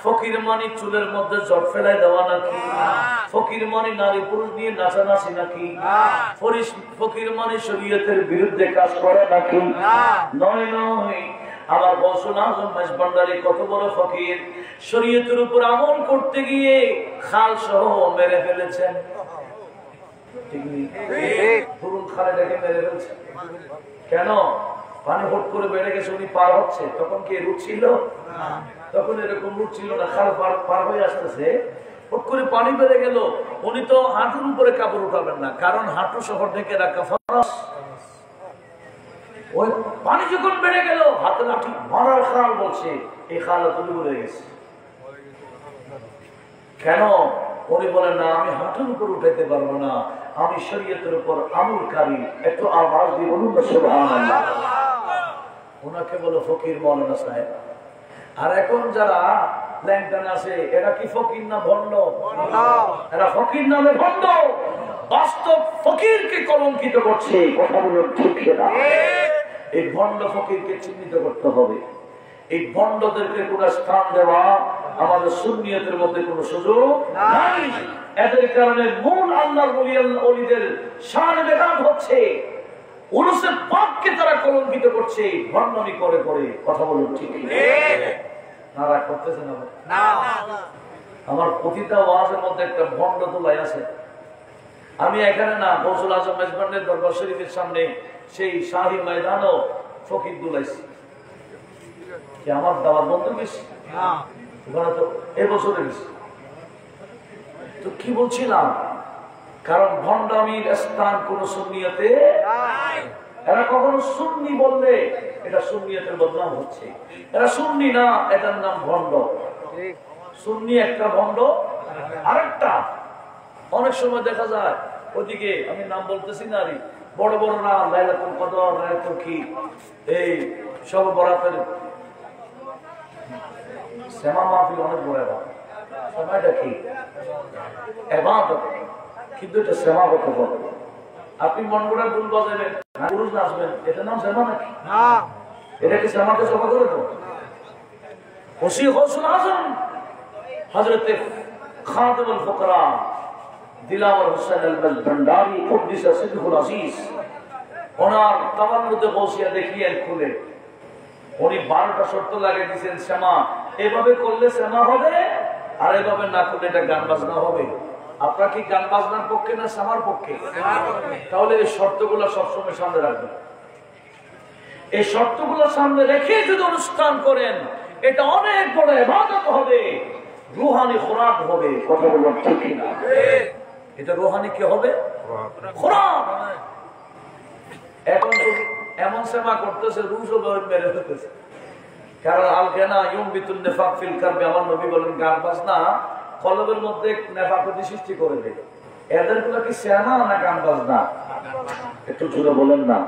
ফকির মানে চুলের মধ্যে জট ফেলায় দেওয়া নাকি? ফকির মানে নারী পুরুষ নিয়ে নাচানাচি নাকি? ফকির মানে শরীয়তের বিরুদ্ধে কাজ করা নাকি? নয় নয়। আমার গৌসুল আজম মেজবান্ডারি কত বড় ফকির, শরীয়তের উপর আমল করতে গিয়ে খাল সহ মেরে ফেলেছেন। কেন? পানি হুট করে বেড়ে গেছে, উনি পার হচ্ছে, তখন কি রুট ছিল? তখন এরকম রুট ছিল না। খাল পার হয়ে আসতেছে, হুট করে পানি বেড়ে গেল, উনি তো হাঁটুর উপরে কাপড় উঠাবেন না, কারণ হাঁটু শহর থেকে রাখা ফরজ। ওই পানি যখন বেড়ে গেল, হাতে লাঠি মারার খাল বলছে, এই খাল তুলে বলে গেছে। কেন? উনি বলেন না আমি হাঁটুর উপর উঠাইতে পারবো না, আমি শরীয়তের উপর আমলকারী। একটু আওয়াজ দিয়ে বলুন না সুবহানাল্লাহ। ওনাকে বলো ফকির মাওলানা সাহেব। আর এখন যারা ল্যাংটান আছে, এরা কি ফকির না ভণ্ড? এরা ফকির নামে ভণ্ড, বাস্তব ফকিরকে কলঙ্কিত করছে। কথা বলুন ঠিক না? এই ভণ্ড ফকিরকে চিহ্নিত করতে হবে। এই ভণ্ডদেরকে কোন স্থান দেওয়া আমাদের সুন্নিয়তের মধ্যে কোনো সুযোগ নাই। এদের কারণে মূল আল্লাহর ওলিদের শান বেদাত হচ্ছে, উরুসে পাককে তারা কলঙ্কিত করছে ভণ্ডামি করে করে। কথা বলুন ঠিক না? রাগ করতেছে না? আমার প্রতিটা ওয়াজের মধ্যে একটা ভণ্ড তোলাই আছে। আমি এখানে না, গৌসুল আজম মেজবান্ডের দরবার শরীফের সামনে সেই শাহী ময়দানও ফকির দুলাইছি। আমার দাওয়াত বন্ধ গেছি, ওখানে তো এবছরে গেছি। তো কি বলছিলাম? কারণ ভণ্ডামির স্থান কোন সুন্নিয়তে। এরা কখনো সুন্নি বললে এটা সুন্নিয়তের বদনাম হচ্ছে। এরা সুন্নি না, এটার নাম ভণ্ড। সুন্নি একটা, ভণ্ড আরেকটা। অনেক সময় দেখা যায় ওদিকে, আমি নাম বলতেছি না, বড় বড় না, লাইলাতুল কদর, লাইলাতুল কি, এই সব বরাতের সেমা মাহফিল অনেক বড় এবার। সময়টা কি এবাদত, কিন্তু এটা সেমা করতে বলে। আপনি মন করে দুল বাজাবেন, পুরুষ নাচবেন, এটার নাম সেমা নাকি? এটা কি সেমাকে সভা করে তো? খুশি গৌসুল আজম হযরতে খাদিমুল ফুকরা দিলাওয়ার হোসেন আল ভান্ডারী কুদ্দিসা সিররুল আজিজ, ওনার তাওয়ান্নুতে গৌসিয়া দেখিয়েন খুলে। উনি 12টা শর্ত লাগিয়ে দিয়েছেন, সেমা এভাবে করলে সেমা হবে, আর এভাবে না করলে এটা গান বাজনা হবে। আপনারা কি গান বাজনার পক্ষে না সেমার পক্ষে? তাহলে এই শর্তগুলো সবসময় সামনে রাখবেন। এই শর্তগুলো সামনে রেখে যদি অনুষ্ঠান করেন, এটা অনেক বড় ইবাদত হবে, রুহানি খোরাক হবে। কথা বলুন ঠিক না? এটা রুহানি কি হবে? খোরাক। এখন তো এমন সেমা করতেছে, রুশও মেরে ফেলতেছে। কারণ আলকেনা ইউমবিতুন নিফাক ফিল কালবি, আমার নবী বলেন গান বাজনা কলবের মধ্যে নেফাকতি সৃষ্টি করে দেয়। এদেরগুলো কি সেমা না গান বাজনা? একটু জোরে বলেন না।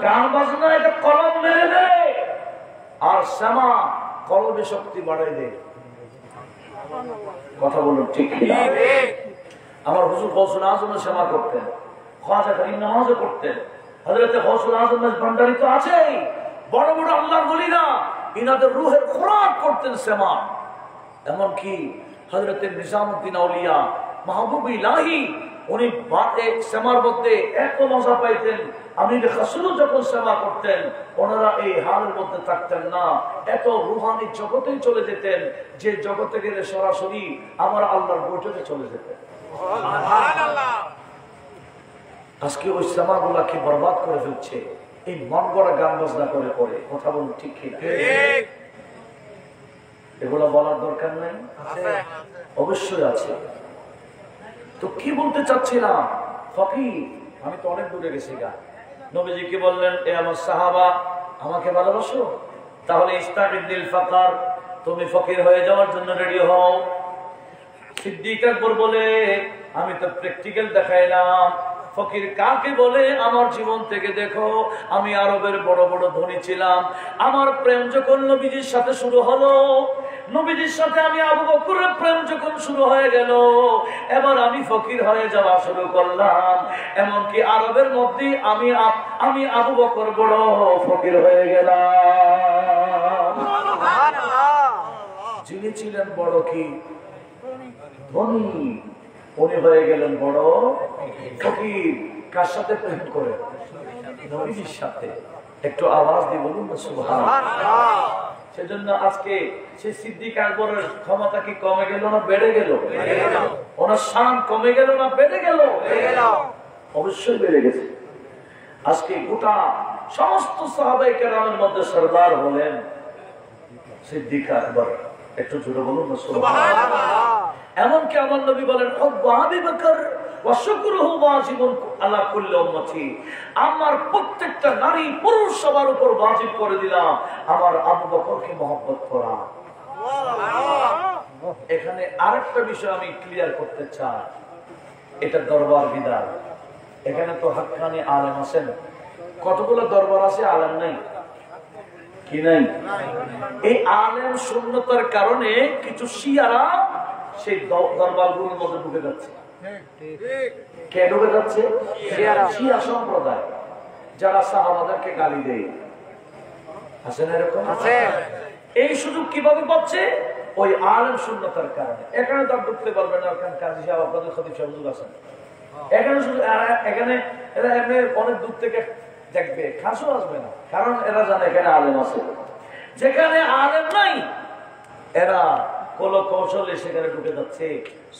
গান বাজনা এটা কলব মেরে দেয়, আর সেমা কলবে শক্তি বাড়াই দেয়। কথা বলুন ঠিক না? আমার হুজুর গৌসুল আজম সেমা করতেন, খাজা করিম নামাজও করতেন। হযরতে গৌসুল আজম ভান্ডারী তো আছেই, বড় বড় আল্লাহর ওলিরা ইনাদের রূহের খোরাক করতেন সেমা। এমনকি হযরতে নিজামউদ্দিন আউলিয়া মাহবুব ইলাহি, উনি সেমার মধ্যে এত মজা পাইতেন। আমির খাসরু যখন সেমা করতেন, ওনারা এই হালের মধ্যে থাকতেন না, এত রুহানি জগতেই চলে যেতেন, যে জগতে গেলে সরাসরি আমার আল্লাহর বৈঠকে চলে যেতেন। আজকে ওই সেমা গুলাকে বরবাদ করে ফেলছে এই মন গড়া গান বাজনা করে করে। কথা বলুন ঠিক কিনা? এগুলো বলার দরকার নেই? অবশ্যই আছে। তো কি বলতে চাচ্ছিলাম, ফকির আমি তো অনেক দূরে গেছি গা। নবীজি কি বললেন, এ আমার সাহাবা আমাকে ভালোবাসো, তাহলে ইস্তাকিদিল ফাকার, তুমি ফকির হয়ে যাওয়ার জন্য রেডি হও। সিদ্দিক আকবর বলে, আমি তো প্র্যাকটিক্যাল দেখাইলাম। ফকির কাকে বলে? আমার জীবন থেকে দেখো, আমি আরবের বড় বড় ধনী ছিলাম, আমার প্রেম যখন নবীজির সাথে শুরু হলো, নবীজির সাথে আমি আবু বকরের প্রেম যখন শুরু হয়ে গেল, এবার আমি ফকির হয়ে যাওয়া শুরু করলাম। এমনকি আরবের মধ্যে আমি আবু বকর বড় ফকির হয়ে গেলাম। যিনি ছিলেন বড় কি ধনী, উনি হয়ে গেলেন বড় ফকির। কার সাথে প্রেম করে? নবীজির সাথে। একটু আওয়াজ দিয়ে বলুন না সুবহানাল্লাহ। সেজন্য আজকে সেই সিদ্দিক আকবরের ক্ষমতা কি কমে গেল না বেড়ে গেল? ওনার শান কমে গেল না বেড়ে গেল? অবশ্যই বেড়ে গেছে। আজকে গোটা সমস্ত সাহাবায়ে কেরামের মধ্যে সরদার হলেন সিদ্দিক আকবর। একটু জোরে বলুন না সুবহানাল্লাহ। এমনকি আমার নবী বলেন, আবু বকর ওয়া শুকরুহু ওয়াজিবুন আলা কুল্লি উম্মতি, আমার প্রত্যেকটা নারী পুরুষ সবার উপর ওয়াজিব করে দিলাম আমার আবু বকরকে মহব্বত করা। এখানে আরেকটা বিষয় আমি ক্লিয়ার করতে চাই, এটা দরবার বিদার। এখানে তো হাক্কানি আলেম আছেন, কতগুলো দরবার আছে, আলেম নাই কি নাই? এই আলেম শূন্যতার কারণে কিছু শিয়ারা সেই দরবারগুলোর মধ্যে ঢুকে যাচ্ছে। কে ঢুকে যাচ্ছে? শিয়া সম্প্রদায়, যারা সাহাবাদেরকে গালি দেয়। আছে না এরকম? এই সুযোগ কিভাবে পাচ্ছে? ওই আলেম শূন্যতার কারণে। এখানে তো ঢুকতে পারবে না, এখানে কাজী সাহেব আপনাদের খতিব সাহেব হুজুর আছেন, এখানে শুধু এখানে এরা এমনি অনেক দূর থেকে দেখবে, খাসও আসবে না, কারণ এরা জানে এখানে আলেম আছে। যেখানে আলেম নাই, এরা কল কৌশলে সেখানে ঢুকে যাচ্ছে,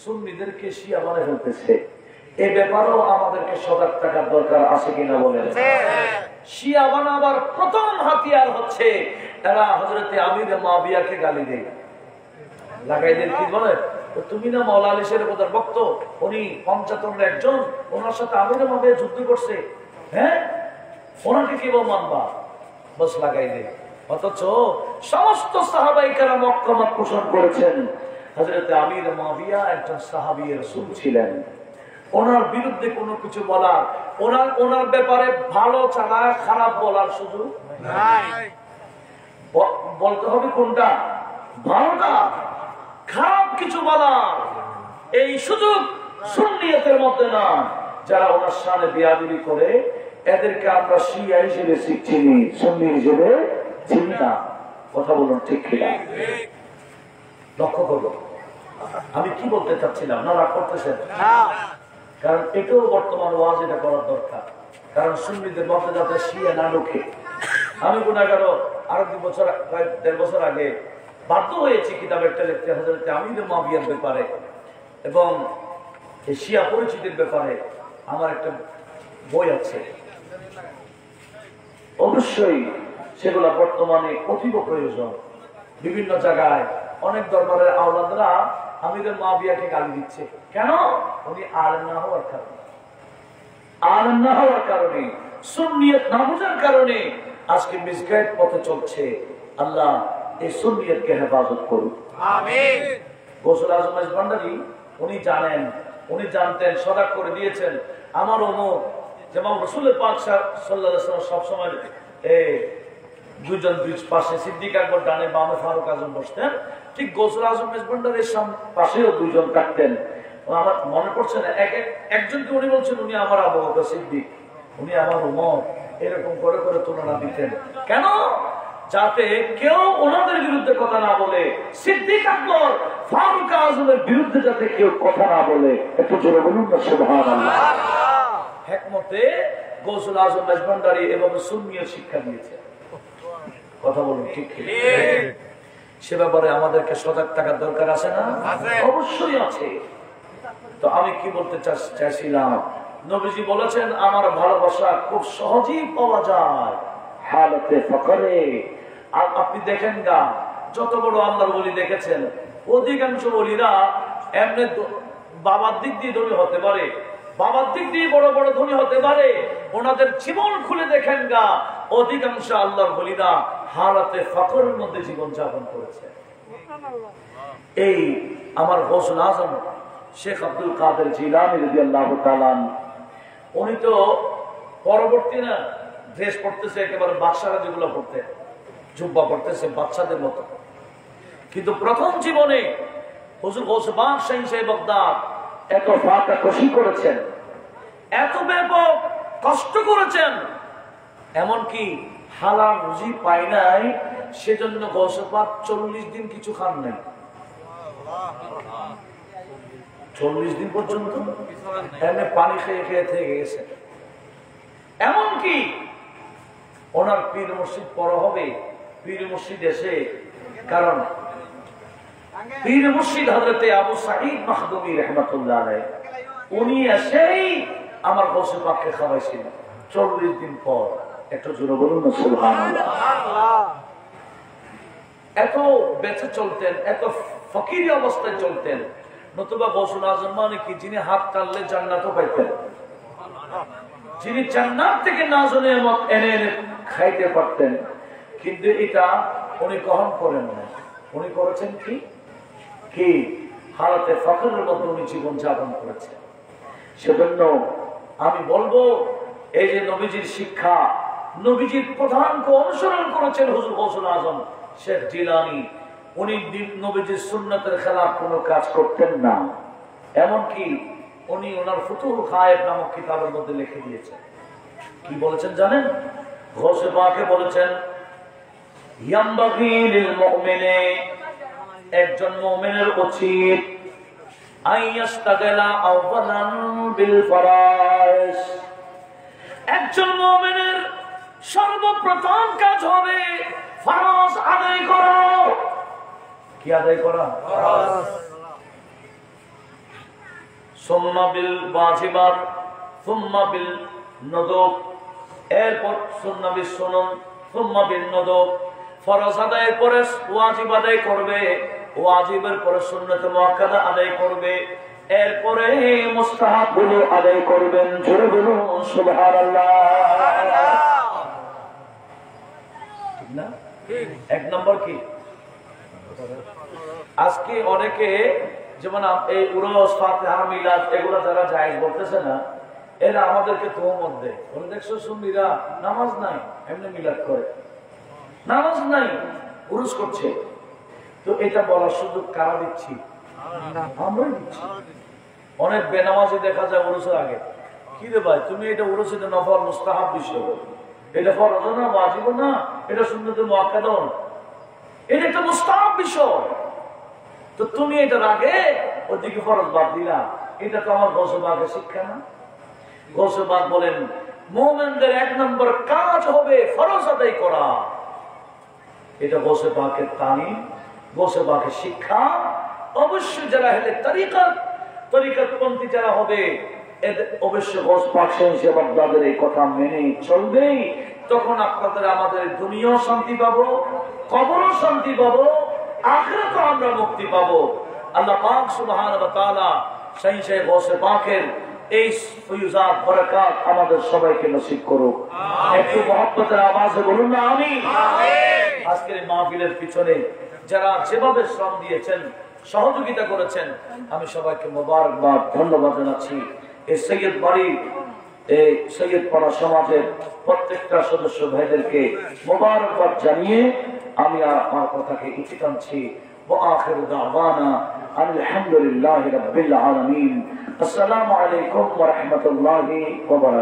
সুন্নিদেরকে শিয়া বানিয়ে ফেলতেছে। এই ব্যাপারেও আমাদেরকে সজাগ থাকার দরকার আছে কিনা বলেন? শিয়া বানাবার প্রথম হাতিয়ার হচ্ছে এরা হযরতে আমির মুয়াবিয়াকে গালি দেয়, লাগাই দেয়। কি বলে, তুমি না মাওলা আলী শের কোথার ভক্ত, উনি ৫৫ একজন, ওনার সাথে আমির মুয়াবিয়া যুদ্ধ করছে, হ্যাঁ ওনাকে কি মানবা? বস লাগাই দেয়। অথচ সমস্ত সাহাবায়ে কেরাম ঐক্যমত পোষণ করেছেন হযরত আমির মুআবিয়া একজন সাহাবী রাসূল ছিলেন। ওনার বিরুদ্ধে কোনো কিছু বলার, ওনার ব্যাপারে ভালো ছাড়া খারাপ বলার সুযোগ নাই। বলতে হবে কোনটা ভালোটা, খারাপ কিছু বলার এই সুযোগ সুন্নিয়তের মধ্যে না। যারা ওনার সামনে বেয়াদবি করে এদেরকে আমরা শিয়া হিসেবে চিনি, সুন্নি হিসেবে চিনি না। কথা বলুন ঠিক কিনা? লক্ষ্য করবো আমি কি বলতে চাচ্ছিলাম না, রাগ করতেছেন? কারণ এটাও বর্তমান ওয়াজ এটা করার দরকার, কারণ সুন্নিদের মধ্যে যাতে শিয়া না ঢোকে। আমি গুনাহগারও আরো 2 বছর, প্রায় 1.5 বছর আগে বাধ্য হয়েছি কিতাব একটা লিখতে হযরত আমির মুআবিয়ার ব্যাপারে এবং এই শিয়া পরিচিতির ব্যাপারে আমার একটা বই আছে। অবশ্যই সেগুলা বর্তমানে অতীব প্রয়োজন। বিভিন্ন জায়গায় অনেক দরবারের আওলাদরা আমির মুআবিয়াকে গালি দিচ্ছে। কেন? উনি আলেম না হওয়ার কারণে, আলেম না হওয়ার কারণে, সুন্নিয়ত না বোঝার কারণে আজকে মিসগাইড পথে চলছে। আল্লাহ এই সুন্নিয়তকে হেফাজত করুন, আমিন। গৌসুল আজম ভান্ডারী উনি জানেন, উনি জানতেন, সজাগ করে দিয়েছেন। আমার ওমর যেমন রাসূলের পাক সাল্লাল্লাহু আলাইহি ওয়াসাল্লাম সব সময় দুজন দুই পাশে, সিদ্দিক আকবর ডানে বামে ফারুক আজম বসতেন, ঠিক গৌসুল আজম ভান্ডারের পাশেও 2 জন থাকতেন। আমার মনে পড়ছে না, একজনকে উনি বলছেন উনি আমার আবু বকর সিদ্দিক, উনি আমার ওমর, এরকম করে করে তুলনা দিতেন। কেন? যাতে কেউ ওনাদের বিরুদ্ধে কথা না বলে, সিদ্দিক আকবর ফারুক আজমের বিরুদ্ধে যাতে কেউ কথা না বলে। একটু জোরে বলুন না সুবহানাল্লাহ। হিকমতে গৌসুল আজম ভান্ডারী এবং সুন্নিয়ত শিক্ষা দিয়েছে। কথা বলুন ঠিক ঠিক? সে ব্যাপারে আমাদেরকে সজাগ থাকার দরকার আছে না? অবশ্যই আছে। তো আমি কি বলতে চাইছিলাম, নবীজি বলেছেন আমার ভালোবাসা খুব সহজেই পাওয়া যায় হালতে ফকরে। আর আপনি দেখেন গা, যত বড় আল্লাহর ওলি দেখেছেন, অধিকাংশ ওলিরা এমনি বাবার দিক দিয়ে ধনী হতে পারে, বাবার দিক দিয়ে বড় বড় ধনী হতে পারে, ওনাদের জীবন খুলে দেখেন গা, অধিকাংশ আল্লাহর ওলিরা হালতে ফকরের মধ্যে জীবন যাপন করেছে। এই আমার গৌসুল আজম শেখ আব্দুল কাদের জিলানী রাদিয়াল্লাহু তাআলা, উনি তো পরবর্তী না ড্রেস পড়তেছে একেবারে বাদশারা যেগুলো পড়তে, জুব্বা পড়তেছে বাচ্চাদের মতো, কিন্তু প্রথম জীবনে হুজুর গৌসে পাক শাহী সাহেব বাগদাদ এত ফাঁকা কষি করেছেন, এত ব্যাপক কষ্ট করেছেন, এমনকি হালাল রুজি পায় নাই, সেজন্য গৌসে পাক 40 দিন কিছু খান নাই। 40 দিন পর্যন্ত এমনি পানি খেয়ে খেয়ে থেকে গেছে। এমনকি ওনার পীর মসজিদ পর হবে, পীর মসজিদ এসে, কারণ পীর মসজিদ হযরতে আবু সাঈদ মাখদুমী রাহমাতুল্লাহ আলাইহি, উনি এসেই আমার গৌসে পাককে খাওয়াইছিলেন 40 দিন পর। একটু জোরে বলুন না সুবহানাল্লাহ। এত বেঁচে চলতেন, এত ফকিরি অবস্থায় চলতেন। নতুবা গৌসুল আজম মানে কি, যিনি হাত টানলে জান্নাতও পাইতেন, যিনি জান্নাত থেকে নাজনে এনে এনে খাইতে পারতেন। কিন্তু এটা উনি গ্রহণ করেন না, উনি করেছেন কি কি হালাতে ফকরের মধ্যে উনি জীবন যাপন করেছেন। সেজন্য আমি বলবো, এই যে নবীজির শিক্ষা, নবীজির প্রধানকে অনুসরণ করেছেন হুজুর গৌসুল আজম শেখ জিলানী, উনি নবীজির সুন্নতের খেলাফ কোনো কাজ করতেন না। এমনকি উনি ওনার ফুতুহুল গায়েব নামক কিতাবের মধ্যে লিখে দিয়েছেন। কি বলেছেন জানেন? গৌসে পাকে বলেছেন, ইয়ামবাগি লিল মুমিনি, একজন মুমিনের উচিত আইয়াস্তাগিলা আওয়ালান বিল ফরাইজ, একজন মুমিনের সর্বপ্রথম কাজ হবে ফরজ আদায় করা। কি আদায় করা? ফরজ। সুম্মা বিল ওয়াজিবাত সুম্মা বিল নুদুব, এরপর সুন্নাহ বিল সুনান সুম্মা বিল নুদুব। ফরজ আদায়ের পরে ওয়াজিব আদায় করবে, ওয়াজিবের পরে সুন্নাত মুআক্কাদা আদায় করবে, এরপরে মুস্তাহাব গুলো আদায় করবেন। জোরে বলুন সুবহানাল্লাহ। এক নম্বর কি? আজকে অনেকে যেমন এই উরস ফাতিহা মিলাদ এগুলো যারা জায়েজ বলতেছে না, এরা আমাদেরকে তোহমত দেয়, বলে দেখছো সুন্নিরা নামাজ নাই এমনি মিলাদ করে, নামাজ নাই উরুস করছে। তো এটা বলার সুযোগ কারা দিচ্ছি? আমরাই দিচ্ছি। অনেক বেনামাজি দেখা যায় উরুসের আগে, কি রে ভাই তুমি এটা উরুস, এটা নফল মুস্তাহাব বিষয়, এটা ফরজ না ওয়াজিব না, এটা সুন্নতুল মুআক্কাদা না, এটা একটা মুস্তাহাব বিষয়। তো তুমি এটার আগে ওদিকে ফরজ বাদ দিলা, এটা তো আমার গৌসে পাকের শিক্ষা না। গৌসে পাক বলেন মুমিনদের এক নম্বর কাজ হবে ফরজ আদায় করা। এটা গৌসে পাকের তালিম, গৌসে পাকের শিক্ষা। অবশ্যই যারা হেলে তরিকতপন্থী যারা হবে এদের অবশ্যই গৌস পাক শাহের এই কথা মেনে চলবেই। তখন আপনাদের আমাদের দুনিয়াও শান্তি পাবো, কবরও শান্তি পাবো, আখিরাতেও আমরা মুক্তি পাবো। আল্লাহ পাক সুবহানাহু ওয়া তাআলা শাহের গৌসে পাকের এই ফয়ুজাত বরকত আমাদের সবাইকে নসিব করুক। একটু মহব্বতের আওয়াজে বলুন না আমিন। আজকের এই মাহফিলের পিছনে যারা যেভাবে শ্রম দিয়েছেন, সহযোগিতা করেছেন, আমি সবাইকে মোবারকবাদ ধন্যবাদ জানাচ্ছি। এই সৈয়দ বাড়ি, এই সৈয়দ পাড়া সমাজের প্রত্যেকটা সদস্য ভাইদেরকে মোবারকবাদ জানিয়ে আমি আমার কথাকে উচিত আনছি। وآخر دعوانا الحمد لله رب العالمين। السلام عليكم ورحمة الله وبركاته।